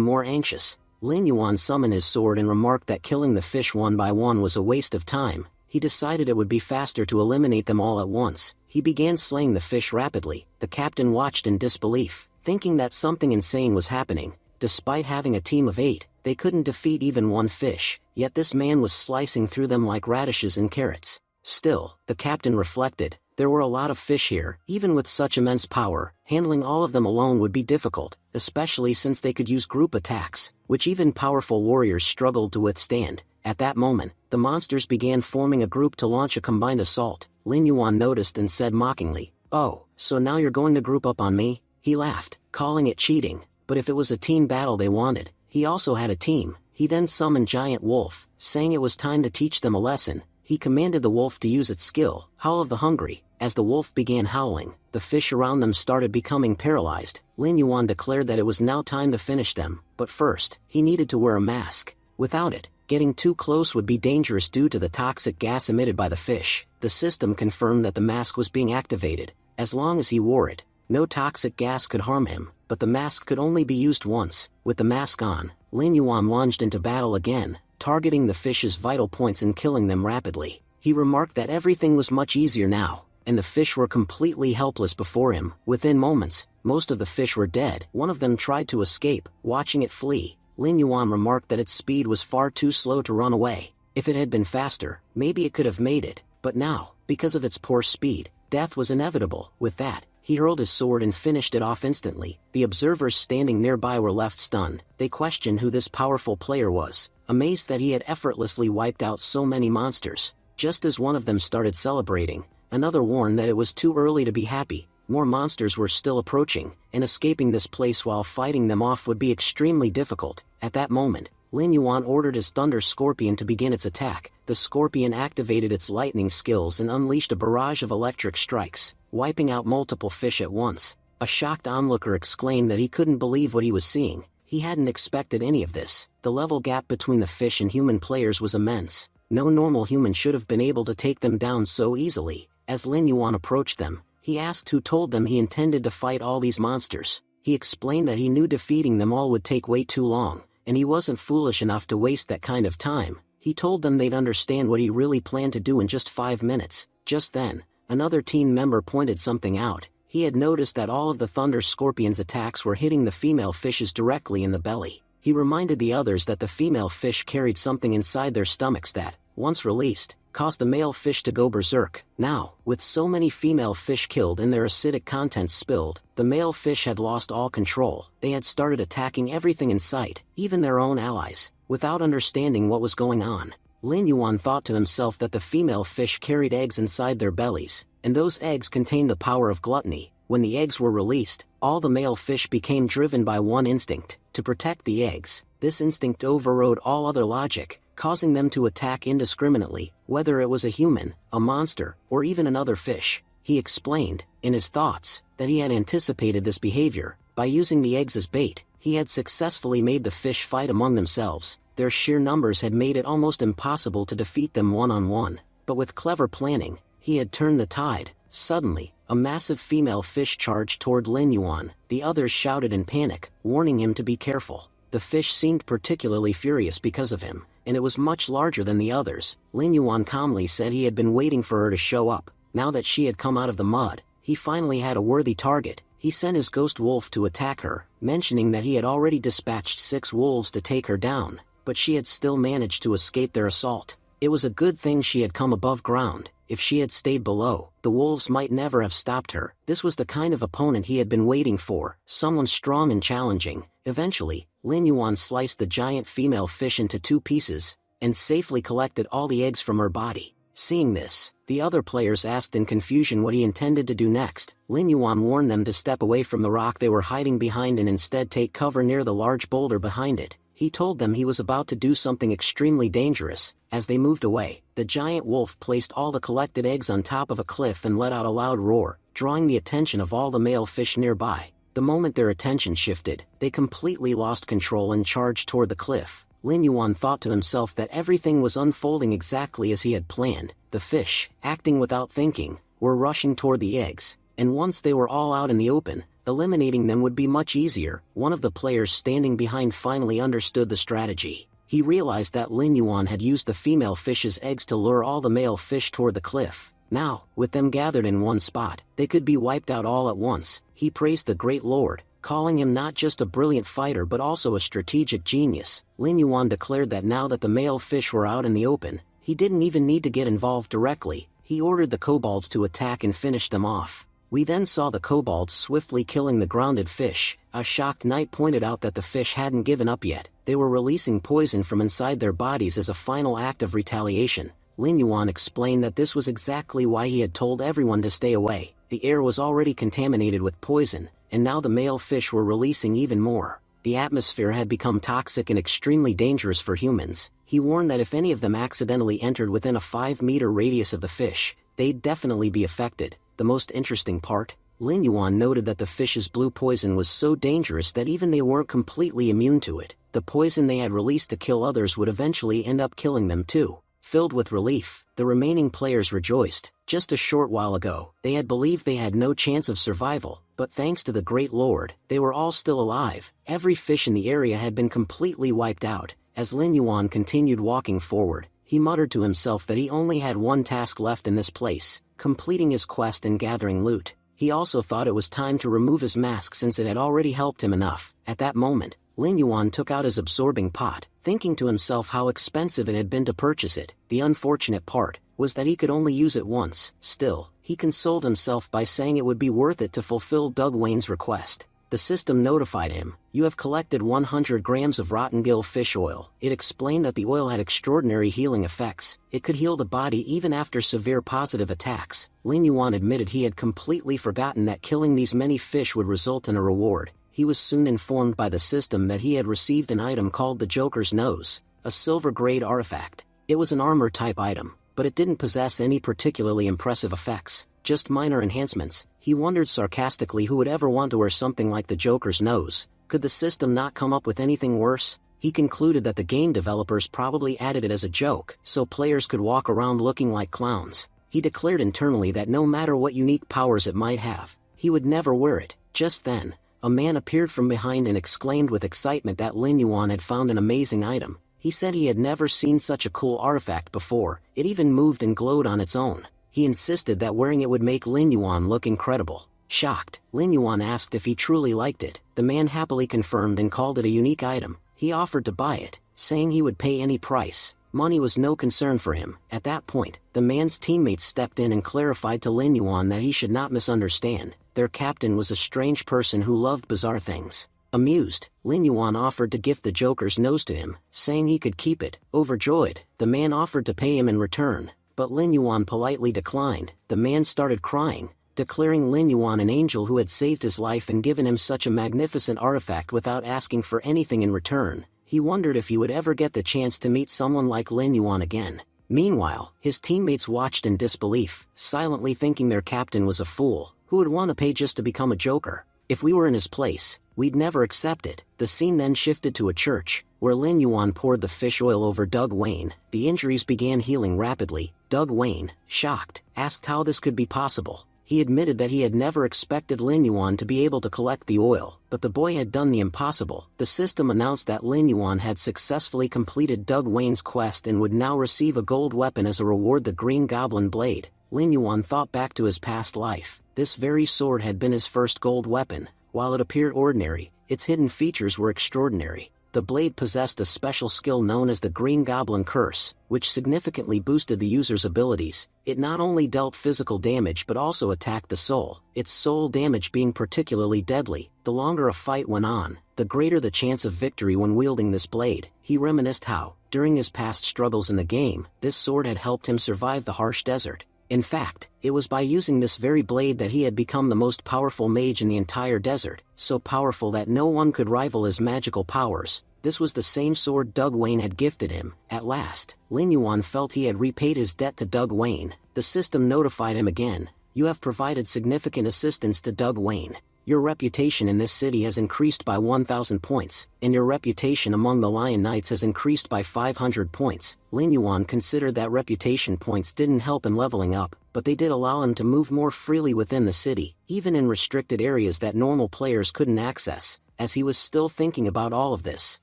more anxious. Lin Yuan summoned his sword and remarked that killing the fish one by one was a waste of time. He decided it would be faster to eliminate them all at once. He began slaying the fish rapidly. The captain watched in disbelief, thinking that something insane was happening. Despite having a team of 8, they couldn't defeat even one fish, yet this man was slicing through them like radishes and carrots. Still, the captain reflected, there were a lot of fish here. Even with such immense power, handling all of them alone would be difficult, especially since they could use group attacks, which even powerful warriors struggled to withstand. At that moment, the monsters began forming a group to launch a combined assault. Lin Yuan noticed and said mockingly, "Oh, so now you're going to group up on me?" He laughed, calling it cheating, but if it was a team battle they wanted, he also had a team. He then summoned Giant Wolf, saying it was time to teach them a lesson. He commanded the wolf to use its skill, Howl of the Hungry. As the wolf began howling, the fish around them started becoming paralyzed. Lin Yuan declared that it was now time to finish them, but first, he needed to wear a mask. Without it, getting too close would be dangerous due to the toxic gas emitted by the fish. The system confirmed that the mask was being activated. As long as he wore it, no toxic gas could harm him, but the mask could only be used once. With the mask on, Lin Yuan lunged into battle again, targeting the fish's vital points and killing them rapidly. He remarked that everything was much easier now, and the fish were completely helpless before him. Within moments, most of the fish were dead. One of them tried to escape. Watching it flee, Lin Yuan remarked that its speed was far too slow to run away. If it had been faster, maybe it could have made it, but now, because of its poor speed, death was inevitable. With that, he hurled his sword and finished it off instantly. The observers standing nearby were left stunned. They questioned who this powerful player was, amazed that he had effortlessly wiped out so many monsters. Just as one of them started celebrating, another warned that it was too early to be happy. More monsters were still approaching, and escaping this place while fighting them off would be extremely difficult. At that moment, Lin Yuan ordered his Thunder Scorpion to begin its attack. The Scorpion activated its lightning skills and unleashed a barrage of electric strikes, wiping out multiple fish at once. A shocked onlooker exclaimed that he couldn't believe what he was seeing. He hadn't expected any of this. The level gap between the fish and human players was immense. No normal human should have been able to take them down so easily. As Lin Yuan approached them, he asked who told them he intended to fight all these monsters. He explained that he knew defeating them all would take way too long, and he wasn't foolish enough to waste that kind of time. He told them they'd understand what he really planned to do in just 5 minutes. Just then, another team member pointed something out. He had noticed that all of the Thunder Scorpion's attacks were hitting the female fishes directly in the belly. He reminded the others that the female fish carried something inside their stomachs that, once released, caused the male fish to go berserk. Now, with so many female fish killed and their acidic contents spilled, the male fish had lost all control. They had started attacking everything in sight, even their own allies, without understanding what was going on. Lin Yuan thought to himself that the female fish carried eggs inside their bellies, and those eggs contained the power of gluttony. When the eggs were released, all the male fish became driven by one instinct, to protect the eggs. This instinct overrode all other logic, causing them to attack indiscriminately, whether it was a human, a monster, or even another fish. He explained, in his thoughts, that he had anticipated this behavior. By using the eggs as bait, he had successfully made the fish fight among themselves. Their sheer numbers had made it almost impossible to defeat them one-on-one. But with clever planning, he had turned the tide. Suddenly, a massive female fish charged toward Lin Yuan. The others shouted in panic, warning him to be careful. The fish seemed particularly furious because of him, and it was much larger than the others. Lin Yuan calmly said he had been waiting for her to show up. Now that she had come out of the mud, he finally had a worthy target. He sent his ghost wolf to attack her, mentioning that he had already dispatched 6 wolves to take her down, but she had still managed to escape their assault. It was a good thing she had come above ground. If she had stayed below, the wolves might never have stopped her. This was the kind of opponent he had been waiting for, someone strong and challenging. Eventually, Lin Yuan sliced the giant female fish into 2 pieces, and safely collected all the eggs from her body. Seeing this, the other players asked in confusion what he intended to do next. Lin Yuan warned them to step away from the rock they were hiding behind and instead take cover near the large boulder behind it. He told them he was about to do something extremely dangerous. As they moved away, the giant wolf placed all the collected eggs on top of a cliff and let out a loud roar, drawing the attention of all the male fish nearby. The moment their attention shifted, they completely lost control and charged toward the cliff. Lin Yuan thought to himself that everything was unfolding exactly as he had planned. The fish, acting without thinking, were rushing toward the eggs, and once they were all out in the open, eliminating them would be much easier. One of the players standing behind finally understood the strategy. He realized that Lin Yuan had used the female fish's eggs to lure all the male fish toward the cliff. Now, with them gathered in one spot, they could be wiped out all at once. He praised the great lord, calling him not just a brilliant fighter but also a strategic genius. Lin Yuan declared that now that the male fish were out in the open, he didn't even need to get involved directly. He ordered the kobolds to attack and finish them off. We then saw the kobolds swiftly killing the grounded fish. A shocked knight pointed out that the fish hadn't given up yet. They were releasing poison from inside their bodies as a final act of retaliation. Lin Yuan explained that this was exactly why he had told everyone to stay away. The air was already contaminated with poison, and now the male fish were releasing even more. The atmosphere had become toxic and extremely dangerous for humans. He warned that if any of them accidentally entered within a 5-meter radius of the fish, they'd definitely be affected. The most interesting part, Lin Yuan noted that the fish's blue poison was so dangerous that even they weren't completely immune to it. The poison they had released to kill others would eventually end up killing them too. Filled with relief, the remaining players rejoiced. Just a short while ago, they had believed they had no chance of survival, but thanks to the Great Lord, they were all still alive. Every fish in the area had been completely wiped out. As Lin Yuan continued walking forward, he muttered to himself that he only had one task left in this place, completing his quest and gathering loot. He also thought it was time to remove his mask since it had already helped him enough. At that moment, Lin Yuan took out his absorbing pot, thinking to himself how expensive it had been to purchase it. The unfortunate part was that he could only use it once. Still, he consoled himself by saying it would be worth it to fulfill Doug Wayne's request. The system notified him, "You have collected 100 grams of rotten gill fish oil." It explained that the oil had extraordinary healing effects. It could heal the body even after severe positive attacks. Lin Yuan admitted he had completely forgotten that killing these many fish would result in a reward. He was soon informed by the system that he had received an item called the Joker's Nose, a silver-grade artifact. It was an armor-type item, but it didn't possess any particularly impressive effects, just minor enhancements. He wondered sarcastically who would ever want to wear something like the Joker's Nose. Could the system not come up with anything worse? He concluded that the game developers probably added it as a joke, so players could walk around looking like clowns. He declared internally that no matter what unique powers it might have, he would never wear it. Just then, a man appeared from behind and exclaimed with excitement that Lin Yuan had found an amazing item. He said he had never seen such a cool artifact before. It even moved and glowed on its own. He insisted that wearing it would make Lin Yuan look incredible. Shocked, Lin Yuan asked if he truly liked it. The man happily confirmed and called it a unique item. He offered to buy it, saying he would pay any price. Money was no concern for him. At that point, the man's teammates stepped in and clarified to Lin Yuan that he should not misunderstand. Their captain was a strange person who loved bizarre things. Amused, Lin Yuan offered to gift the Joker's Nose to him, saying he could keep it. Overjoyed, the man offered to pay him in return, but Lin Yuan politely declined. The man started crying, declaring Lin Yuan an angel who had saved his life and given him such a magnificent artifact without asking for anything in return. He wondered if he would ever get the chance to meet someone like Lin Yuan again. Meanwhile, his teammates watched in disbelief, silently thinking their captain was a fool. Who would want to pay just to become a joker? If we were in his place, we'd never accept it. The scene then shifted to a church, where Lin Yuan poured the fish oil over Doug Wayne. The injuries began healing rapidly. Doug Wayne, shocked, asked how this could be possible. He admitted that he had never expected Lin Yuan to be able to collect the oil, but the boy had done the impossible. The system announced that Lin Yuan had successfully completed Doug Wayne's quest and would now receive a gold weapon as a reward, the Green Goblin Blade. Lin Yuan thought back to his past life. This very sword had been his first gold weapon. While it appeared ordinary, its hidden features were extraordinary. The blade possessed a special skill known as the Green Goblin Curse, which significantly boosted the user's abilities. It not only dealt physical damage but also attacked the soul, its soul damage being particularly deadly. The longer a fight went on, the greater the chance of victory when wielding this blade. He reminisced how, During his past struggles in the game, this sword had helped him survive the harsh desert. In fact, it was by using this very blade that he had become the most powerful mage in the entire desert, so powerful that no one could rival his magical powers. This was the same sword Doug Wayne had gifted him. At last, Lin Yuan felt he had repaid his debt to Doug Wayne. The system notified him again. You have provided significant assistance to Doug Wayne. Your reputation in this city has increased by 1,000 points, and your reputation among the Lion Knights has increased by 500 points. Lin Yuan considered that reputation points didn't help in leveling up, but they did allow him to move more freely within the city, even in restricted areas that normal players couldn't access. As he was still thinking about all of this,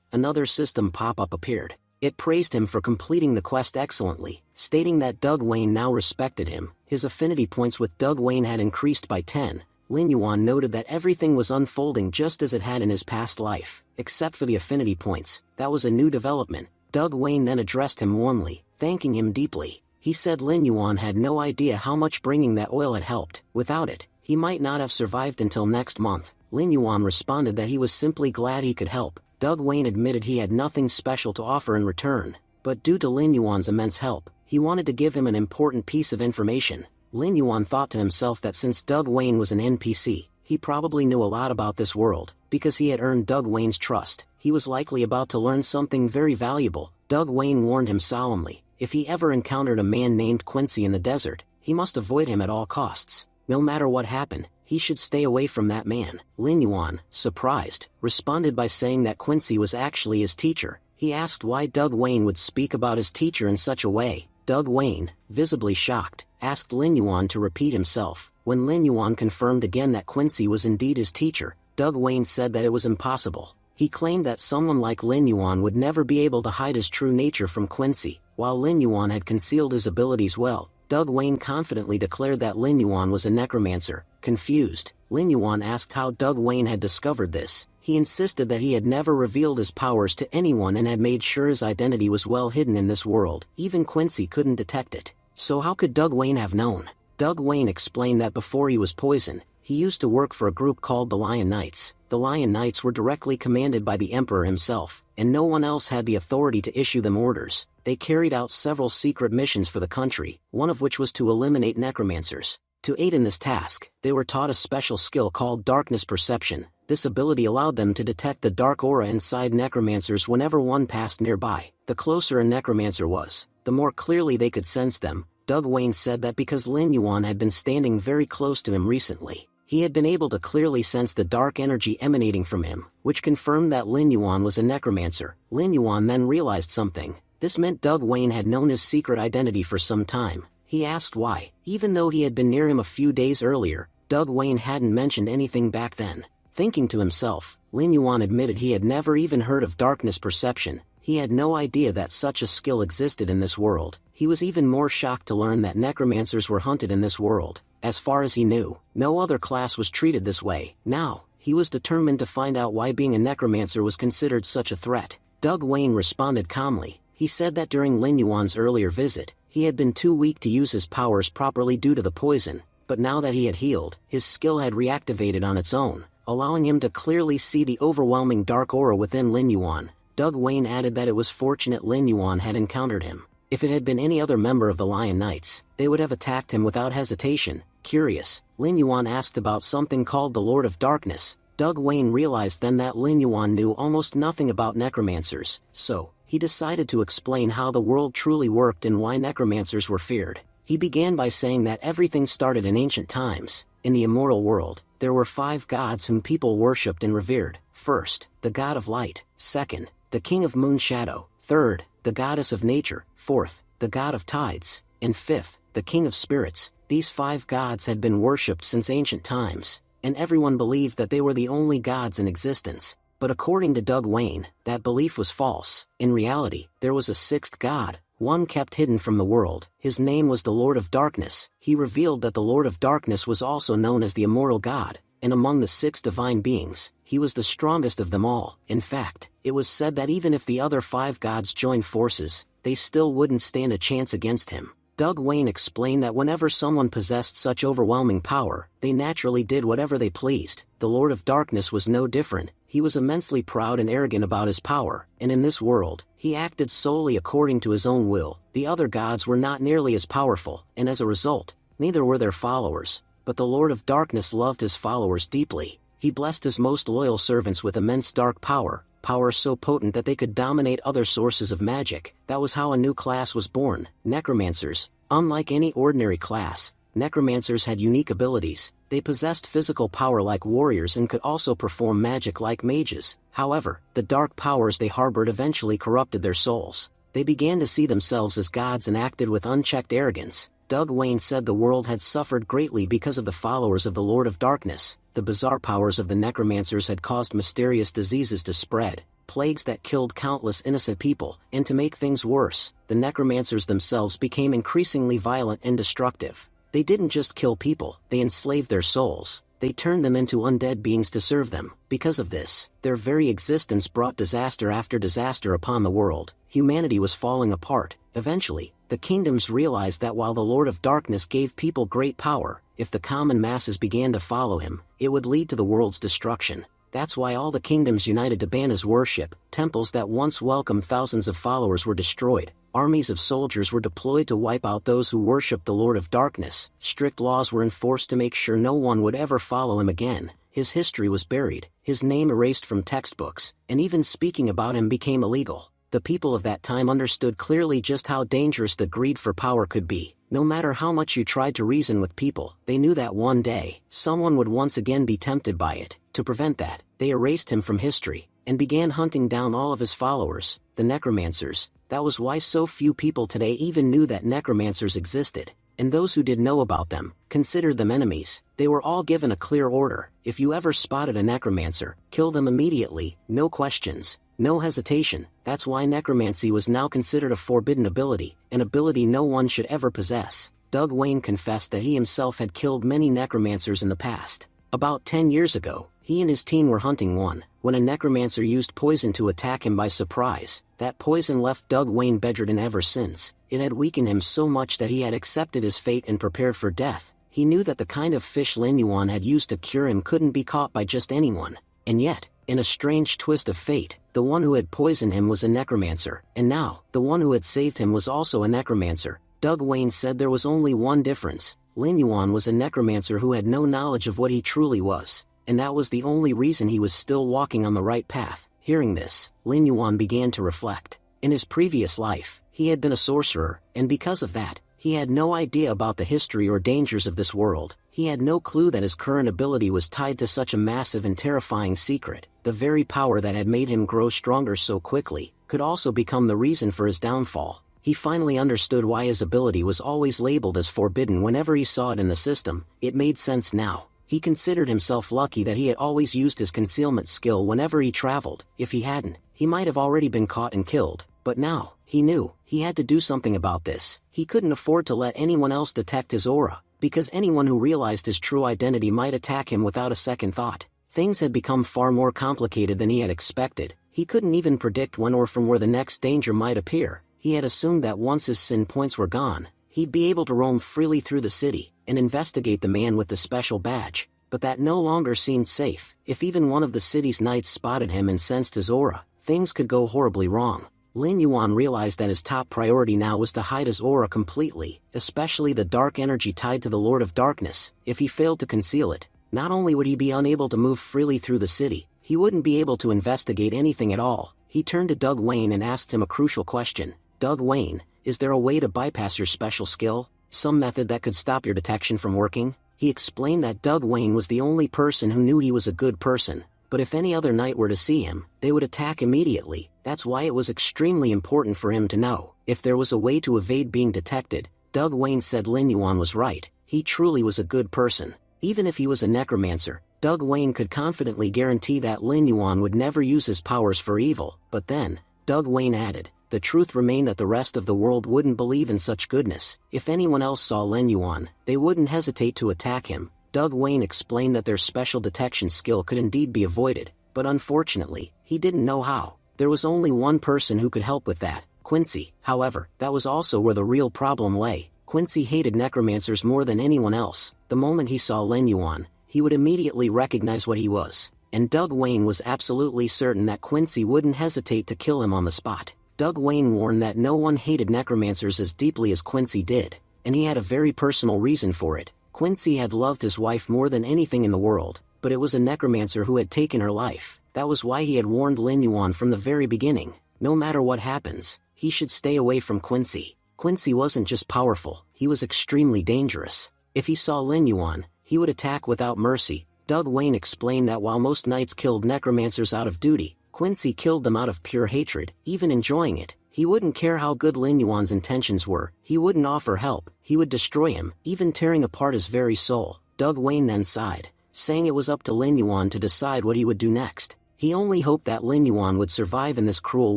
another system pop-up appeared. It praised him for completing the quest excellently, stating that Doug Wayne now respected him. His affinity points with Doug Wayne had increased by 10. Lin Yuan noted that everything was unfolding just as it had in his past life, except for the affinity points. That was a new development. Doug Wayne then addressed him warmly, thanking him deeply. He said Lin Yuan had no idea how much bringing that oil had helped. Without it, he might not have survived until next month. Lin Yuan responded that he was simply glad he could help. Doug Wayne admitted he had nothing special to offer in return, but due to Lin Yuan's immense help, he wanted to give him an important piece of information. Lin Yuan thought to himself that since Doug Wayne was an NPC, he probably knew a lot about this world. Because he had earned Doug Wayne's trust, he was likely about to learn something very valuable. Doug Wayne warned him solemnly, if he ever encountered a man named Quincy in the desert, he must avoid him at all costs. No matter what happened, he should stay away from that man. Lin Yuan, surprised, responded by saying that Quincy was actually his teacher. He asked why Doug Wayne would speak about his teacher in such a way. Doug Wayne, visibly shocked, asked Lin Yuan to repeat himself. When Lin Yuan confirmed again that Quincy was indeed his teacher, Doug Wayne said that it was impossible. He claimed that someone like Lin Yuan would never be able to hide his true nature from Quincy. While Lin Yuan had concealed his abilities well, Doug Wayne confidently declared that Lin Yuan was a necromancer. Confused, Lin Yuan asked how Doug Wayne had discovered this. He insisted that he had never revealed his powers to anyone and had made sure his identity was well hidden in this world. Even Quincy couldn't detect it. So how could Doug Wayne have known? Doug Wayne explained that before he was poisoned, he used to work for a group called the Lion Knights. The Lion Knights were directly commanded by the Emperor himself, and no one else had the authority to issue them orders. They carried out several secret missions for the country, one of which was to eliminate necromancers. To aid in this task, they were taught a special skill called darkness perception. This ability allowed them to detect the dark aura inside necromancers whenever one passed nearby. The closer a necromancer was, the more clearly they could sense them. Doug Wayne said that because Lin Yuan had been standing very close to him recently, he had been able to clearly sense the dark energy emanating from him, which confirmed that Lin Yuan was a necromancer. Lin Yuan then realized something. This meant Doug Wayne had known his secret identity for some time. He asked why. Even though he had been near him a few days earlier, Doug Wayne hadn't mentioned anything back then. Thinking to himself, Lin Yuan admitted he had never even heard of darkness perception. He had no idea that such a skill existed in this world. He was even more shocked to learn that necromancers were hunted in this world. As far as he knew, no other class was treated this way. Now, he was determined to find out why being a necromancer was considered such a threat. Doug Wayne responded calmly. He said that during Lin Yuan's earlier visit, he had been too weak to use his powers properly due to the poison, but now that he had healed, his skill had reactivated on its own, allowing him to clearly see the overwhelming dark aura within Lin Yuan. Doug Wayne added that it was fortunate Lin Yuan had encountered him. If it had been any other member of the Lion Knights, they would have attacked him without hesitation. Curious, Lin Yuan asked about something called the Lord of Darkness. Doug Wayne realized then that Lin Yuan knew almost nothing about necromancers, so he decided to explain how the world truly worked and why necromancers were feared. He began by saying that everything started in ancient times. In the immortal world, there were 5 gods whom people worshipped and revered. First, the god of light. Second, the king of moon shadow. Third, the goddess of nature. Fourth, the god of tides. And fifth, the king of spirits. These 5 gods had been worshipped since ancient times, and everyone believed that they were the only gods in existence. But according to Doug Wayne, that belief was false. In reality, there was a 6th god, one kept hidden from the world. His name was the Lord of Darkness. He revealed that the Lord of Darkness was also known as the immortal god, and among the 6 divine beings, he was the strongest of them all. In fact, it was said that even if the other 5 gods joined forces, they still wouldn't stand a chance against him. Doug Wayne explained that whenever someone possessed such overwhelming power, they naturally did whatever they pleased. The Lord of Darkness was no different. he was immensely proud and arrogant about his power, and in this world, he acted solely according to his own will. The other gods were not nearly as powerful, and as a result, neither were their followers. But the Lord of Darkness loved his followers deeply. He blessed his most loyal servants with immense dark power, power so potent that they could dominate other sources of magic. That was how a new class was born, necromancers. Unlike any ordinary class, necromancers had unique abilities. They possessed physical power like warriors and could also perform magic like mages. However, the dark powers they harbored eventually corrupted their souls. They began to see themselves as gods and acted with unchecked arrogance. Doug Wayne said the world had suffered greatly because of the followers of the Lord of Darkness. The bizarre powers of the necromancers had caused mysterious diseases to spread, plagues that killed countless innocent people, and to make things worse, the necromancers themselves became increasingly violent and destructive. They didn't just kill people, they enslaved their souls. They turned them into undead beings to serve them. Because of this, their very existence brought disaster after disaster upon the world. Humanity was falling apart. Eventually, the kingdoms realized that while the Lord of Darkness gave people great power, if the common masses began to follow him, it would lead to the world's destruction. That's why all the kingdoms united to ban his worship. Temples that once welcomed thousands of followers were destroyed. Armies of soldiers were deployed to wipe out those who worshipped the Lord of Darkness. Strict laws were enforced to make sure no one would ever follow him again. His history was buried, his name erased from textbooks, and even speaking about him became illegal. The people of that time understood clearly just how dangerous the greed for power could be. No matter how much you tried to reason with people, they knew that one day, someone would once again be tempted by it. To prevent that, they erased him from history, and began hunting down all of his followers, the necromancers. That was why so few people today even knew that necromancers existed, and those who did know about them, considered them enemies. They were all given a clear order: if you ever spotted a necromancer, kill them immediately, no questions, no hesitation. That's why necromancy was now considered a forbidden ability, an ability no one should ever possess. Doug Wayne confessed that he himself had killed many necromancers in the past. About 10 years ago, he and his team were hunting one, when a necromancer used poison to attack him by surprise. That poison left Doug Wayne bedridden ever since. It had weakened him so much that he had accepted his fate and prepared for death. He knew that the kind of fish Lin Yuan had used to cure him couldn't be caught by just anyone. And yet, in a strange twist of fate, the one who had poisoned him was a necromancer, and now, the one who had saved him was also a necromancer. Doug Wayne said there was only one difference: Lin Yuan was a necromancer who had no knowledge of what he truly was, and that was the only reason he was still walking on the right path. Hearing this, Lin Yuan began to reflect. In his previous life, he had been a sorcerer, and because of that, he had no idea about the history or dangers of this world. He had no clue that his current ability was tied to such a massive and terrifying secret. The very power that had made him grow stronger so quickly could also become the reason for his downfall. He finally understood why his ability was always labeled as forbidden whenever he saw it in the system. It made sense now. He considered himself lucky that he had always used his concealment skill whenever he traveled. If he hadn't, he might have already been caught and killed. But now, he knew, he had to do something about this. He couldn't afford to let anyone else detect his aura, because anyone who realized his true identity might attack him without a second thought. Things had become far more complicated than he had expected. He couldn't even predict when or from where the next danger might appear. He had assumed that once his sin points were gone, he'd be able to roam freely through the city and investigate the man with the special badge. But that no longer seemed safe. If even one of the city's knights spotted him and sensed his aura, things could go horribly wrong. Lin Yuan realized that his top priority now was to hide his aura completely, especially the dark energy tied to the Lord of Darkness. If he failed to conceal it, not only would he be unable to move freely through the city, he wouldn't be able to investigate anything at all. He turned to Doug Wayne and asked him a crucial question. Doug Wayne, is there a way to bypass your special skill? Some method that could stop your detection from working? He explained that Doug Wayne was the only person who knew he was a good person, but if any other knight were to see him, they would attack immediately. That's why it was extremely important for him to know if there was a way to evade being detected. Doug Wayne said Lin Yuan was right. He truly was a good person. Even if he was a necromancer, Doug Wayne could confidently guarantee that Lin Yuan would never use his powers for evil. But then, Doug Wayne added, the truth remained that the rest of the world wouldn't believe in such goodness. If anyone else saw Lin Yuan, they wouldn't hesitate to attack him. Doug Wayne explained that their special detection skill could indeed be avoided, but unfortunately, he didn't know how. There was only one person who could help with that, Quincy. However, that was also where the real problem lay. Quincy hated necromancers more than anyone else. The moment he saw Lin Yuan, he would immediately recognize what he was. and Doug Wayne was absolutely certain that Quincy wouldn't hesitate to kill him on the spot. Doug Wayne warned that no one hated necromancers as deeply as Quincy did, and he had a very personal reason for it. Quincy had loved his wife more than anything in the world, but it was a necromancer who had taken her life. That was why he had warned Lin Yuan from the very beginning. No matter what happens, he should stay away from Quincy. Quincy wasn't just powerful, he was extremely dangerous. If he saw Lin Yuan, he would attack without mercy. Doug Wayne explained that while most knights killed necromancers out of duty, Quincy killed them out of pure hatred, even enjoying it. He wouldn't care how good Lin Yuan's intentions were, he wouldn't offer help, he would destroy him, even tearing apart his very soul. Doug Wayne then sighed, saying it was up to Lin Yuan to decide what he would do next. He only hoped that Lin Yuan would survive in this cruel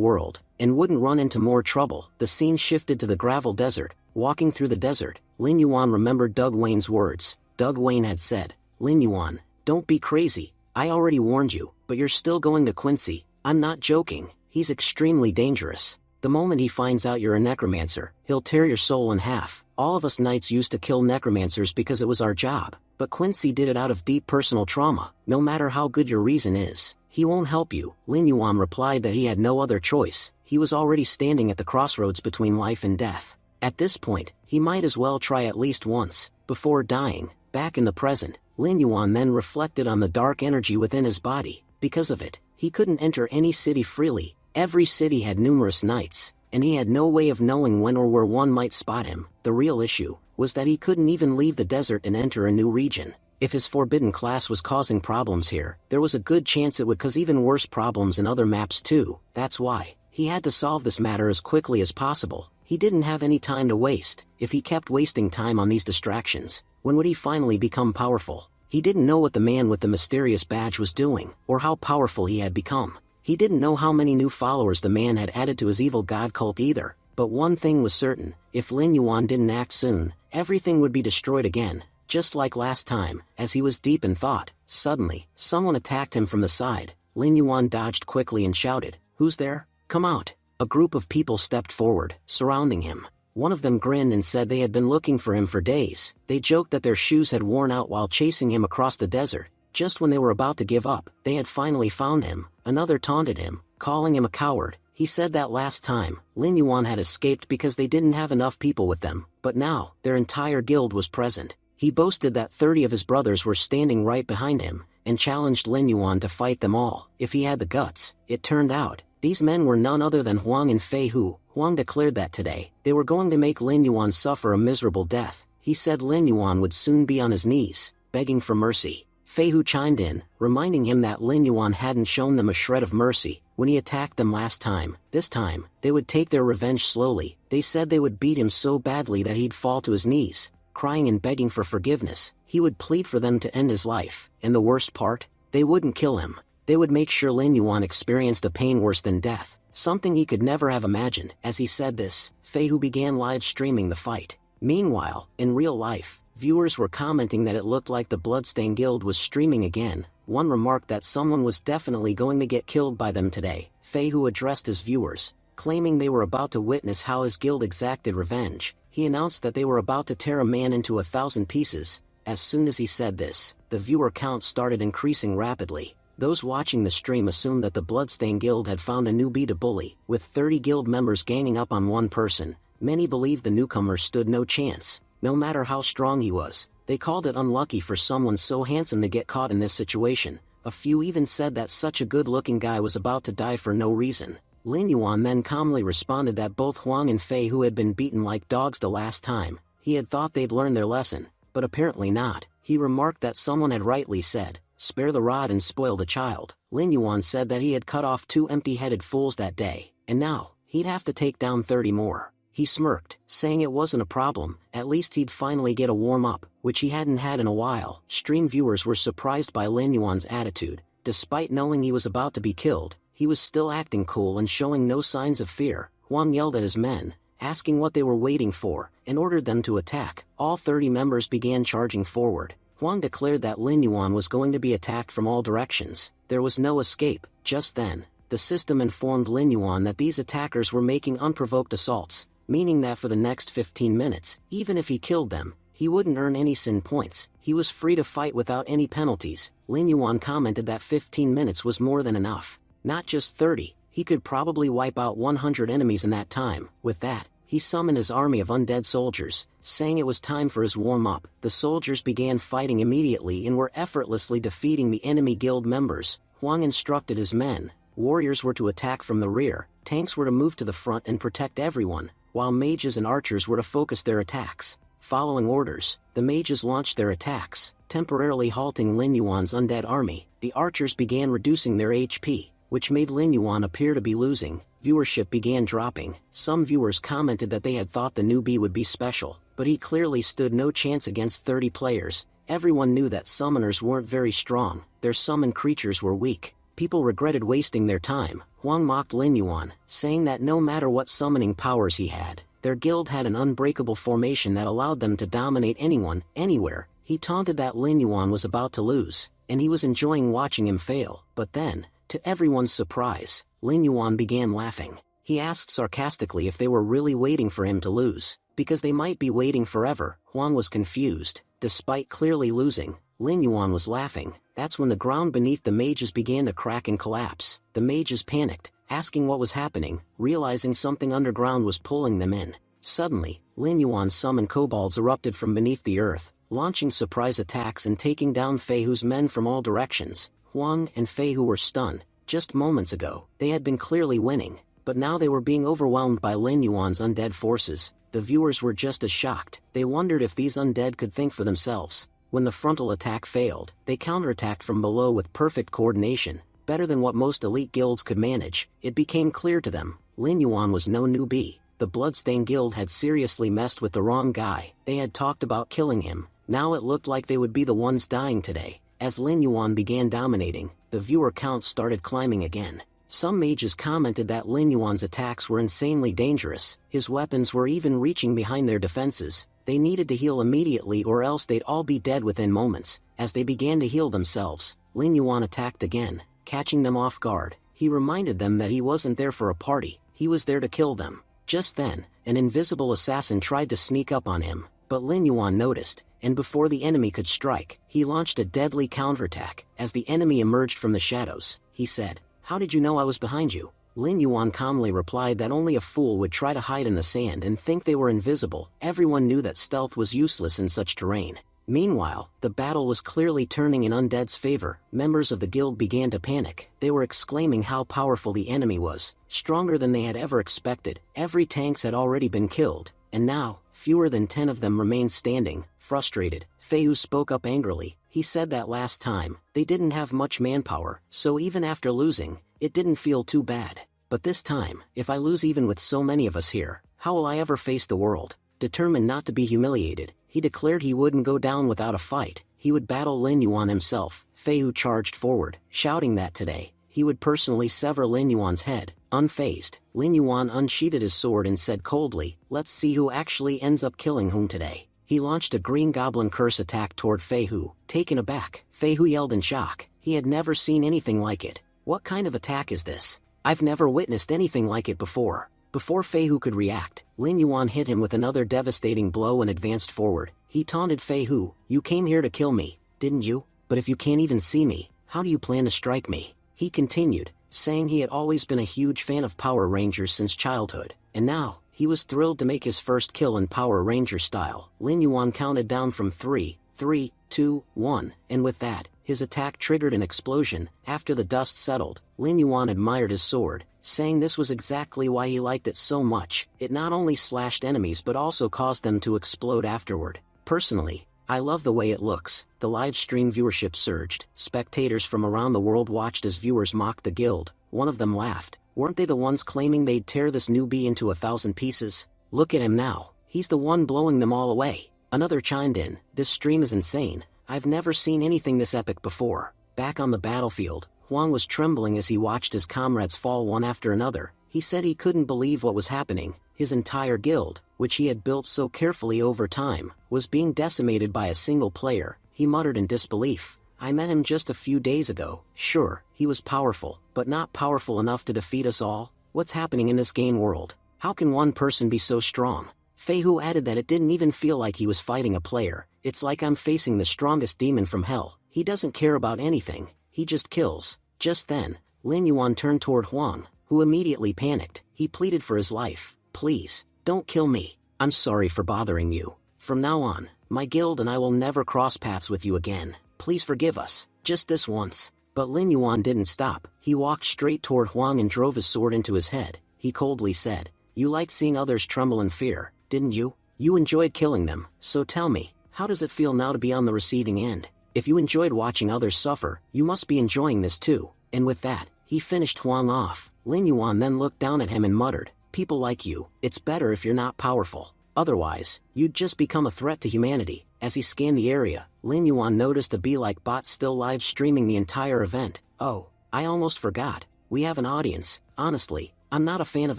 world, and wouldn't run into more trouble. The scene shifted to the gravel desert. Walking through the desert, Lin Yuan remembered Doug Wayne's words. Doug Wayne had said, "Lin Yuan, don't be crazy, I already warned you, but you're still going to Quincy. I'm not joking, he's extremely dangerous. The moment he finds out you're a necromancer, he'll tear your soul in half. All of us knights used to kill necromancers because it was our job, but Quincy did it out of deep personal trauma. No matter how good your reason is, he won't help you." Lin Yuan replied that he had no other choice. He was already standing at the crossroads between life and death. At this point, he might as well try at least once, before dying. Back in the present, Lin Yuan then reflected on the dark energy within his body. Because of it, he couldn't enter any city freely. Every city had numerous knights, and he had no way of knowing when or where one might spot him. The real issue was that he couldn't even leave the desert and enter a new region. If his forbidden class was causing problems here, there was a good chance it would cause even worse problems in other maps too. That's why he had to solve this matter as quickly as possible. He didn't have any time to waste. If he kept wasting time on these distractions, when would he finally become powerful? He didn't know what the man with the mysterious badge was doing, or how powerful he had become. He didn't know how many new followers the man had added to his evil god cult either. But one thing was certain, if Lin Yuan didn't act soon, everything would be destroyed again. Just like last time, as he was deep in thought, suddenly, someone attacked him from the side. Lin Yuan dodged quickly and shouted, "Who's there? Come out." A group of people stepped forward, surrounding him. One of them grinned and said they had been looking for him for days. They joked that their shoes had worn out while chasing him across the desert. Just when they were about to give up, they had finally found him. Another taunted him, calling him a coward. He said that last time, Lin Yuan had escaped because they didn't have enough people with them, but now, their entire guild was present. He boasted that 30 of his brothers were standing right behind him, and challenged Lin Yuan to fight them all, if he had the guts. It turned out, these men were none other than Huang and Fei Hu. Huang declared that today, they were going to make Lin Yuan suffer a miserable death. He said Lin Yuan would soon be on his knees, begging for mercy. Fei Hu chimed in, reminding him that Lin Yuan hadn't shown them a shred of mercy when he attacked them last time. This time, they would take their revenge slowly. They said they would beat him so badly that he'd fall to his knees, crying and begging for forgiveness. He would plead for them to end his life. And the worst part? They wouldn't kill him. They would make sure Lin Yuan experienced a pain worse than death, something he could never have imagined. As he said this, Fei Hu began live streaming the fight. Meanwhile, in real life, viewers were commenting that it looked like the Bloodstained Guild was streaming again. One remarked that someone was definitely going to get killed by them today. Fei Hu addressed his viewers, claiming they were about to witness how his guild exacted revenge. He announced that they were about to tear a man into 1,000 pieces. As soon as he said this, the viewer count started increasing rapidly. Those watching the stream assumed that the Bloodstained Guild had found a newbie to bully. With 30 guild members ganging up on one person, many believed the newcomer stood no chance, no matter how strong he was. They called it unlucky for someone so handsome to get caught in this situation. A few even said that such a good-looking guy was about to die for no reason. Lin Yuan then calmly responded that both Huang and Fei Hu had been beaten like dogs the last time. He had thought they'd learned their lesson, but apparently not. He remarked that someone had rightly said, "Spare the rod and spoil the child." Lin Yuan said that he had cut off 2 empty-headed fools that day, and now, he'd have to take down 30 more. He smirked, saying it wasn't a problem, at least he'd finally get a warm-up, which he hadn't had in a while. Stream viewers were surprised by Lin Yuan's attitude. Despite knowing he was about to be killed, he was still acting cool and showing no signs of fear. Huang yelled at his men, asking what they were waiting for, and ordered them to attack. All 30 members began charging forward. Huang declared that Lin Yuan was going to be attacked from all directions. There was no escape. Just then, the system informed Lin Yuan that these attackers were making unprovoked assaults, meaning that for the next 15 minutes, even if he killed them, he wouldn't earn any sin points. he was free to fight without any penalties. Lin Yuan commented that 15 minutes was more than enough. Not just 30, he could probably wipe out 100 enemies in that time. With that, he summoned his army of undead soldiers, saying it was time for his warm-up. The soldiers began fighting immediately and were effortlessly defeating the enemy guild members. Huang instructed his men. Warriors were to attack from the rear, tanks were to move to the front and protect everyone, while mages and archers were to focus their attacks. Following orders, the mages launched their attacks, temporarily halting Lin Yuan's undead army. The archers began reducing their HP, which made Lin Yuan appear to be losing. Viewership began dropping. Some viewers commented that they had thought the newbie would be special, but he clearly stood no chance against 30 players. Everyone knew that summoners weren't very strong, their summoned creatures were weak. People regretted wasting their time. Huang mocked Lin Yuan, saying that no matter what summoning powers he had, their guild had an unbreakable formation that allowed them to dominate anyone, anywhere. He taunted that Lin Yuan was about to lose, and he was enjoying watching him fail. But then, to everyone's surprise, Lin Yuan began laughing. He asked sarcastically if they were really waiting for him to lose, because they might be waiting forever. Huang was confused. Despite clearly losing, Lin Yuan was laughing. That's when the ground beneath the mages began to crack and collapse. The mages panicked, asking what was happening, realizing something underground was pulling them in. Suddenly, Lin Yuan's summoned kobolds erupted from beneath the earth, launching surprise attacks and taking down Fei Hu's men from all directions. Huang and Fei Hu were stunned. Just moments ago, they had been clearly winning, but now they were being overwhelmed by Lin Yuan's undead forces. The viewers were just as shocked. They wondered if these undead could think for themselves. When the frontal attack failed, they counterattacked from below with perfect coordination, better than what most elite guilds could manage. It became clear to them, Lin Yuan was no newbie. The Bloodstained Guild had seriously messed with the wrong guy. They had talked about killing him. Now it looked like they would be the ones dying today. As Lin Yuan began dominating, the viewer count started climbing again. Some mages commented that Lin Yuan's attacks were insanely dangerous. His weapons were even reaching behind their defenses. They needed to heal immediately or else they'd all be dead within moments. As they began to heal themselves, Lin Yuan attacked again, catching them off guard. He reminded them that he wasn't there for a party, he was there to kill them. Just then, an invisible assassin tried to sneak up on him, but Lin Yuan noticed, and before the enemy could strike, he launched a deadly counterattack. As the enemy emerged from the shadows, he said, "How did you know I was behind you?" Lin Yuan calmly replied that only a fool would try to hide in the sand and think they were invisible. Everyone knew that stealth was useless in such terrain. Meanwhile, the battle was clearly turning in undead's favor. Members of the guild began to panic. They were exclaiming how powerful the enemy was, stronger than they had ever expected. Every tanks had already been killed, and now, fewer than 10 of them remained standing. Frustrated, Fei Hu spoke up angrily. He said that last time, they didn't have much manpower, so even after losing, it didn't feel too bad. But this time, if I lose even with so many of us here, how will I ever face the world? Determined not to be humiliated, he declared he wouldn't go down without a fight. He would battle Lin Yuan himself. Fei Hu charged forward, shouting that today, he would personally sever Lin Yuan's head. Unfazed, Lin Yuan unsheathed his sword and said coldly, "Let's see who actually ends up killing whom today." He launched a green goblin curse attack toward Fei Hu. Taken aback, Fei Hu yelled in shock. He had never seen anything like it. What kind of attack is this? I've never witnessed anything like it before. Before Fei Hu could react, Lin Yuan hit him with another devastating blow and advanced forward. He taunted Fei Hu, "You came here to kill me, didn't you? But if you can't even see me, how do you plan to strike me?" He continued, saying he had always been a huge fan of Power Rangers since childhood, and now, he was thrilled to make his first kill in Power Ranger style. Lin Yuan counted down from 3, 3, 2, 1, and with that, his attack triggered an explosion. After the dust settled, Lin Yuan admired his sword, saying this was exactly why he liked it so much. It not only slashed enemies but also caused them to explode afterward. Personally, I love the way it looks. The live stream viewership surged. Spectators from around the world watched as viewers mocked the guild. One of them laughed. Weren't they the ones claiming they'd tear this newbie into 1,000 pieces? Look at him now. He's the one blowing them all away. Another chimed in, "This stream is insane. I've never seen anything this epic before." Back on the battlefield, Huang was trembling as he watched his comrades fall one after another. He said he couldn't believe what was happening. His entire guild, which he had built so carefully over time, was being decimated by a single player. He muttered in disbelief. "I met him just a few days ago. Sure, he was powerful, but not powerful enough to defeat us all. What's happening in this game world? How can one person be so strong?" Fei Hu added that it didn't even feel like he was fighting a player. It's like I'm facing the strongest demon from hell. He doesn't care about anything, he just kills. Just then, Lin Yuan turned toward Huang, who immediately panicked. He pleaded for his life. Please, don't kill me. I'm sorry for bothering you. From now on, my guild and I will never cross paths with you again. Please forgive us, just this once. But Lin Yuan didn't stop. He walked straight toward Huang and drove his sword into his head. He coldly said, "You liked seeing others tremble in fear, didn't you? You enjoyed killing them, so tell me, how does it feel now to be on the receiving end? If you enjoyed watching others suffer, you must be enjoying this too." And with that, he finished Huang off. Lin Yuan then looked down at him and muttered, "People like you, it's better if you're not powerful. Otherwise, you'd just become a threat to humanity." As he scanned the area, Lin Yuan noticed a bee-like bot still live streaming the entire event. "Oh, I almost forgot. We have an audience. Honestly, I'm not a fan of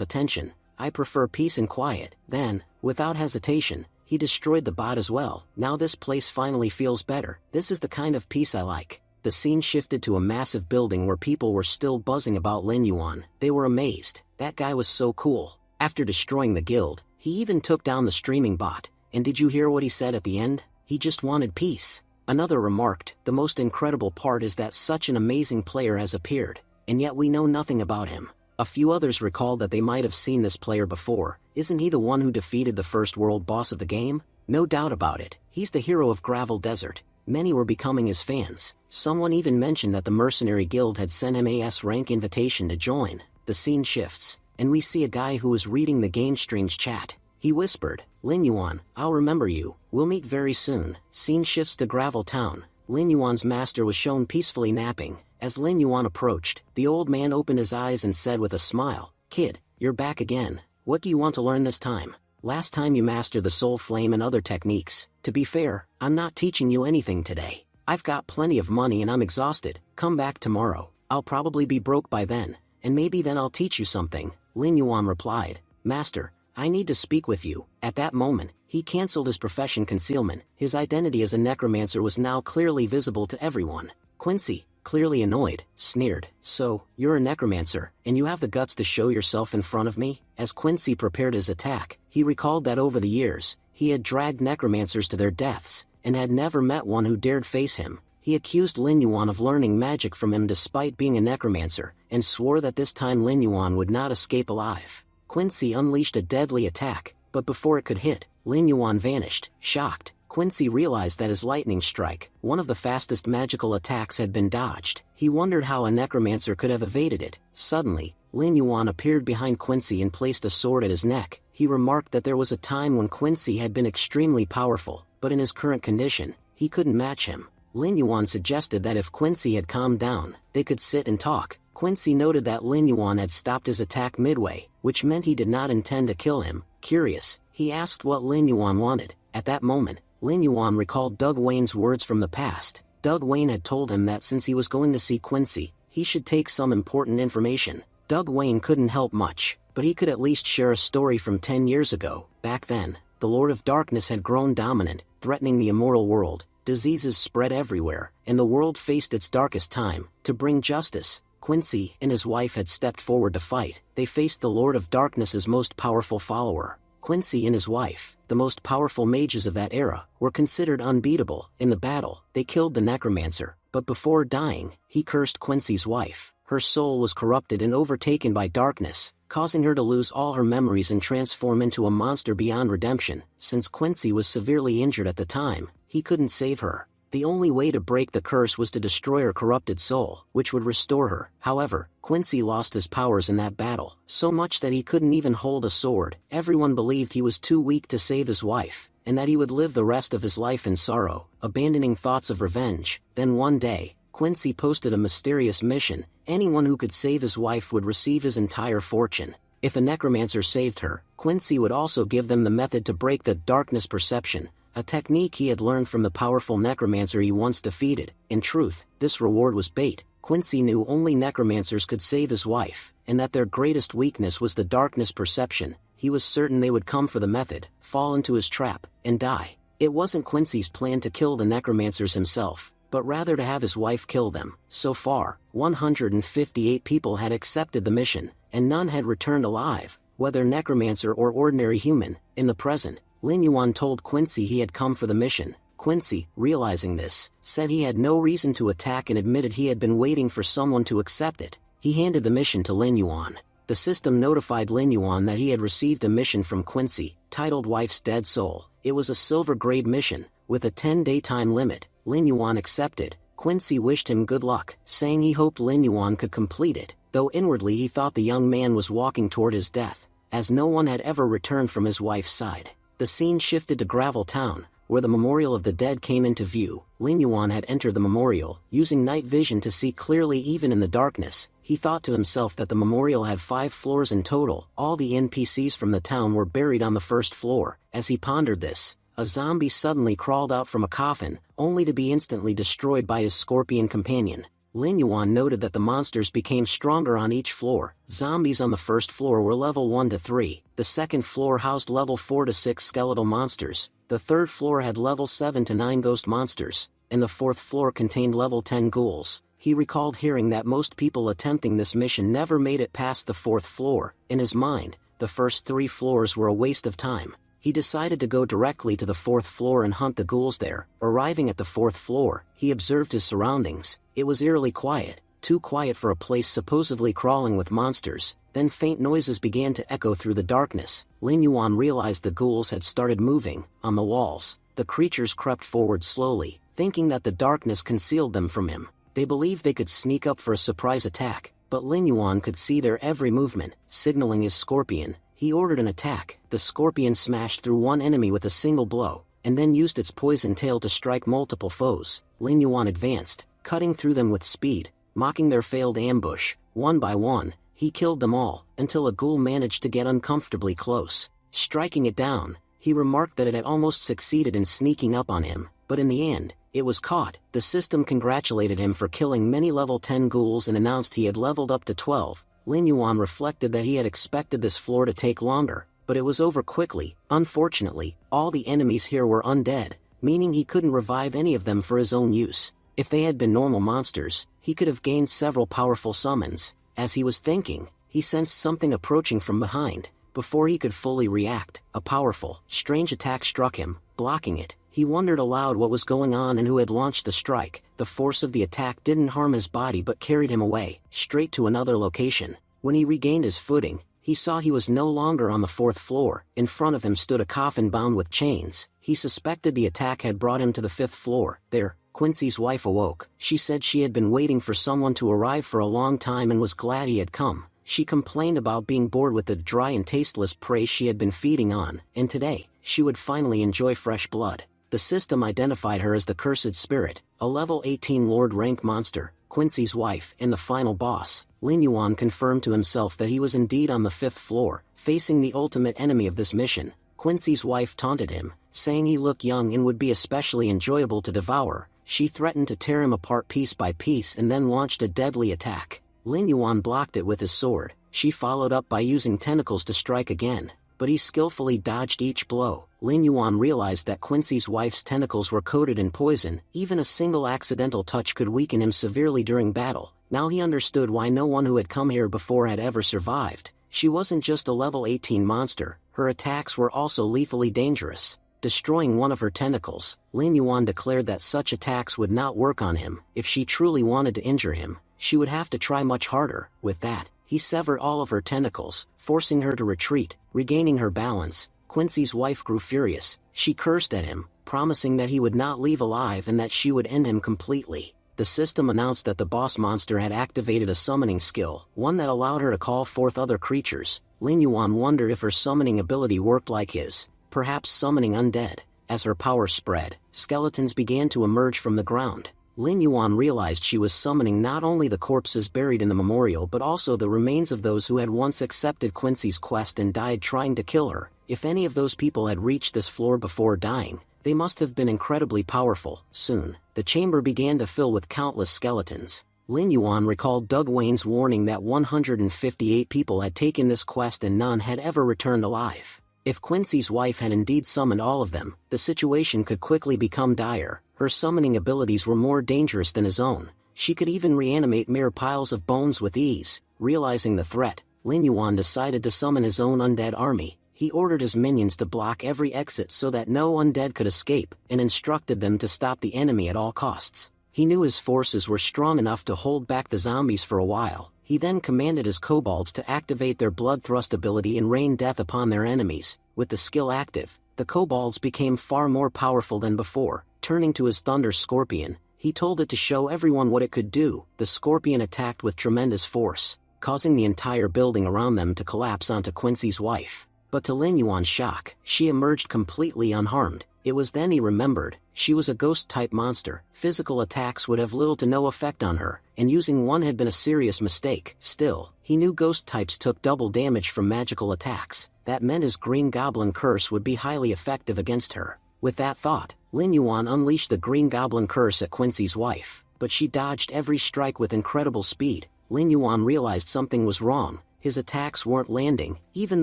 attention. I prefer peace and quiet." Then, without hesitation, he destroyed the bot as well. "Now this place finally feels better. This is the kind of peace I like." The scene shifted to a massive building where people were still buzzing about Lin Yuan. They were amazed. That guy was so cool. After destroying the guild, he even took down the streaming bot. And did you hear what he said at the end? He just wanted peace. Another remarked, "The most incredible part is that such an amazing player has appeared, and yet we know nothing about him." A few others recalled that they might have seen this player before. "Isn't he the one who defeated the first world boss of the game?" "No doubt about it. He's the hero of Gravel Desert." Many were becoming his fans. Someone even mentioned that the mercenary guild had sent him a S-rank invitation to join. The scene shifts, and we see a guy who is reading the game's strange chat. He whispered, "Lin Yuan, I'll remember you. We'll meet very soon." Scene shifts to Gravel Town. Lin Yuan's master was shown peacefully napping. As Lin Yuan approached, the old man opened his eyes and said with a smile, "Kid, you're back again. What do you want to learn this time? Last time you mastered the soul flame and other techniques. To be fair, I'm not teaching you anything today. I've got plenty of money and I'm exhausted. Come back tomorrow. I'll probably be broke by then, and maybe then I'll teach you something." Lin Yuan replied, "Master, I need to speak with you." At that moment, he cancelled his profession concealment. His identity as a necromancer was now clearly visible to everyone. Quincy, clearly annoyed, sneered, "So, you're a necromancer, and you have the guts to show yourself in front of me?" As Quincy prepared his attack, he recalled that over the years, he had dragged necromancers to their deaths, and had never met one who dared face him. He accused Lin Yuan of learning magic from him despite being a necromancer, and swore that this time Lin Yuan would not escape alive. Quincy unleashed a deadly attack, but before it could hit, Lin Yuan vanished. Shocked, Quincy realized that his lightning strike, one of the fastest magical attacks, had been dodged. He wondered how a necromancer could have evaded it. Suddenly, Lin Yuan appeared behind Quincy and placed a sword at his neck. He remarked that there was a time when Quincy had been extremely powerful, but in his current condition, he couldn't match him. Lin Yuan suggested that if Quincy had calmed down, they could sit and talk. Quincy noted that Lin Yuan had stopped his attack midway, which meant he did not intend to kill him. Curious, he asked what Lin Yuan wanted. At that moment, Lin Yuan recalled Doug Wayne's words from the past. Doug Wayne had told him that since he was going to see Quincy, he should take some important information. Doug Wayne couldn't help much, but he could at least share a story from 10 years ago. Back then, the Lord of Darkness had grown dominant, threatening the immoral world. Diseases spread everywhere, and the world faced its darkest time. To bring justice, Quincy and his wife had stepped forward to fight. They faced the Lord of Darkness's most powerful follower. Quincy and his wife, the most powerful mages of that era, were considered unbeatable. In the battle, they killed the necromancer, but before dying, he cursed Quincy's wife. Her soul was corrupted and overtaken by darkness, causing her to lose all her memories and transform into a monster beyond redemption. Since Quincy was severely injured at the time, he couldn't save her. The only way to break the curse was to destroy her corrupted soul, which would restore her. However, Quincy lost his powers in that battle, so much that he couldn't even hold a sword. Everyone believed he was too weak to save his wife, and that he would live the rest of his life in sorrow, abandoning thoughts of revenge. Then one day, Quincy posted a mysterious mission. Anyone who could save his wife would receive his entire fortune. If a necromancer saved her, Quincy would also give them the method to break the darkness perception, a technique he had learned from the powerful necromancer he once defeated. In truth, this reward was bait. Quincy knew only necromancers could save his wife, and that their greatest weakness was the darkness perception. He was certain they would come for the method, fall into his trap, and die. It wasn't Quincy's plan to kill the necromancers himself, but rather to have his wife kill them. So far, 158 people had accepted the mission, and none had returned alive, whether necromancer or ordinary human. In the present, Lin Yuan told Quincy he had come for the mission. Quincy, realizing this, said he had no reason to attack and admitted he had been waiting for someone to accept it. He handed the mission to Lin Yuan. The system notified Lin Yuan that he had received a mission from Quincy, titled Wife's Dead Soul. It was a silver-grade mission, with a 10-day time limit. Lin Yuan accepted. Quincy wished him good luck, saying he hoped Lin Yuan could complete it, though inwardly he thought the young man was walking toward his death, as no one had ever returned from his wife's side. The scene shifted to Gravel Town, where the memorial of the dead came into view. Lin Yuan had entered the memorial, using night vision to see clearly even in the darkness. He thought to himself that the memorial had 5 floors in total. All the NPCs from the town were buried on the first floor. As he pondered this, a zombie suddenly crawled out from a coffin, only to be instantly destroyed by his scorpion companion. Lin Yuan noted that the monsters became stronger on each floor. Zombies on the first floor were level 1 to 3. The second floor housed level 4 to 6 skeletal monsters. The third floor had level 7 to 9 ghost monsters, and the fourth floor contained level 10 ghouls. He recalled hearing that most people attempting this mission never made it past the fourth floor. In his mind, the first 3 floors were a waste of time. He decided to go directly to the fourth floor and hunt the ghouls there. Arriving at the fourth floor, he observed his surroundings. It was eerily quiet, too quiet for a place supposedly crawling with monsters. Then faint noises began to echo through the darkness. Lin Yuan realized the ghouls had started moving. On the walls, the creatures crept forward slowly, thinking that the darkness concealed them from him. They believed they could sneak up for a surprise attack, but Lin Yuan could see their every movement. Signaling his scorpion, he ordered an attack. The scorpion smashed through one enemy with a single blow, and then used its poison tail to strike multiple foes. Lin Yuan advanced, cutting through them with speed, mocking their failed ambush. One by one, he killed them all, until a ghoul managed to get uncomfortably close. Striking it down, he remarked that it had almost succeeded in sneaking up on him, but in the end, it was caught. The system congratulated him for killing many level 10 ghouls and announced he had leveled up to 12. Lin Yuan reflected that he had expected this floor to take longer, but it was over quickly. Unfortunately, all the enemies here were undead, meaning he couldn't revive any of them for his own use. If they had been normal monsters, he could have gained several powerful summons. As he was thinking, he sensed something approaching from behind. Before he could fully react, a powerful, strange attack struck him, blocking it. He wondered aloud what was going on and who had launched the strike. The force of the attack didn't harm his body but carried him away, straight to another location. When he regained his footing, he saw he was no longer on the fourth floor. In front of him stood a coffin bound with chains. He suspected the attack had brought him to the 5th floor. There, Quincy's wife awoke. She said she had been waiting for someone to arrive for a long time and was glad he had come. She complained about being bored with the dry and tasteless prey she had been feeding on, and today, she would finally enjoy fresh blood. The system identified her as the Cursed Spirit, a level 18 Lord rank monster, Quincy's wife, and the final boss. Lin Yuan confirmed to himself that he was indeed on the 5th floor, facing the ultimate enemy of this mission. Quincy's wife taunted him, saying he looked young and would be especially enjoyable to devour. She threatened to tear him apart piece by piece and then launched a deadly attack. Lin Yuan blocked it with his sword. She followed up by using tentacles to strike again, but he skillfully dodged each blow. Lin Yuan realized that Quincy's wife's tentacles were coated in poison. Even a single accidental touch could weaken him severely during battle. Now he understood why no one who had come here before had ever survived. She wasn't just a level 18 monster, her attacks were also lethally dangerous. Destroying one of her tentacles, Lin Yuan declared that such attacks would not work on him. If she truly wanted to injure him, she would have to try much harder. With that, he severed all of her tentacles, forcing her to retreat. Regaining her balance, Quincy's wife grew furious. She cursed at him, promising that he would not leave alive and that she would end him completely. The system announced that the boss monster had activated a summoning skill, one that allowed her to call forth other creatures. Lin Yuan wondered if her summoning ability worked like his, perhaps summoning undead. As her power spread, skeletons began to emerge from the ground. Lin Yuan realized she was summoning not only the corpses buried in the memorial but also the remains of those who had once accepted Quincy's quest and died trying to kill her. If any of those people had reached this floor before dying, they must have been incredibly powerful. Soon, the chamber began to fill with countless skeletons. Lin Yuan recalled Doug Wayne's warning that 158 people had taken this quest and none had ever returned alive. If Quincy's wife had indeed summoned all of them, the situation could quickly become dire. Her summoning abilities were more dangerous than his own. She could even reanimate mere piles of bones with ease. Realizing the threat, Lin Yuan decided to summon his own undead army. he ordered his minions to block every exit so that no undead could escape, and instructed them to stop the enemy at all costs. He knew his forces were strong enough to hold back the zombies for a while. He then commanded his kobolds to activate their bloodthrust ability and rain death upon their enemies. With the skill active, the kobolds became far more powerful than before. Turning to his thunder scorpion, he told it to show everyone what it could do. The scorpion attacked with tremendous force, causing the entire building around them to collapse onto Quincy's wife. But to Lin Yuan's shock, she emerged completely unharmed. It was then he remembered, she was a ghost-type monster. Physical attacks would have little to no effect on her, and using one had been a serious mistake. Still, he knew ghost types took double damage from magical attacks. That meant his Green Goblin Curse would be highly effective against her. With that thought, Lin Yuan unleashed the Green Goblin Curse at Quincy's wife, but she dodged every strike with incredible speed. Lin Yuan realized something was wrong. His attacks weren't landing, even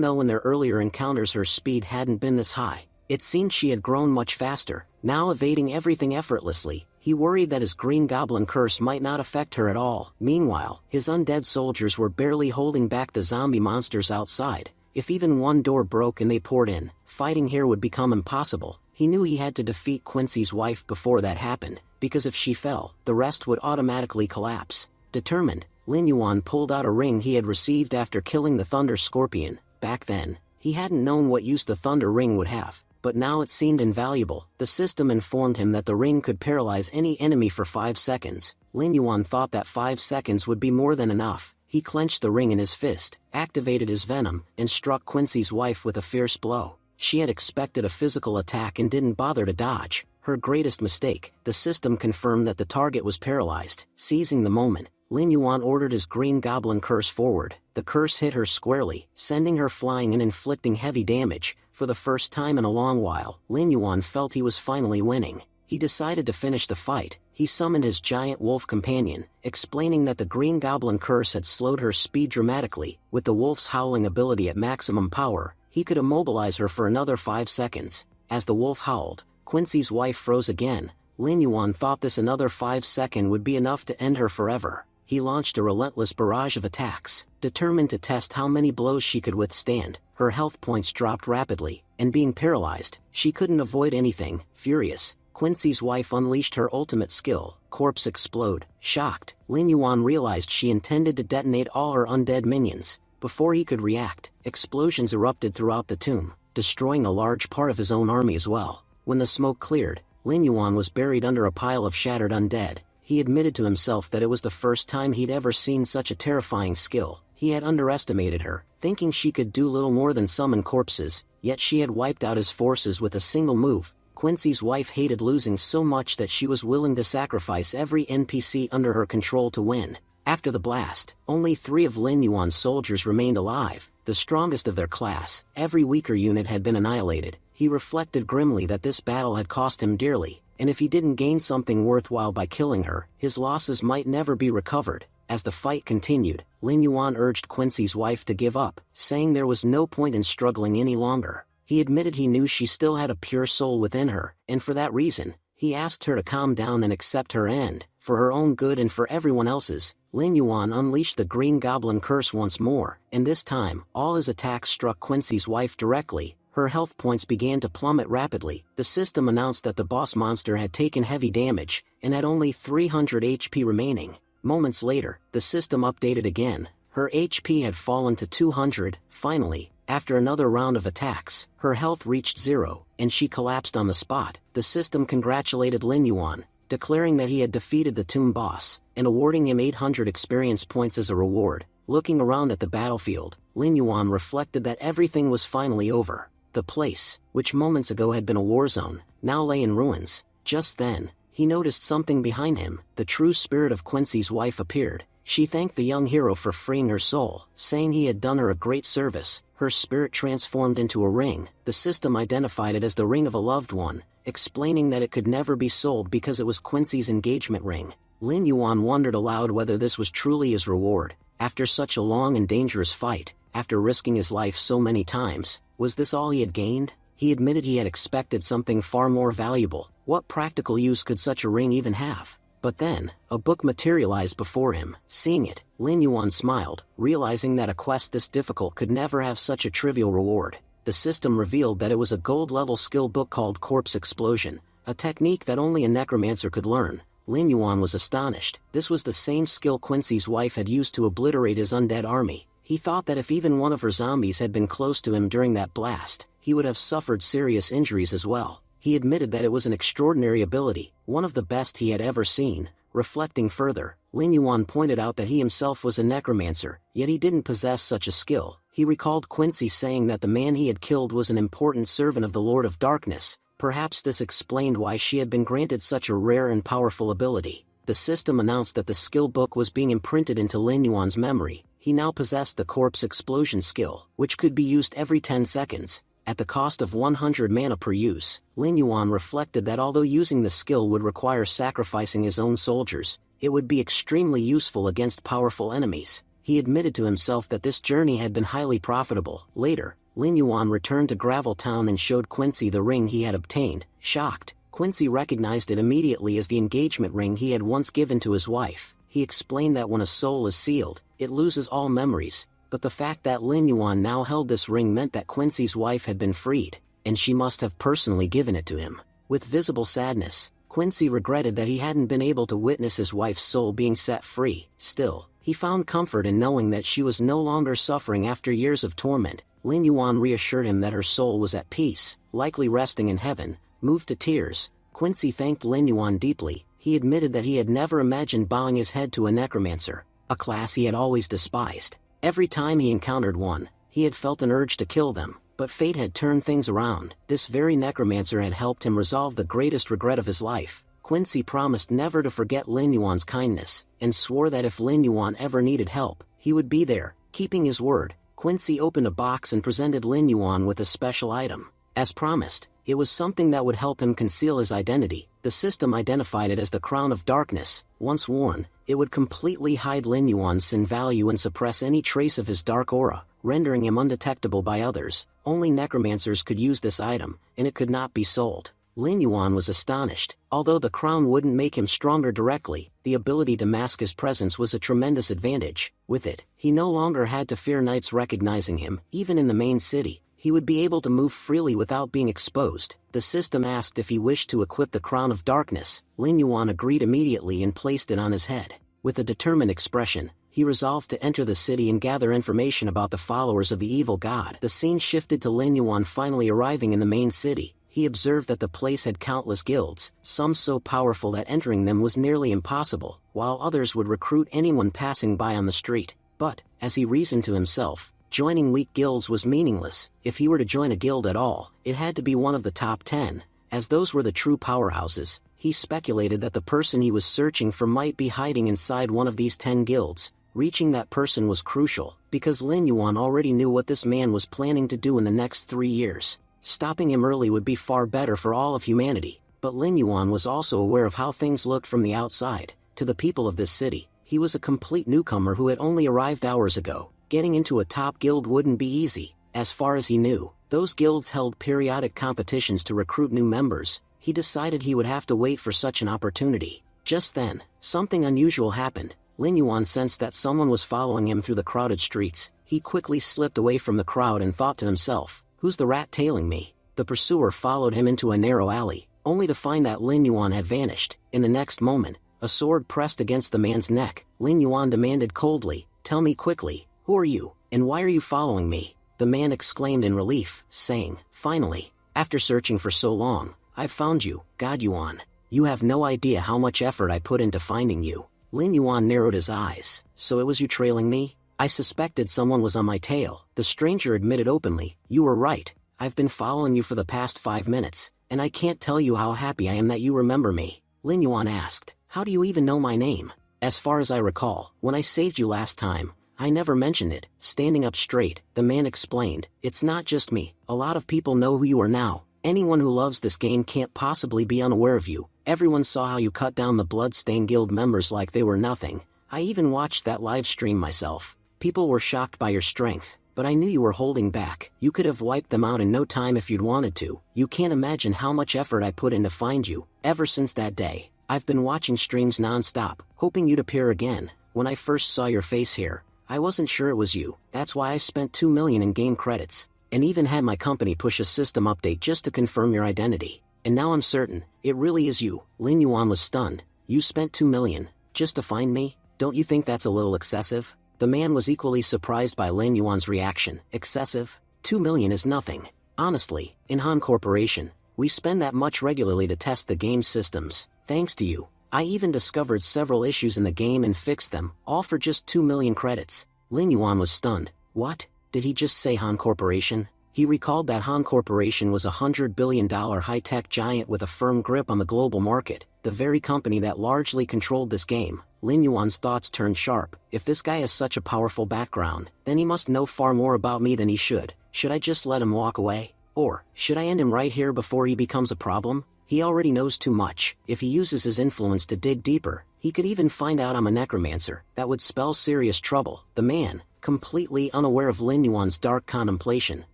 though in their earlier encounters her speed hadn't been this high. It seemed she had grown much faster, now evading everything effortlessly. He worried that his Green Goblin Curse might not affect her at all. Meanwhile, his undead soldiers were barely holding back the zombie monsters outside. If even one door broke and they poured in, fighting here would become impossible. He knew he had to defeat Quincy's wife before that happened, because if she fell, the rest would automatically collapse. Determined, Lin Yuan pulled out a ring he had received after killing the Thunder Scorpion. Back then, he hadn't known what use the Thunder Ring would have, but now it seemed invaluable. The system informed him that the ring could paralyze any enemy for 5 seconds. Lin Yuan thought that 5 seconds would be more than enough. He clenched the ring in his fist, activated his venom, and struck Quincy's wife with a fierce blow. She had expected a physical attack and didn't bother to dodge. Her greatest mistake. The system confirmed that the target was paralyzed. Seizing the moment, Lin Yuan ordered his Green Goblin Curse forward. The curse hit her squarely, sending her flying and inflicting heavy damage. For the first time in a long while, Lin Yuan felt he was finally winning. He decided to finish the fight. He summoned his giant wolf companion, explaining that the Green Goblin Curse had slowed her speed dramatically. With the wolf's howling ability at maximum power, he could immobilize her for another 5 seconds. As the wolf howled, Quincy's wife froze again. Lin Yuan thought this another 5 seconds would be enough to end her forever. He launched a relentless barrage of attacks, determined to test how many blows she could withstand. Her health points dropped rapidly, and being paralyzed, she couldn't avoid anything. Furious, Quincy's wife unleashed her ultimate skill, Corpse Explode. Shocked, Lin Yuan realized she intended to detonate all her undead minions. Before he could react, explosions erupted throughout the tomb, destroying a large part of his own army as well. When the smoke cleared, Lin Yuan was buried under a pile of shattered undead. He admitted to himself that it was the first time he'd ever seen such a terrifying skill. He had underestimated her, thinking she could do little more than summon corpses, yet she had wiped out his forces with a single move. Quincy's wife hated losing so much that she was willing to sacrifice every NPC under her control to win. After the blast, only 3 of Lin Yuan's soldiers remained alive, the strongest of their class. Every weaker unit had been annihilated. He reflected grimly that this battle had cost him dearly, and if he didn't gain something worthwhile by killing her, his losses might never be recovered. As the fight continued, Lin Yuan urged Quincy's wife to give up, saying there was no point in struggling any longer. He admitted he knew she still had a pure soul within her, and for that reason, he asked her to calm down and accept her end. For her own good and for everyone else's, Lin Yuan unleashed the Green Goblin Curse once more, and this time, all his attacks struck Quincy's wife directly. Her health points began to plummet rapidly. The system announced that the boss monster had taken heavy damage, and had only 300 HP remaining. Moments later, the system updated again. Her HP had fallen to 200. Finally, after another round of attacks, her health reached 0, and she collapsed on the spot. The system congratulated Lin Yuan, declaring that he had defeated the tomb boss, and awarding him 800 experience points as a reward. Looking around at the battlefield, Lin Yuan reflected that everything was finally over. The place, which moments ago had been a war zone, now lay in ruins. Just then, he noticed something behind him. The true spirit of Quincy's wife appeared. She thanked the young hero for freeing her soul, saying he had done her a great service. Her spirit transformed into a ring. The system identified it as the ring of a loved one, explaining that it could never be sold because it was Quincy's engagement ring. Lin Yuan wondered aloud whether this was truly his reward. After such a long and dangerous fight, after risking his life so many times, was this all he had gained? He admitted he had expected something far more valuable. What practical use could such a ring even have? But then, a book materialized before him. Seeing it, Lin Yuan smiled, realizing that a quest this difficult could never have such a trivial reward. the system revealed that it was a gold-level skill book called Corpse Explosion, a technique that only a necromancer could learn. Lin Yuan was astonished. This was the same skill Quincy's wife had used to obliterate his undead army. He thought that if even one of her zombies had been close to him during that blast, he would have suffered serious injuries as well. He admitted that it was an extraordinary ability, one of the best he had ever seen. Reflecting further, Lin Yuan pointed out that he himself was a necromancer, yet he didn't possess such a skill. He recalled Quincy saying that the man he had killed was an important servant of the Lord of Darkness. Perhaps this explained why she had been granted such a rare and powerful ability. The system announced that the skill book was being imprinted into Lin Yuan's memory. He now possessed the Corpse Explosion skill, which could be used every 10 seconds. At the cost of 100 mana per use, Lin Yuan reflected that although using the skill would require sacrificing his own soldiers, it would be extremely useful against powerful enemies. He admitted to himself that this journey had been highly profitable. Later, Lin Yuan returned to Gravel Town and showed Quincy the ring he had obtained. Shocked, Quincy recognized it immediately as the engagement ring he had once given to his wife. He explained that when a soul is sealed, it loses all memories, but the fact that Lin Yuan now held this ring meant that Quincy's wife had been freed, and she must have personally given it to him. With visible sadness, Quincy regretted that he hadn't been able to witness his wife's soul being set free. Still, he found comfort in knowing that she was no longer suffering after years of torment. Lin Yuan reassured him that her soul was at peace, likely resting in heaven. Moved to tears, Quincy thanked Lin Yuan deeply. He admitted that he had never imagined bowing his head to a necromancer, a class he had always despised. Every time he encountered one, he had felt an urge to kill them, but fate had turned things around. This very necromancer had helped him resolve the greatest regret of his life. Quincy promised never to forget Lin Yuan's kindness, and swore that if Lin Yuan ever needed help, he would be there. Keeping his word, Quincy opened a box and presented Lin Yuan with a special item. As promised, it was something that would help him conceal his identity. The system identified it as the Crown of Darkness. Once worn, it would completely hide Lin Yuan's sin value and suppress any trace of his dark aura, rendering him undetectable by others. Only necromancers could use this item, and it could not be sold. Lin Yuan was astonished. Although the crown wouldn't make him stronger directly, the ability to mask his presence was a tremendous advantage. With it, he no longer had to fear knights recognizing him. Even in the main city, he would be able to move freely without being exposed. The system asked if he wished to equip the Crown of Darkness. Lin Yuan agreed immediately and placed it on his head. With a determined expression, he resolved to enter the city and gather information about the followers of the evil god. The scene shifted to Lin Yuan finally arriving in the main city. He observed that the place had countless guilds, some so powerful that entering them was nearly impossible, while others would recruit anyone passing by on the street. But, as he reasoned to himself, joining weak guilds was meaningless. If he were to join a guild at all, it had to be one of the top 10, as those were the true powerhouses. He speculated that the person he was searching for might be hiding inside one of these 10 guilds. Reaching that person was crucial, because Lin Yuan already knew what this man was planning to do in the next 3 years. Stopping him early would be far better for all of humanity, but Lin Yuan was also aware of how things looked from the outside. To the people of this city, he was a complete newcomer who had only arrived hours ago. Getting into a top guild wouldn't be easy. As far as he knew, those guilds held periodic competitions to recruit new members. He decided he would have to wait for such an opportunity. Just then, something unusual happened. Lin Yuan sensed that someone was following him through the crowded streets. He quickly slipped away from the crowd and thought to himself, "Who's the rat tailing me?" The pursuer followed him into a narrow alley, only to find that Lin Yuan had vanished. In the next moment, a sword pressed against the man's neck. Lin Yuan demanded coldly, "Tell me quickly, who are you, and why are you following me?" The man exclaimed in relief, saying, "Finally, after searching for so long, I've found you, God Yuan. You have no idea how much effort I put into finding you." Lin Yuan narrowed his eyes. "So it was you trailing me? I suspected someone was on my tail." The stranger admitted openly, "You were right. I've been following you for the past 5 minutes, and I can't tell you how happy I am that you remember me." Lin Yuan asked, "How do you even know my name?" "As far as I recall, when I saved you last time, I never mentioned it." Standing up straight, the man explained, "It's not just me. A lot of people know who you are now. Anyone who loves this game can't possibly be unaware of you. Everyone saw how you cut down the Bloodstained Guild members like they were nothing. I even watched that live stream myself. People were shocked by your strength, but I knew you were holding back. You could have wiped them out in no time if you'd wanted to. You can't imagine how much effort I put in to find you. Ever since that day, I've been watching streams non-stop, hoping you'd appear again. When I first saw your face here, I wasn't sure it was you. That's why I spent 2 million in game credits. and even had my company push a system update just to confirm your identity. And now I'm certain, it really is you." Lin Yuan was stunned. "You spent 2 million, just to find me? Don't you think that's a little excessive?" The man was equally surprised by Lin Yuan's reaction. "Excessive? 2 million is nothing. Honestly, in Han Corporation, we spend that much regularly to test the game's systems. Thanks to you, I even discovered several issues in the game and fixed them, all for just 2 million credits." Lin Yuan was stunned. What? Did he just say Han Corporation? He recalled that Han Corporation was a $100 billion high-tech giant with a firm grip on the global market, the very company that largely controlled this game. Lin Yuan's thoughts turned sharp. If this guy has such a powerful background, then he must know far more about me than he should. Should I just let him walk away? Or, should I end him right here before he becomes a problem? He already knows too much. If he uses his influence to dig deeper, he could even find out I'm a necromancer. That would spell serious trouble. The man, completely unaware of Lin Yuan's dark contemplation,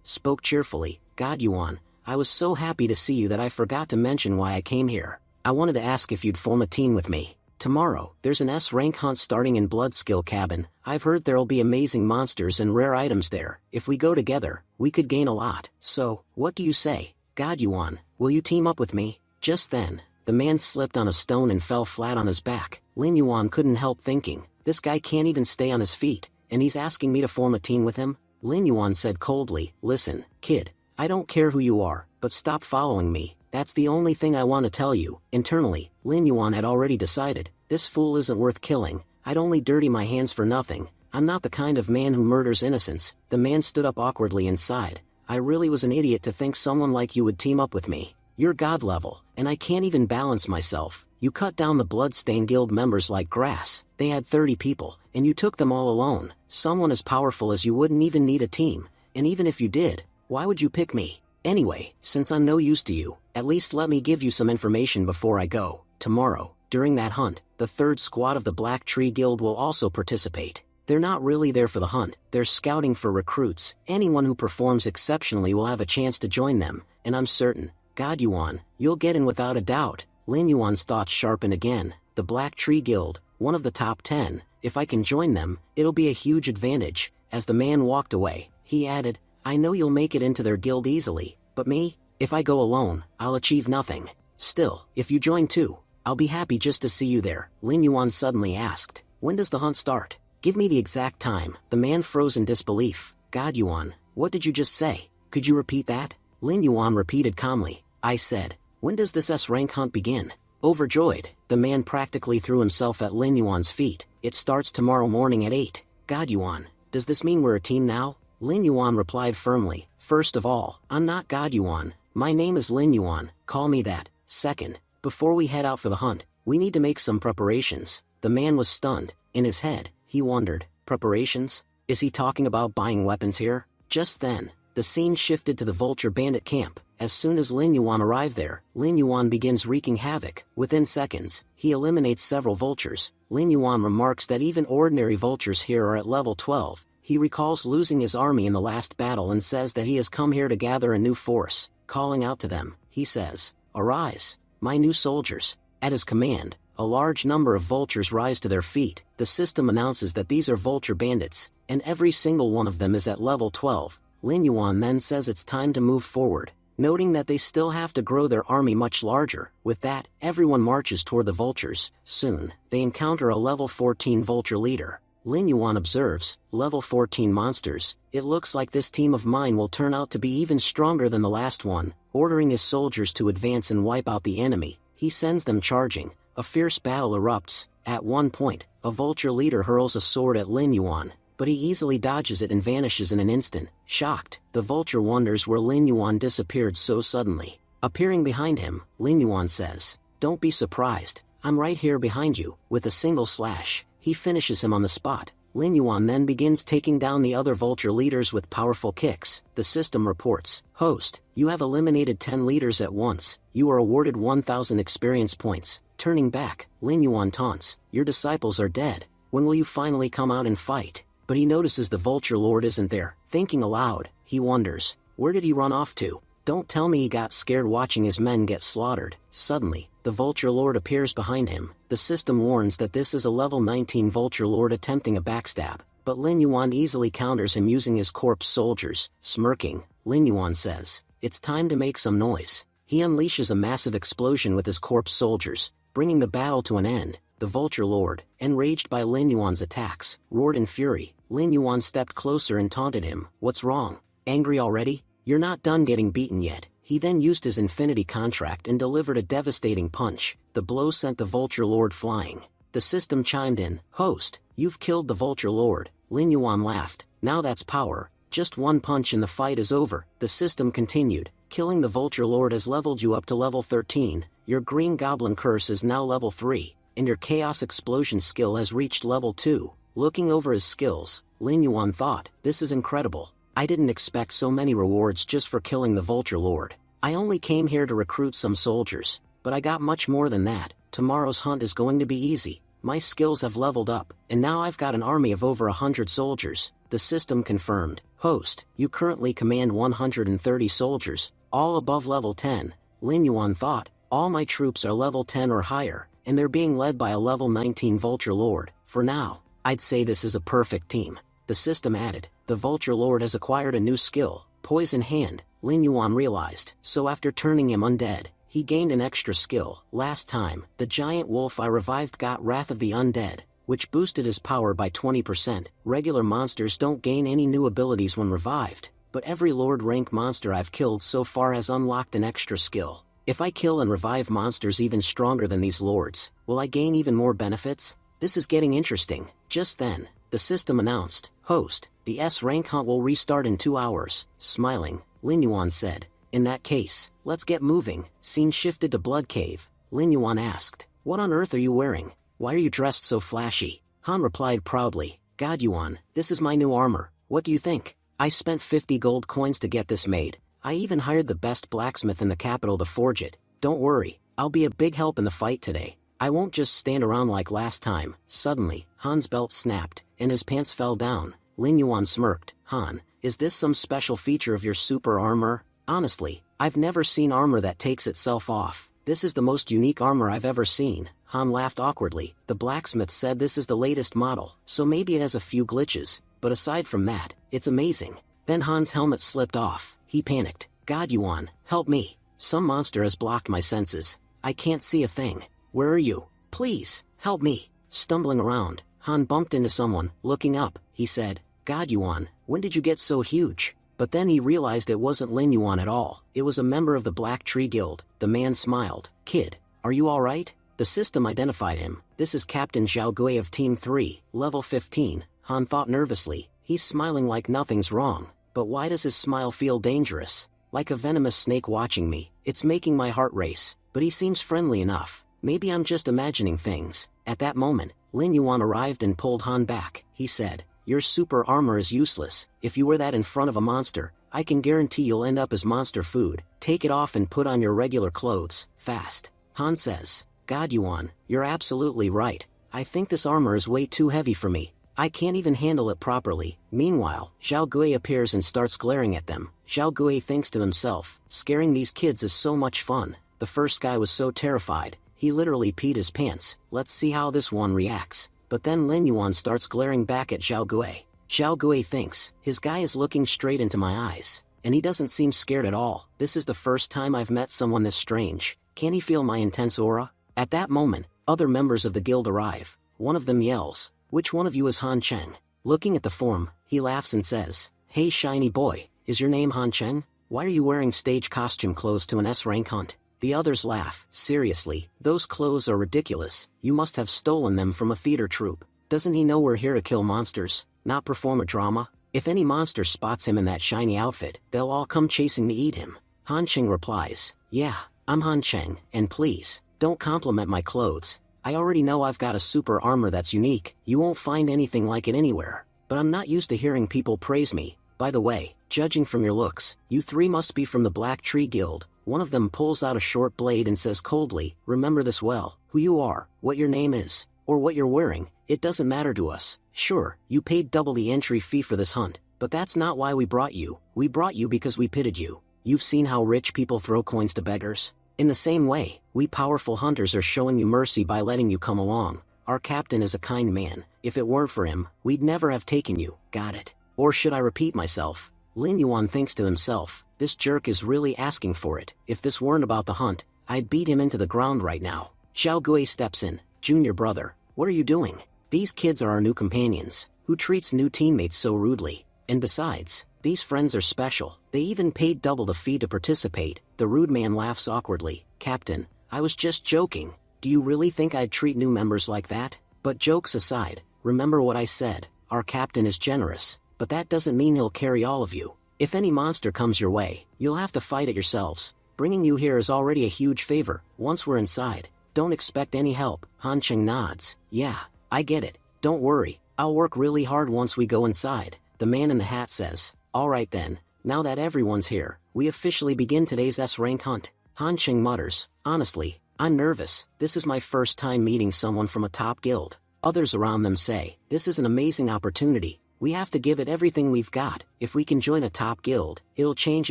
spoke cheerfully. "God Yuan, I was so happy to see you that I forgot to mention why I came here. I wanted to ask if you'd form a team with me. Tomorrow, there's an S-rank hunt starting in Blood Skill Cabin. I've heard there'll be amazing monsters and rare items there. If we go together, we could gain a lot. So, what do you say? God Yuan, will you team up with me?" Just then, the man slipped on a stone and fell flat on his back. Lin Yuan couldn't help thinking, this guy can't even stay on his feet, and he's asking me to form a team with him? Lin Yuan said coldly, "Listen, kid, I don't care who you are, but stop following me. That's the only thing I want to tell you." Internally, Lin Yuan had already decided, this fool isn't worth killing. I'd only dirty my hands for nothing. I'm not the kind of man who murders innocents. The man stood up awkwardly inside. "I really was an idiot to think someone like you would team up with me. You're god level, and I can't even balance myself. You cut down the Bloodstained Guild members like grass. They had 30 people, and you took them all alone. Someone as powerful as you wouldn't even need a team. And even if you did, why would you pick me? Anyway, since I'm no use to you, at least let me give you some information before I go. Tomorrow, during that hunt, the 3rd squad of the Black Tree Guild will also participate. They're not really there for the hunt, they're scouting for recruits. Anyone who performs exceptionally will have a chance to join them, and I'm certain, God Yuan, you'll get in without a doubt." Lin Yuan's thoughts sharpened again. The Black Tree Guild, one of the top 10. If I can join them, it'll be a huge advantage. As the man walked away, he added, "I know you'll make it into their guild easily, but me? If I go alone, I'll achieve nothing. Still, if you join too, I'll be happy just to see you there." Lin Yuan suddenly asked, "When does the hunt start? Give me the exact time." The man froze in disbelief. "God Yuan, what did you just say? Could you repeat that?" Lin Yuan repeated calmly, "I said, when does this S-rank hunt begin?" Overjoyed, the man practically threw himself at Lin Yuan's feet. "It starts tomorrow morning at 8. God Yuan, does this mean we're a team now?" Lin Yuan replied firmly, "First of all, I'm not God Yuan. My name is Lin Yuan, call me that. Second, before we head out for the hunt, we need to make some preparations." The man was stunned. In his head, he wondered, preparations? Is he talking about buying weapons here? Just then, the scene shifted to the Vulture Bandit camp. As soon as Lin Yuan arrived there, Lin Yuan begins wreaking havoc. Within seconds, he eliminates several vultures. Lin Yuan remarks that even ordinary vultures here are at level 12. He recalls losing his army in the last battle and says that he has come here to gather a new force. Calling out to them, he says, "Arise, my new soldiers." At his command, a large number of vultures rise to their feet. The system announces that these are vulture bandits, and every single one of them is at level 12. Lin Yuan then says it's time to move forward, noting that they still have to grow their army much larger. With that, everyone marches toward the vultures. Soon, they encounter a level 14 vulture leader. Lin Yuan observes, level 14 monsters. It looks like this team of mine will turn out to be even stronger than the last one. Ordering his soldiers to advance and wipe out the enemy, he sends them charging. A fierce battle erupts. At one point, a vulture leader hurls a sword at Lin Yuan, but he easily dodges it and vanishes in an instant. Shocked, the vulture wonders where Lin Yuan disappeared so suddenly. Appearing behind him, Lin Yuan says, "Don't be surprised, I'm right here behind you." With a single slash, he finishes him on the spot. Lin Yuan then begins taking down the other vulture leaders with powerful kicks. The system reports, "Host, you have eliminated 10 leaders at once. You are awarded 1,000 experience points." Turning back, Lin Yuan taunts, "Your disciples are dead. When will you finally come out and fight?" But he notices the vulture lord isn't there. Thinking aloud, he wonders, where did he run off to? Don't tell me he got scared watching his men get slaughtered. Suddenly, the vulture lord appears behind him. The system warns that this is a level 19 vulture lord attempting a backstab, but Lin Yuan easily counters him using his corpse soldiers. Smirking, Lin Yuan says. It's time to make some noise. He unleashes a massive explosion with his corpse soldiers, bringing the battle to an end. The Vulture Lord, enraged by Lin Yuan's attacks, roared in fury. Lin Yuan stepped closer and taunted him. What's wrong? Angry already? You're not done getting beaten yet. He then used his infinity contract and delivered a devastating punch. The blow sent the Vulture Lord flying. The system chimed in. Host, you've killed the Vulture Lord. Lin Yuan laughed. Now that's power. Just one punch and the fight is over. The system continued. Killing the Vulture Lord has leveled you up to level 13. Your Green Goblin Curse is now level 3. And your Chaos Explosion skill has reached level 2. Looking over his skills, Lin Yuan thought, this is incredible. I didn't expect so many rewards just for killing the Vulture Lord. I only came here to recruit some soldiers, but I got much more than that. Tomorrow's hunt is going to be easy. My skills have leveled up, and now I've got an army of over 100 soldiers. The system confirmed. Host, you currently command 130 soldiers, all above level 10. Lin Yuan thought, all my troops are level 10 or higher, and they're being led by a level 19 Vulture Lord. For now, I'd say this is a perfect team. The system added, the Vulture Lord has acquired a new skill, Poison Hand. Lin Yuan realized, so after turning him undead, he gained an extra skill. Last time, the giant wolf I revived got Wrath of the Undead, which boosted his power by 20%. Regular monsters don't gain any new abilities when revived, but every Lord rank monster I've killed so far has unlocked an extra skill. If I kill and revive monsters even stronger than these lords, will I gain even more benefits? This is getting interesting. Just then, the system announced, Host, the S-rank hunt will restart in 2 hours. Smiling, Lin Yuan said, in that case, let's get moving. Scene shifted to Blood Cave. Lin Yuan asked, what on earth are you wearing? Why are you dressed so flashy? Han replied proudly, God Yuan, this is my new armor. What do you think? I spent 50 gold coins to get this made. I even hired the best blacksmith in the capital to forge it. Don't worry, I'll be a big help in the fight today. I won't just stand around like last time. Suddenly, Han's belt snapped, and his pants fell down. Lin Yuan smirked. Han, is this some special feature of your super armor? Honestly, I've never seen armor that takes itself off. This is the most unique armor I've ever seen. Han laughed awkwardly. The blacksmith said this is the latest model, so maybe it has a few glitches, but aside from that, it's amazing. Then Han's helmet slipped off. He panicked. God Yuan, help me. Some monster has blocked my senses. I can't see a thing. Where are you? Please, help me. Stumbling around, Han bumped into someone. Looking up, he said, God Yuan, when did you get so huge? But then he realized it wasn't Lin Yuan at all. It was a member of the Black Tree Guild. The man smiled. Kid, are you alright? The system identified him. This is Captain Zhao Gui of Team 3, level 15. Han thought nervously. He's smiling like nothing's wrong. But why does his smile feel dangerous? Like a venomous snake watching me. It's making my heart race. But he seems friendly enough. Maybe I'm just imagining things. At that moment, Lin Yuan arrived and pulled Han back. He said, your super armor is useless. If you wear that in front of a monster, I can guarantee you'll end up as monster food. Take it off and put on your regular clothes, fast. Han says, God Yuan, you're absolutely right. I think this armor is way too heavy for me. I can't even handle it properly. Meanwhile, Zhao Gui appears and starts glaring at them. Zhao Gui thinks to himself, scaring these kids is so much fun. The first guy was so terrified, he literally peed his pants. Let's see how this one reacts. But then Lin Yuan starts glaring back at Zhao Gui. Zhao Gui thinks, his guy is looking straight into my eyes, and he doesn't seem scared at all. This is the first time I've met someone this strange. Can he feel my intense aura? At that moment, other members of the guild arrive. One of them yells, which one of you is Han Cheng? Looking at the form, he laughs and says, hey shiny boy, is your name Han Cheng? Why are you wearing stage costume clothes to an S-rank hunt? The others laugh. Seriously, those clothes are ridiculous. You must have stolen them from a theater troupe. Doesn't he know we're here to kill monsters, not perform a drama? If any monster spots him in that shiny outfit, they'll all come chasing to eat him. Han Cheng replies, yeah, I'm Han Cheng, and please, don't compliment my clothes. I already know I've got a super armor that's unique. You won't find anything like it anywhere. But I'm not used to hearing people praise me. By the way, judging from your looks, you three must be from the Black Tree Guild. One of them pulls out a short blade and says coldly, remember this well, who you are, what your name is, or what you're wearing, it doesn't matter to us. Sure, you paid double the entry fee for this hunt, but that's not why we brought you. We brought you because we pitied you. You've seen how rich people throw coins to beggars? In the same way, we powerful hunters are showing you mercy by letting you come along. Our captain is a kind man. If it weren't for him, we'd never have taken you. Got it? Or should I repeat myself? Lin Yuan thinks to himself, this jerk is really asking for it. If this weren't about the hunt, I'd beat him into the ground right now. Xiao Gui steps in. Junior brother, what are you doing? These kids are our new companions. Who treats new teammates so rudely? And besides, these friends are special. They even paid double the fee to participate. The rude man laughs awkwardly. Captain, I was just joking. Do you really think I'd treat new members like that? But jokes aside, remember what I said. Our captain is generous, but that doesn't mean he'll carry all of you. If any monster comes your way, you'll have to fight it yourselves. Bringing you here is already a huge favor. Once we're inside, don't expect any help. Han Cheng nods. Yeah, I get it. Don't worry, I'll work really hard once we go inside. The man in the hat says, alright then, now that everyone's here, we officially begin today's S-rank hunt. Han Cheng mutters, honestly, I'm nervous. This is my first time meeting someone from a top guild. Others around them say, this is an amazing opportunity. We have to give it everything we've got. If we can join a top guild, it'll change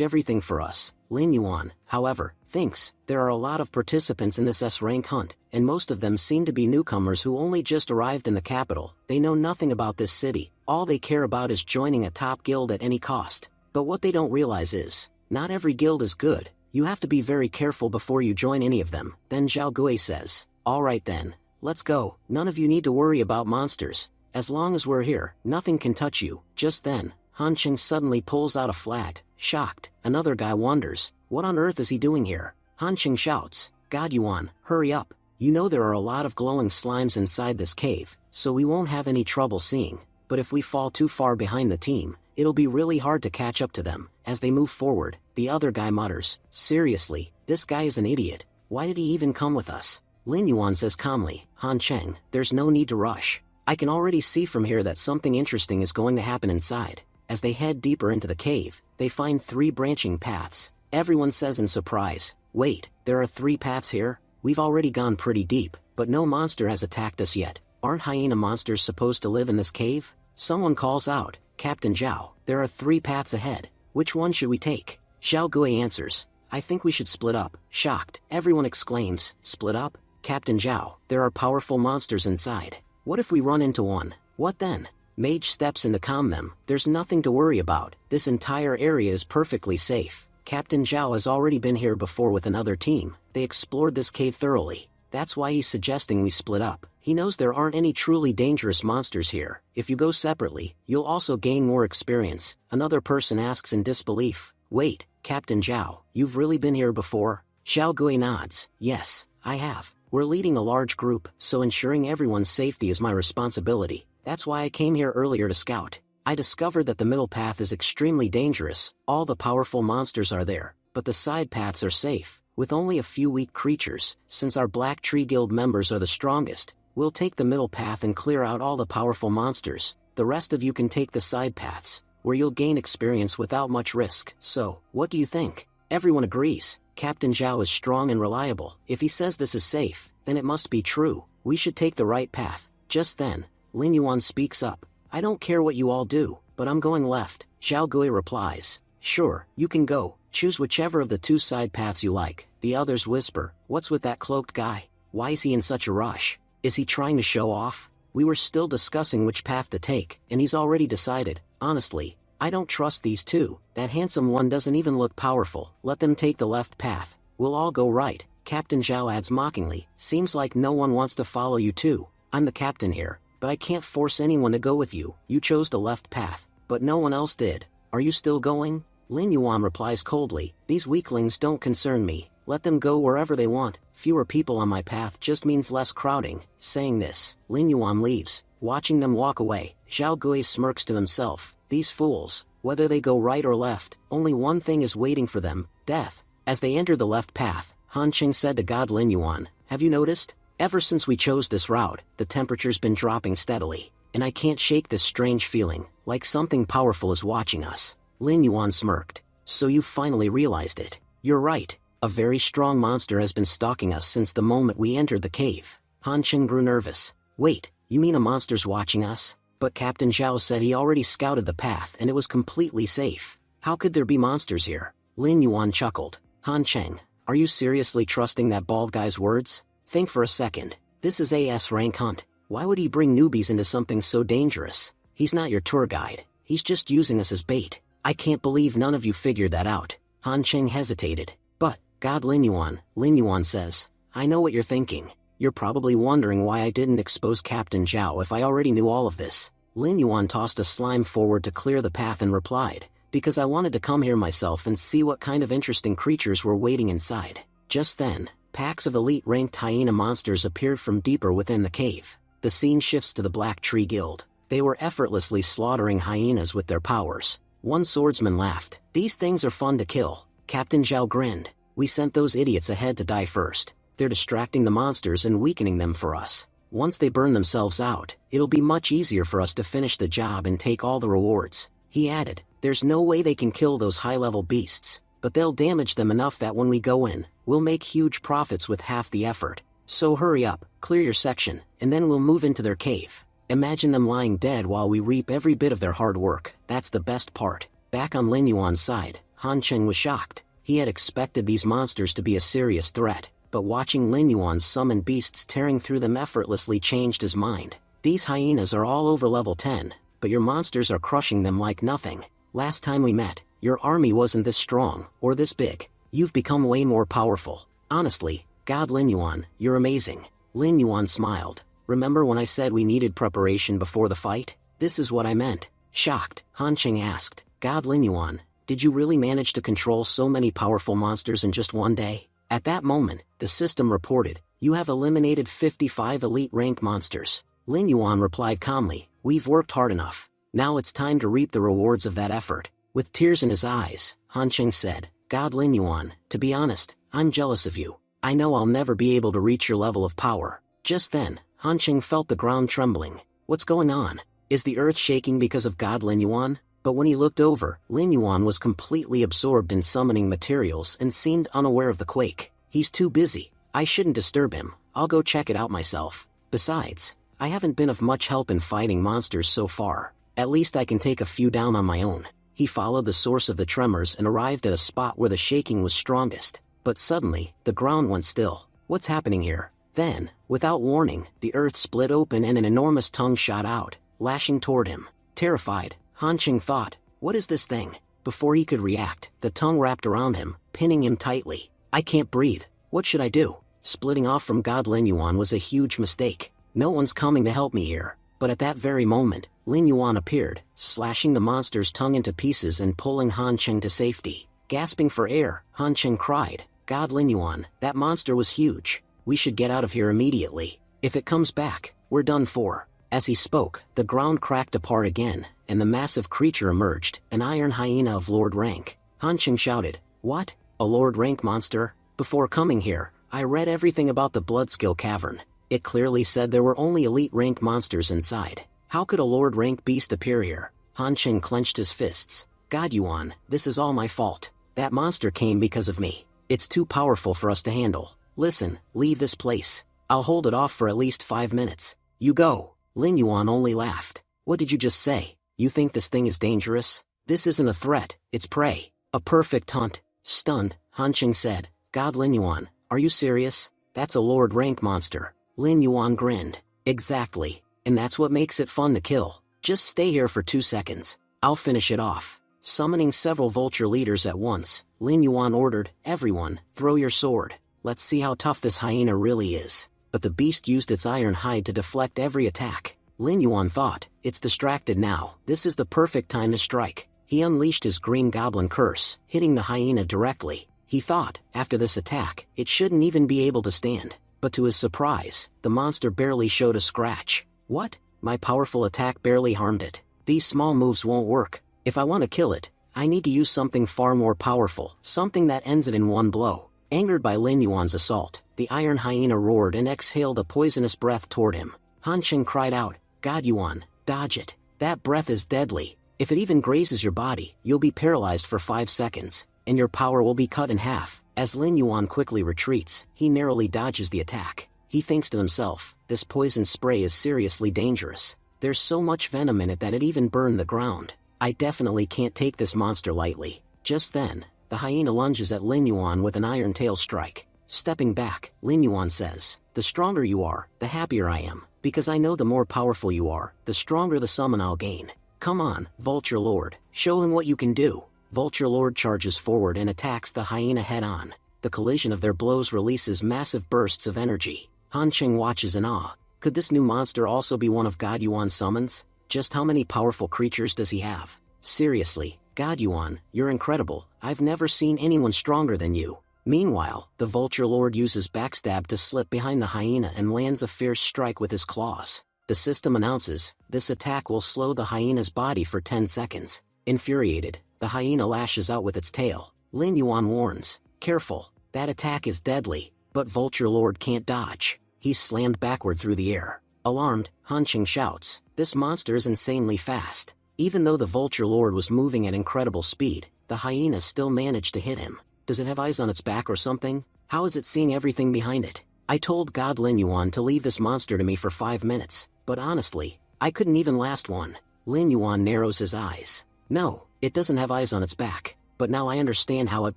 everything for us. Lin Yuan, however, thinks, there are a lot of participants in this S-rank hunt, and most of them seem to be newcomers who only just arrived in the capital. They know nothing about this city. All they care about is joining a top guild at any cost. But what they don't realize is, not every guild is good. You have to be very careful before you join any of them. Then Zhao Gui says, alright then, let's go. None of you need to worry about monsters. As long as we're here, nothing can touch you. Just then, Han Cheng suddenly pulls out a flag. Shocked, another guy wonders, what on earth is he doing here? Han Cheng shouts, God Yuan, hurry up. You know there are a lot of glowing slimes inside this cave, so we won't have any trouble seeing. But if we fall too far behind the team, it'll be really hard to catch up to them. As they move forward, the other guy mutters, seriously, this guy is an idiot. Why did he even come with us? Lin Yuan says calmly, Han Cheng, there's no need to rush. I can already see from here that something interesting is going to happen inside. As they head deeper into the cave, they find 3 branching paths. Everyone says in surprise, wait, there are 3 paths here? We've already gone pretty deep, but no monster has attacked us yet. Aren't hyena monsters supposed to live in this cave? Someone calls out, Captain Zhao, there are 3 paths ahead. Which one should we take? Xiao Gui answers, I think we should split up. Shocked, everyone exclaims, split up? Captain Zhao, there are powerful monsters inside. What if we run into one? What then? Mage steps in to calm them. There's nothing to worry about. This entire area is perfectly safe. Captain Zhao has already been here before with another team. They explored this cave thoroughly. That's why he's suggesting we split up. He knows there aren't any truly dangerous monsters here. If you go separately, you'll also gain more experience. Another person asks in disbelief, wait, Captain Zhao, you've really been here before? Xiao Gui nods, yes, I have. We're leading a large group, so ensuring everyone's safety is my responsibility. That's why I came here earlier to scout. I discovered that the middle path is extremely dangerous. All the powerful monsters are there, but the side paths are safe, with only a few weak creatures. Since our Black Tree Guild members are the strongest, we'll take the middle path and clear out all the powerful monsters. The rest of you can take the side paths, where you'll gain experience without much risk. So, what do you think? Everyone agrees. Captain Zhao is strong and reliable. If he says this is safe, then it must be true. We should take the right path. Just then, Lin Yuan speaks up. I don't care what you all do, but I'm going left. Xiao Gui replies. Sure, you can go. Choose whichever of the 2 side paths you like. The others whisper, what's with that cloaked guy? Why is he in such a rush? Is he trying to show off? We were still discussing which path to take, and he's already decided. Honestly, I don't trust these 2. That handsome one doesn't even look powerful. Let them take the left path. We'll all go right. Captain Zhao adds mockingly, seems like no one wants to follow you too. I'm the captain here, but I can't force anyone to go with you. You chose the left path, but no one else did. Are you still going? Lin Yuan replies coldly, these weaklings don't concern me. Let them go wherever they want. Fewer people on my path just means less crowding. Saying this, Lin Yuan leaves. Watching them walk away, Xiao Gui smirks to himself. These fools, whether they go right or left, only one thing is waiting for them, death. As they enter the left path, Han Cheng said to God Lin Yuan, have you noticed? Ever since we chose this route, the temperature's been dropping steadily, and I can't shake this strange feeling, like something powerful is watching us. Lin Yuan smirked. So you finally realized it. You're right. A very strong monster has been stalking us since the moment we entered the cave. Han Cheng grew nervous. Wait, you mean a monster's watching us? But Captain Zhao said he already scouted the path and it was completely safe. How could there be monsters here? Lin Yuan chuckled. Han Cheng, are you seriously trusting that bald guy's words? Think for a second. This is a S-rank hunt. Why would he bring newbies into something so dangerous? He's not your tour guide. He's just using us as bait. I can't believe none of you figured that out. Han Cheng hesitated. But, God Lin Yuan says, I know what you're thinking. You're probably wondering why I didn't expose Captain Zhao if I already knew all of this. Lin Yuan tossed a slime forward to clear the path and replied, because I wanted to come here myself and see what kind of interesting creatures were waiting inside. Just then, packs of elite-ranked hyena monsters appeared from deeper within the cave. The scene shifts to the Black Tree Guild. They were effortlessly slaughtering hyenas with their powers. One swordsman laughed. These things are fun to kill. Captain Zhao grinned. We sent those idiots ahead to die first. They're distracting the monsters and weakening them for us. Once they burn themselves out, it'll be much easier for us to finish the job and take all the rewards. He added, there's no way they can kill those high-level beasts, but they'll damage them enough that when we go in, we'll make huge profits with half the effort. So hurry up, clear your section, and then we'll move into their cave. Imagine them lying dead while we reap every bit of their hard work. That's the best part. Back on Lin Yuan's side, Han Cheng was shocked. He had expected these monsters to be a serious threat, but watching Lin Yuan's summoned beasts tearing through them effortlessly changed his mind. These hyenas are all over level 10, but your monsters are crushing them like nothing. Last time we met, your army wasn't this strong, or this big. You've become way more powerful. Honestly, God Lin Yuan, you're amazing. Lin Yuan smiled. Remember when I said we needed preparation before the fight? This is what I meant. Shocked, Han Cheng asked, God Lin Yuan, did you really manage to control so many powerful monsters in just one day? At that moment, the system reported, you have eliminated 55 elite rank monsters. Lin Yuan replied calmly, we've worked hard enough. Now it's time to reap the rewards of that effort. With tears in his eyes, Han Cheng said, God Lin Yuan, to be honest, I'm jealous of you. I know I'll never be able to reach your level of power. Just then, Han Cheng felt the ground trembling. What's going on? Is the earth shaking because of God Lin Yuan? But when he looked over, Lin Yuan was completely absorbed in summoning materials and seemed unaware of the quake. He's too busy. I shouldn't disturb him. I'll go check it out myself. Besides, I haven't been of much help in fighting monsters so far. At least I can take a few down on my own. He followed the source of the tremors and arrived at a spot where the shaking was strongest. But suddenly, the ground went still. What's happening here? Then, without warning, the earth split open and an enormous tongue shot out, lashing toward him. Terrified, Han Cheng thought, what is this thing? Before he could react, the tongue wrapped around him, pinning him tightly. I can't breathe. What should I do? Splitting off from God Lin Yuan was a huge mistake. No one's coming to help me here. But at that very moment, Lin Yuan appeared, slashing the monster's tongue into pieces and pulling Han Cheng to safety. Gasping for air, Han Cheng cried, God Lin Yuan, that monster was huge. We should get out of here immediately. If it comes back, we're done for. As he spoke, the ground cracked apart again, and the massive creature emerged, an iron hyena of Lord rank. Han Cheng shouted, what? A Lord rank monster? Before coming here, I read everything about the Bloodskill Cavern. It clearly said there were only elite rank monsters inside. How could a Lord rank beast appear here? Han Cheng clenched his fists. God Yuan, this is all my fault. That monster came because of me. It's too powerful for us to handle. Listen, leave this place. I'll hold it off for at least 5 minutes. You go. Lin Yuan only laughed. What did you just say? You think this thing is dangerous? This isn't a threat, it's prey. A perfect hunt. Stunned, Han Cheng said, God Lin Yuan, are you serious? That's a Lord rank monster. Lin Yuan grinned. Exactly. And that's what makes it fun to kill. Just stay here for 2 seconds. I'll finish it off. Summoning several vulture leaders at once, Lin Yuan ordered, everyone, throw your sword. Let's see how tough this hyena really is. But the beast used its iron hide to deflect every attack. Lin Yuan thought, it's distracted now. This is the perfect time to strike. He unleashed his green goblin curse, hitting the hyena directly. He thought, after this attack, it shouldn't even be able to stand. But to his surprise, the monster barely showed a scratch. What? My powerful attack barely harmed it. These small moves won't work. If I want to kill it, I need to use something far more powerful, something that ends it in one blow. Angered by Lin Yuan's assault, the iron hyena roared and exhaled a poisonous breath toward him. Han Cheng cried out, God Yuan, dodge it. That breath is deadly. If it even grazes your body, you'll be paralyzed for 5 seconds, and your power will be cut in half. As Lin Yuan quickly retreats, he narrowly dodges the attack. He thinks to himself, this poison spray is seriously dangerous. There's so much venom in it that it even burned the ground. I definitely can't take this monster lightly. Just then, the hyena lunges at Lin Yuan with an iron tail strike. Stepping back, Lin Yuan says, the stronger you are, the happier I am, because I know the more powerful you are, the stronger the summon I'll gain. Come on, Vulture Lord, show him what you can do. Vulture Lord charges forward and attacks the hyena head-on. The collision of their blows releases massive bursts of energy. Han Qing watches in awe. Could this new monster also be one of God Yuan's summons? Just how many powerful creatures does he have? Seriously, God Yuan, you're incredible. I've never seen anyone stronger than you. Meanwhile, the Vulture Lord uses backstab to slip behind the hyena and lands a fierce strike with his claws. The system announces, this attack will slow the hyena's body for 10 seconds. Infuriated, the hyena lashes out with its tail. Lin Yuan warns, careful, that attack is deadly, but Vulture Lord can't dodge. He's slammed backward through the air. Alarmed, Han Qing shouts, this monster is insanely fast. Even though the Vulture Lord was moving at incredible speed, the hyena still managed to hit him. Does it have eyes on its back or something? How is it seeing everything behind it? I told God Lin Yuan to leave this monster to me for 5 minutes, but honestly, I couldn't even last one. Lin Yuan narrows his eyes. No, it doesn't have eyes on its back, but now I understand how it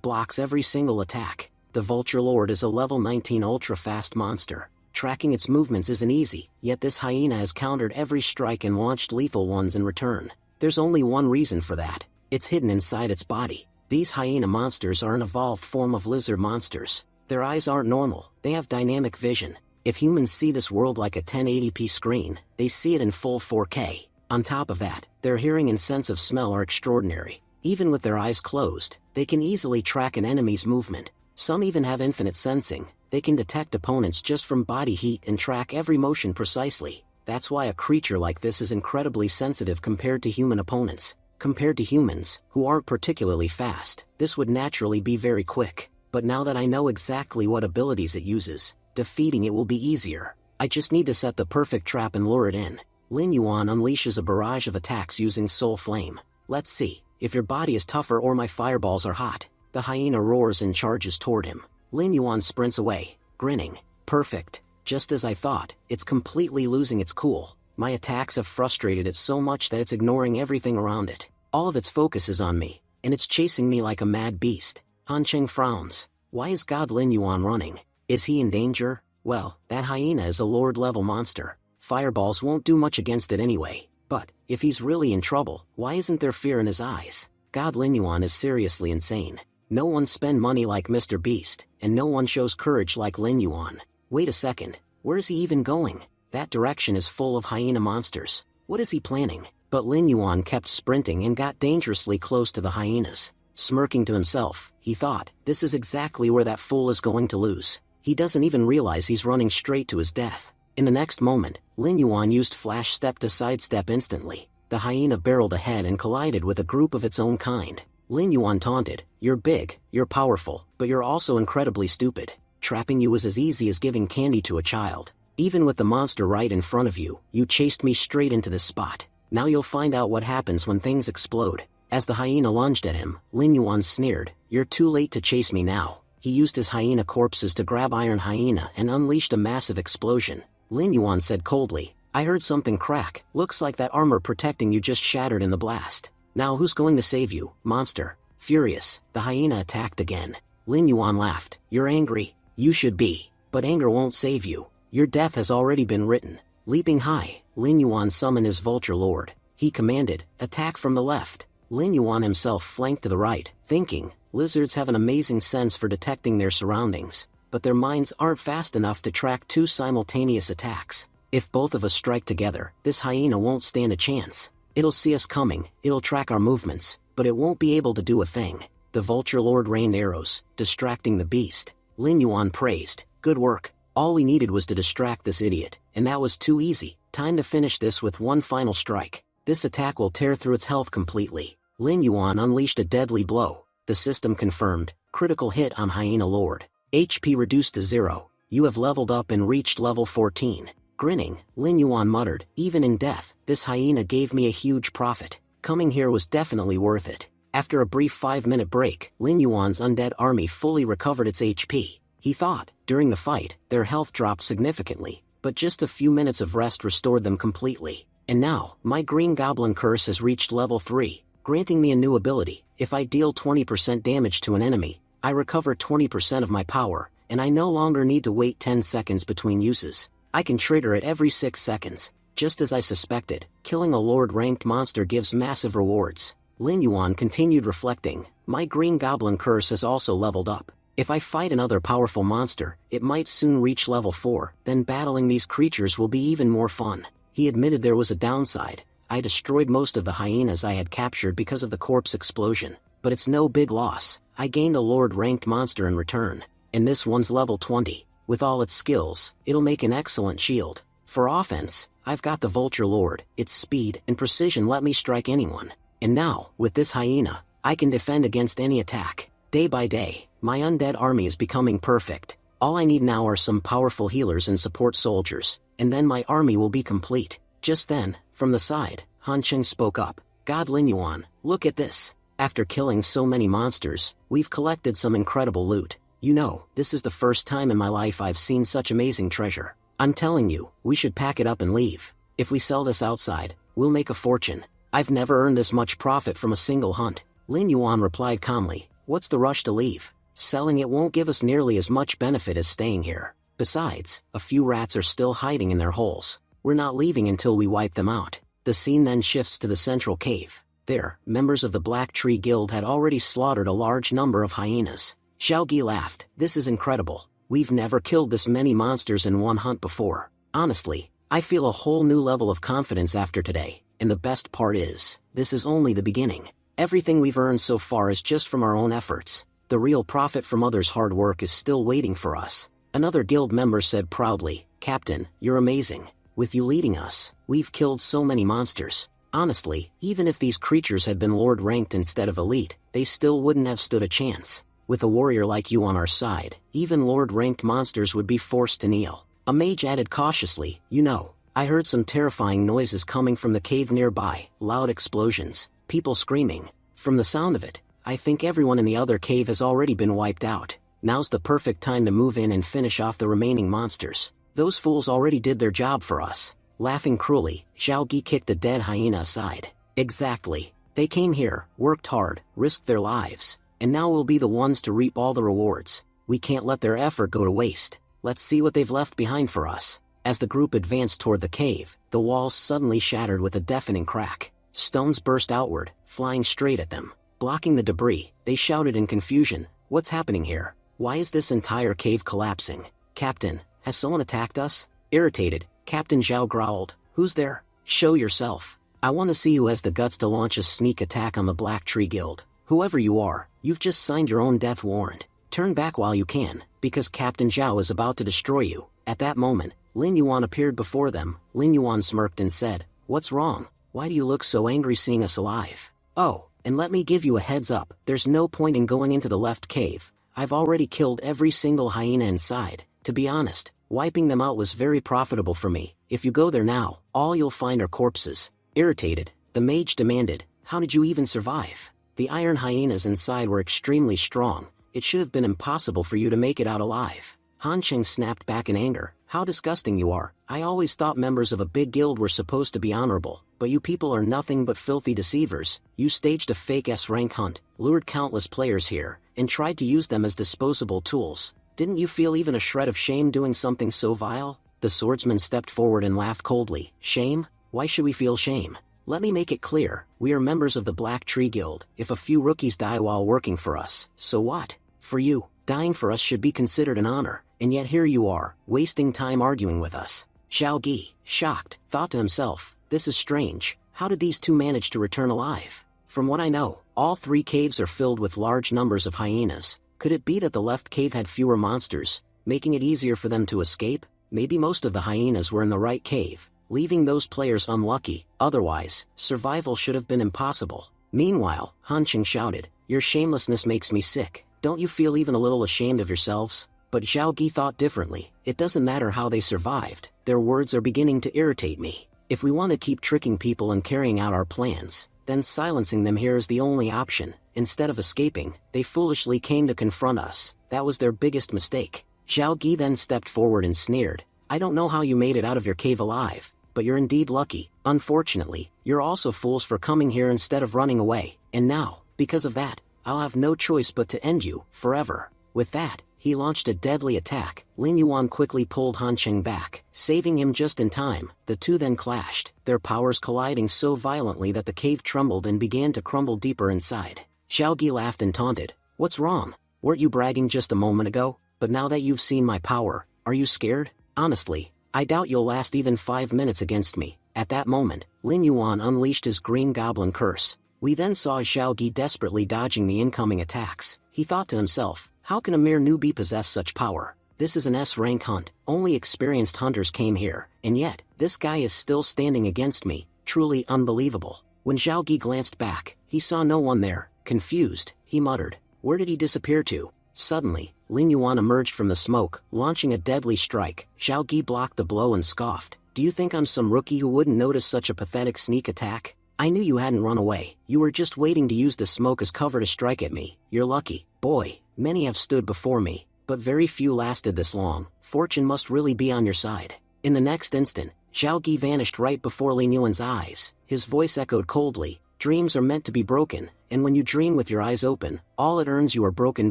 blocks every single attack. The Vulture Lord is a level 19 ultra-fast monster. Tracking its movements isn't easy, yet this hyena has countered every strike and launched lethal ones in return. There's only one reason for that. It's hidden inside its body. These hyena monsters are an evolved form of lizard monsters. Their eyes aren't normal, they have dynamic vision. If humans see this world like a 1080p screen, they see it in full 4K. On top of that, their hearing and sense of smell are extraordinary. Even with their eyes closed, they can easily track an enemy's movement. Some even have infinite sensing. They can detect opponents just from body heat and track every motion precisely. That's why a creature like this is incredibly sensitive compared to human opponents. Compared to humans, who aren't particularly fast, this would naturally be very quick. But now that I know exactly what abilities it uses, defeating it will be easier. I just need to set the perfect trap and lure it in. Lin Yuan unleashes a barrage of attacks using Soul Flame. Let's see, if your body is tougher or my fireballs are hot. The hyena roars and charges toward him. Lin Yuan sprints away, grinning. Perfect. Just as I thought, it's completely losing its cool. My attacks have frustrated it so much that it's ignoring everything around it. All of its focus is on me, and it's chasing me like a mad beast. Han Qing frowns. Why is God Lin Yuan running? Is he in danger? Well, that hyena is a Lord-level monster. Fireballs won't do much against it anyway. But, if he's really in trouble, why isn't there fear in his eyes? God Lin Yuan is seriously insane. No one spends money like Mr. Beast, and no one shows courage like Lin Yuan. Wait a second, where is he even going? That direction is full of hyena monsters. What is he planning? But Lin Yuan kept sprinting and got dangerously close to the hyenas. Smirking to himself, he thought, this is exactly where that fool is going to lose. He doesn't even realize he's running straight to his death. In the next moment, Lin Yuan used Flash Step to sidestep instantly. The hyena barreled ahead and collided with a group of its own kind. Lin Yuan taunted, you're big, you're powerful, but you're also incredibly stupid. Trapping you was as easy as giving candy to a child. Even with the monster right in front of you, you chased me straight into this spot. Now you'll find out what happens when things explode. As the hyena lunged at him, Lin Yuan sneered, you're too late to chase me now. He used his hyena corpses to grab Iron Hyena and unleashed a massive explosion. Lin Yuan said coldly, I heard something crack, looks like that armor protecting you just shattered in the blast. Now who's going to save you, monster? Furious, the hyena attacked again. Lin Yuan laughed, you're angry? You should be. But anger won't save you. Your death has already been written. Leaping high, Lin Yuan summoned his Vulture Lord. He commanded, attack from the left. Lin Yuan himself flanked to the right, thinking, lizards have an amazing sense for detecting their surroundings, but their minds aren't fast enough to track two simultaneous attacks. If both of us strike together, this hyena won't stand a chance. It'll see us coming, it'll track our movements, but it won't be able to do a thing. The Vulture Lord rained arrows, distracting the beast. Lin Yuan praised, good work. All we needed was to distract this idiot, and that was too easy. Time to finish this with one final strike. This attack will tear through its health completely. Lin Yuan unleashed a deadly blow. The system confirmed, critical hit on Hyena Lord. HP reduced to 0. You have leveled up and reached level 14. Grinning, Lin Yuan muttered, even in death, this hyena gave me a huge profit. Coming here was definitely worth it. After a brief 5-minute break, Lin Yuan's undead army fully recovered its HP. He thought, during the fight, their health dropped significantly, but just a few minutes of rest restored them completely. And now, my Green Goblin Curse has reached level 3, granting me a new ability. If I deal 20% damage to an enemy, I recover 20% of my power, and I no longer need to wait 10 seconds between uses. I can trigger it every 6 seconds. Just as I suspected, killing a Lord-ranked monster gives massive rewards. Lin Yuan continued reflecting, my green goblin curse has also leveled up. If I fight another powerful monster, it might soon reach level 4, then battling these creatures will be even more fun. He admitted there was a downside. I destroyed most of the hyenas I had captured because of the corpse explosion, but it's no big loss. I gained a Lord-ranked monster in return, and this one's level 20. With all its skills, it'll make an excellent shield. For offense, I've got the Vulture Lord. Its speed and precision let me strike anyone. And now, with this hyena, I can defend against any attack. Day by day, my undead army is becoming perfect. All I need now are some powerful healers and support soldiers, and then my army will be complete. Just then, from the side, Han Cheng spoke up. God Lin Yuan, look at this. After killing so many monsters, we've collected some incredible loot. You know, this is the first time in my life I've seen such amazing treasure. I'm telling you, we should pack it up and leave. If we sell this outside, we'll make a fortune. I've never earned this much profit from a single hunt. Lin Yuan replied calmly, what's the rush to leave? Selling it won't give us nearly as much benefit as staying here. Besides, a few rats are still hiding in their holes. We're not leaving until we wipe them out. The scene then shifts to the central cave. There, members of the Black Tree Guild had already slaughtered a large number of hyenas. Xiao Gi laughed, this is incredible. We've never killed this many monsters in one hunt before. Honestly, I feel a whole new level of confidence after today, and the best part is, this is only the beginning. Everything we've earned so far is just from our own efforts. The real profit from others' hard work is still waiting for us. Another guild member said proudly, Captain, you're amazing. With you leading us, we've killed so many monsters. Honestly, even if these creatures had been Lord-ranked instead of elite, they still wouldn't have stood a chance. With a warrior like you on our side, even Lord-ranked monsters would be forced to kneel. A mage added cautiously, you know, I heard some terrifying noises coming from the cave nearby, loud explosions, people screaming. From the sound of it, I think everyone in the other cave has already been wiped out. Now's the perfect time to move in and finish off the remaining monsters. Those fools already did their job for us. Laughing cruelly, Xiao Gi kicked the dead hyena aside. Exactly. They came here, worked hard, risked their lives, and now we'll be the ones to reap all the rewards. We can't let their effort go to waste. Let's see what they've left behind for us. As the group advanced toward the cave, the walls suddenly shattered with a deafening crack. Stones burst outward, flying straight at them. Blocking the debris, they shouted in confusion, what's happening here? Why is this entire cave collapsing? Captain, has someone attacked us? Irritated, Captain Zhao growled, who's there? Show yourself. I want to see who has the guts to launch a sneak attack on the Black Tree Guild. Whoever you are, you've just signed your own death warrant. Turn back while you can, because Captain Zhao is about to destroy you. At that moment, Lin Yuan appeared before them. Lin Yuan smirked and said, what's wrong? Why do you look so angry seeing us alive? Oh, and let me give you a heads up, there's no point in going into the left cave. I've already killed every single hyena inside. To be honest, wiping them out was very profitable for me. If you go there now, all you'll find are corpses. Irritated, the mage demanded, how did you even survive? The iron hyenas inside were extremely strong. It should have been impossible for you to make it out alive. Han Cheng snapped back in anger, how disgusting you are. I always thought members of a big guild were supposed to be honorable, but you people are nothing but filthy deceivers. You staged a fake S-rank hunt, lured countless players here, and tried to use them as disposable tools. Didn't you feel even a shred of shame doing something so vile? The swordsman stepped forward and laughed coldly. Shame? Why should we feel shame? Let me make it clear, we are members of the Black Tree Guild. If a few rookies die while working for us, so what? For you, dying for us should be considered an honor, and yet here you are, wasting time arguing with us. Xiao Gi, shocked, thought to himself, this is strange, how did these two manage to return alive? From what I know, all three caves are filled with large numbers of hyenas. Could it be that the left cave had fewer monsters, making it easier for them to escape? Maybe most of the hyenas were in the right cave, leaving those players unlucky. Otherwise, survival should have been impossible. Meanwhile, Han Cheng shouted, your shamelessness makes me sick. Don't you feel even a little ashamed of yourselves? But Xiao Gi thought differently. It doesn't matter how they survived. Their words are beginning to irritate me. If we want to keep tricking people and carrying out our plans, then silencing them here is the only option. Instead of escaping, they foolishly came to confront us. That was their biggest mistake. Xiao Gi then stepped forward and sneered, I don't know how you made it out of your cave alive, but you're indeed lucky. Unfortunately, you're also fools for coming here instead of running away. And now, because of that, I'll have no choice but to end you, forever. With that, he launched a deadly attack. Lin Yuan quickly pulled Han Cheng back, saving him just in time. The two then clashed, their powers colliding so violently that the cave trembled and began to crumble deeper inside. Xiao Gi laughed and taunted. "What's wrong? Weren't you bragging just a moment ago? But now that you've seen my power, are you scared? Honestly, I doubt you'll last even 5 minutes against me." At that moment, Lin Yuan unleashed his green goblin curse. We then saw Xiao Gi desperately dodging the incoming attacks. He thought to himself, how can a mere newbie possess such power? This is an S-rank hunt, only experienced hunters came here, and yet, this guy is still standing against me, truly unbelievable. When Xiao Gi glanced back, he saw no one there. Confused, he muttered, where did he disappear to? Suddenly, Lin Yuan emerged from the smoke, launching a deadly strike. Xiao Gi blocked the blow and scoffed. "Do you think I'm some rookie who wouldn't notice such a pathetic sneak attack? I knew you hadn't run away. You were just waiting to use the smoke as cover to strike at me. You're lucky. Boy, many have stood before me, but very few lasted this long. Fortune must really be on your side." In the next instant, Xiao Gi vanished right before Lin Yuan's eyes. His voice echoed coldly, "Dreams are meant to be broken, and when you dream with your eyes open, all it earns you are broken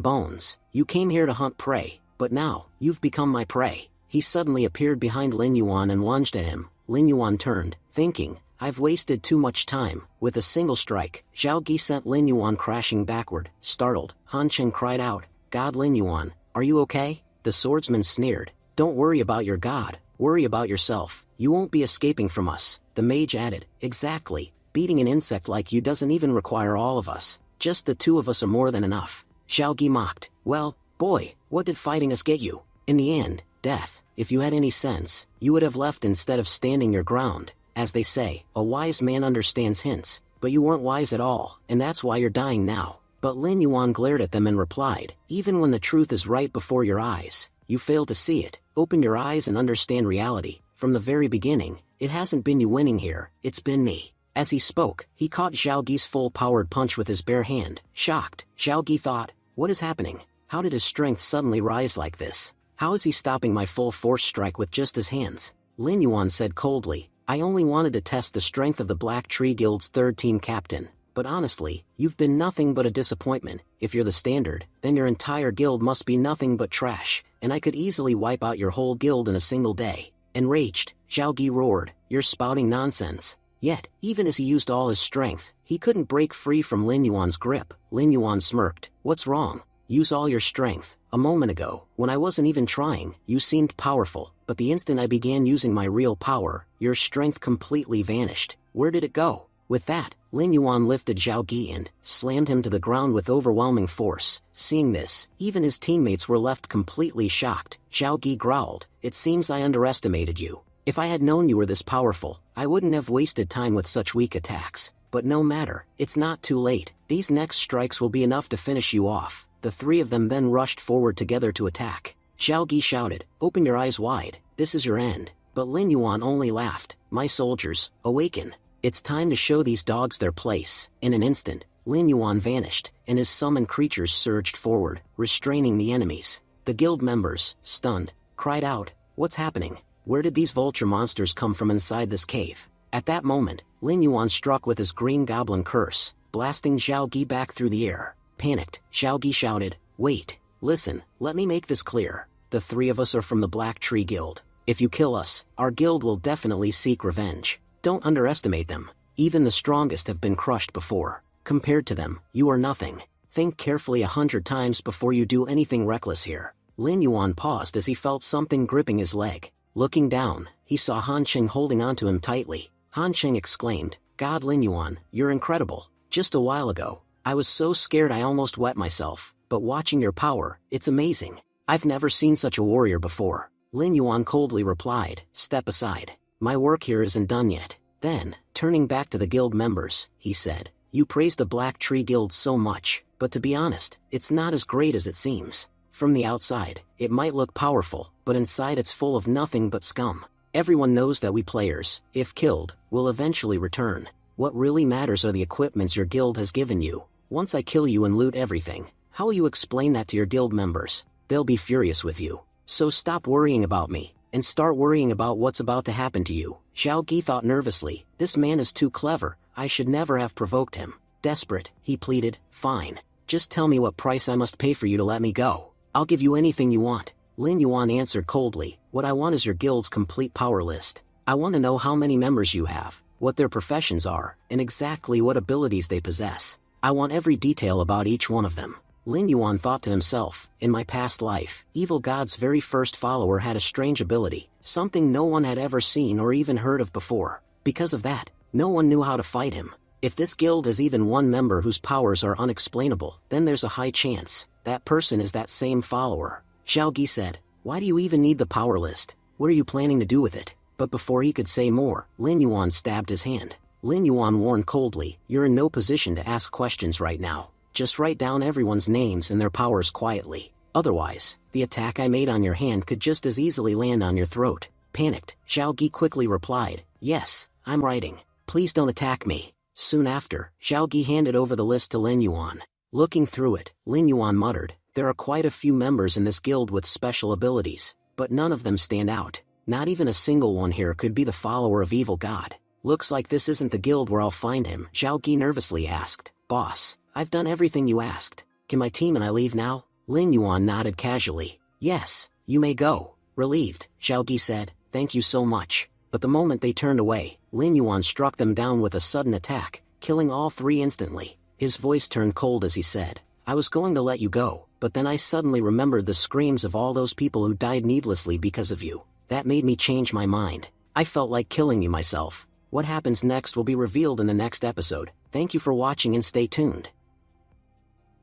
bones. You came here to hunt prey, but now, you've become my prey." He suddenly appeared behind Lin Yuan and lunged at him. Lin Yuan turned, thinking, "I've wasted too much time." With a single strike, Xiao Gi sent Lin Yuan crashing backward. Startled, Han Cheng cried out, "God, Lin Yuan, are you okay?" The swordsman sneered, "Don't worry about your god, worry about yourself. You won't be escaping from us." The mage added, "Exactly, beating an insect like you doesn't even require all of us. Just the two of us are more than enough." Xiao Gi mocked, "Well, boy, what did fighting us get you? In the end, death. If you had any sense, you would have left instead of standing your ground. As they say, a wise man understands hints, but you weren't wise at all, and that's why you're dying now." But Lin Yuan glared at them and replied, "Even when the truth is right before your eyes, you fail to see it. Open your eyes and understand reality. From the very beginning, it hasn't been you winning here, it's been me." As he spoke, he caught Xiao Gi's full-powered punch with his bare hand. Shocked, Xiao Gi thought, what is happening? How did his strength suddenly rise like this? How is he stopping my full-force strike with just his hands? Lin Yuan said coldly, "I only wanted to test the strength of the Black Tree Guild's third team captain. But honestly, you've been nothing but a disappointment. If you're the standard, then your entire guild must be nothing but trash, and I could easily wipe out your whole guild in a single day." Enraged, Xiao Gi roared, "You're spouting nonsense." Yet, even as he used all his strength, he couldn't break free from Lin Yuan's grip. Lin Yuan smirked, "What's wrong? Use all your strength. A moment ago, when I wasn't even trying, you seemed powerful, but the instant I began using my real power, your strength completely vanished. Where did it go?" With that, Lin Yuan lifted Xiao Gi and slammed him to the ground with overwhelming force. Seeing this, even his teammates were left completely shocked. Xiao Gi growled, "It seems I underestimated you. If I had known you were this powerful, I wouldn't have wasted time with such weak attacks. But no matter, it's not too late. These next strikes will be enough to finish you off." The three of them then rushed forward together to attack. Xiao Gi shouted, "Open your eyes wide, this is your end." But Lin Yuan only laughed, "My soldiers, awaken. It's time to show these dogs their place." In an instant, Lin Yuan vanished, and his summoned creatures surged forward, restraining the enemies. The guild members, stunned, cried out, "What's happening? Where did these vulture monsters come from inside this cave?" At that moment, Lin Yuan struck with his green goblin curse, blasting Xiao Gi back through the air. Panicked, Xiao Gi shouted, "Wait, listen, let me make this clear. The three of us are from the Black Tree Guild. If you kill us, our guild will definitely seek revenge. Don't underestimate them. Even the strongest have been crushed before. Compared to them, you are nothing. Think carefully 100 times before you do anything reckless here." Lin Yuan paused as he felt something gripping his leg. Looking down, he saw Han Cheng holding onto him tightly. Han Cheng exclaimed, "God, Lin Yuan, you're incredible. Just a while ago, I was so scared I almost wet myself, but watching your power, it's amazing. I've never seen such a warrior before." Lin Yuan coldly replied, "Step aside. My work here isn't done yet." Then, turning back to the guild members, he said, "You praise the Black Tree Guild so much, but to be honest, it's not as great as it seems. From the outside, it might look powerful, but inside it's full of nothing but scum. Everyone knows that we players, if killed, will eventually return. What really matters are the equipments your guild has given you. Once I kill you and loot everything, how will you explain that to your guild members? They'll be furious with you. So stop worrying about me, and start worrying about what's about to happen to you." Xiao Gi thought nervously, "This man is too clever, I should never have provoked him." Desperate, he pleaded, "Fine. Just tell me what price I must pay for you to let me go." I'll give you anything you want. Lin Yuan answered coldly, what I want is your guild's complete power list. I want to know how many members you have, what their professions are, and exactly what abilities they possess. I want every detail about each one of them. Lin Yuan thought to himself, in my past life, Evil God's very first follower had a strange ability, something no one had ever seen or even heard of before. Because of that, no one knew how to fight him. If this guild has even one member whose powers are unexplainable, then there's a high chance that person is that same follower. Zhao Gi said, why do you even need the power list? What are you planning to do with it? But before he could say more, Lin Yuan stabbed his hand. Lin Yuan warned coldly, you're in no position to ask questions right now. Just write down everyone's names and their powers quietly. Otherwise, the attack I made on your hand could just as easily land on your throat. Panicked, Zhao Gi quickly replied, yes, I'm writing. Please don't attack me. Soon after, Zhao Gi handed over the list to Lin Yuan. Looking through it, Lin Yuan muttered, there are quite a few members in this guild with special abilities, but none of them stand out. Not even a single one here could be the follower of Evil God. Looks like this isn't the guild where I'll find him, Zhao Gi nervously asked. Boss, I've done everything you asked. Can my team and I leave now? Lin Yuan nodded casually. Yes, you may go. Relieved, Zhao Gi said, thank you so much. But the moment they turned away, Lin Yuan struck them down with a sudden attack, killing all three instantly. His voice turned cold as he said, I was going to let you go, but then I suddenly remembered the screams of all those people who died needlessly because of you. That made me change my mind. I felt like killing you myself. What happens next will be revealed in the next episode. Thank you for watching and stay tuned.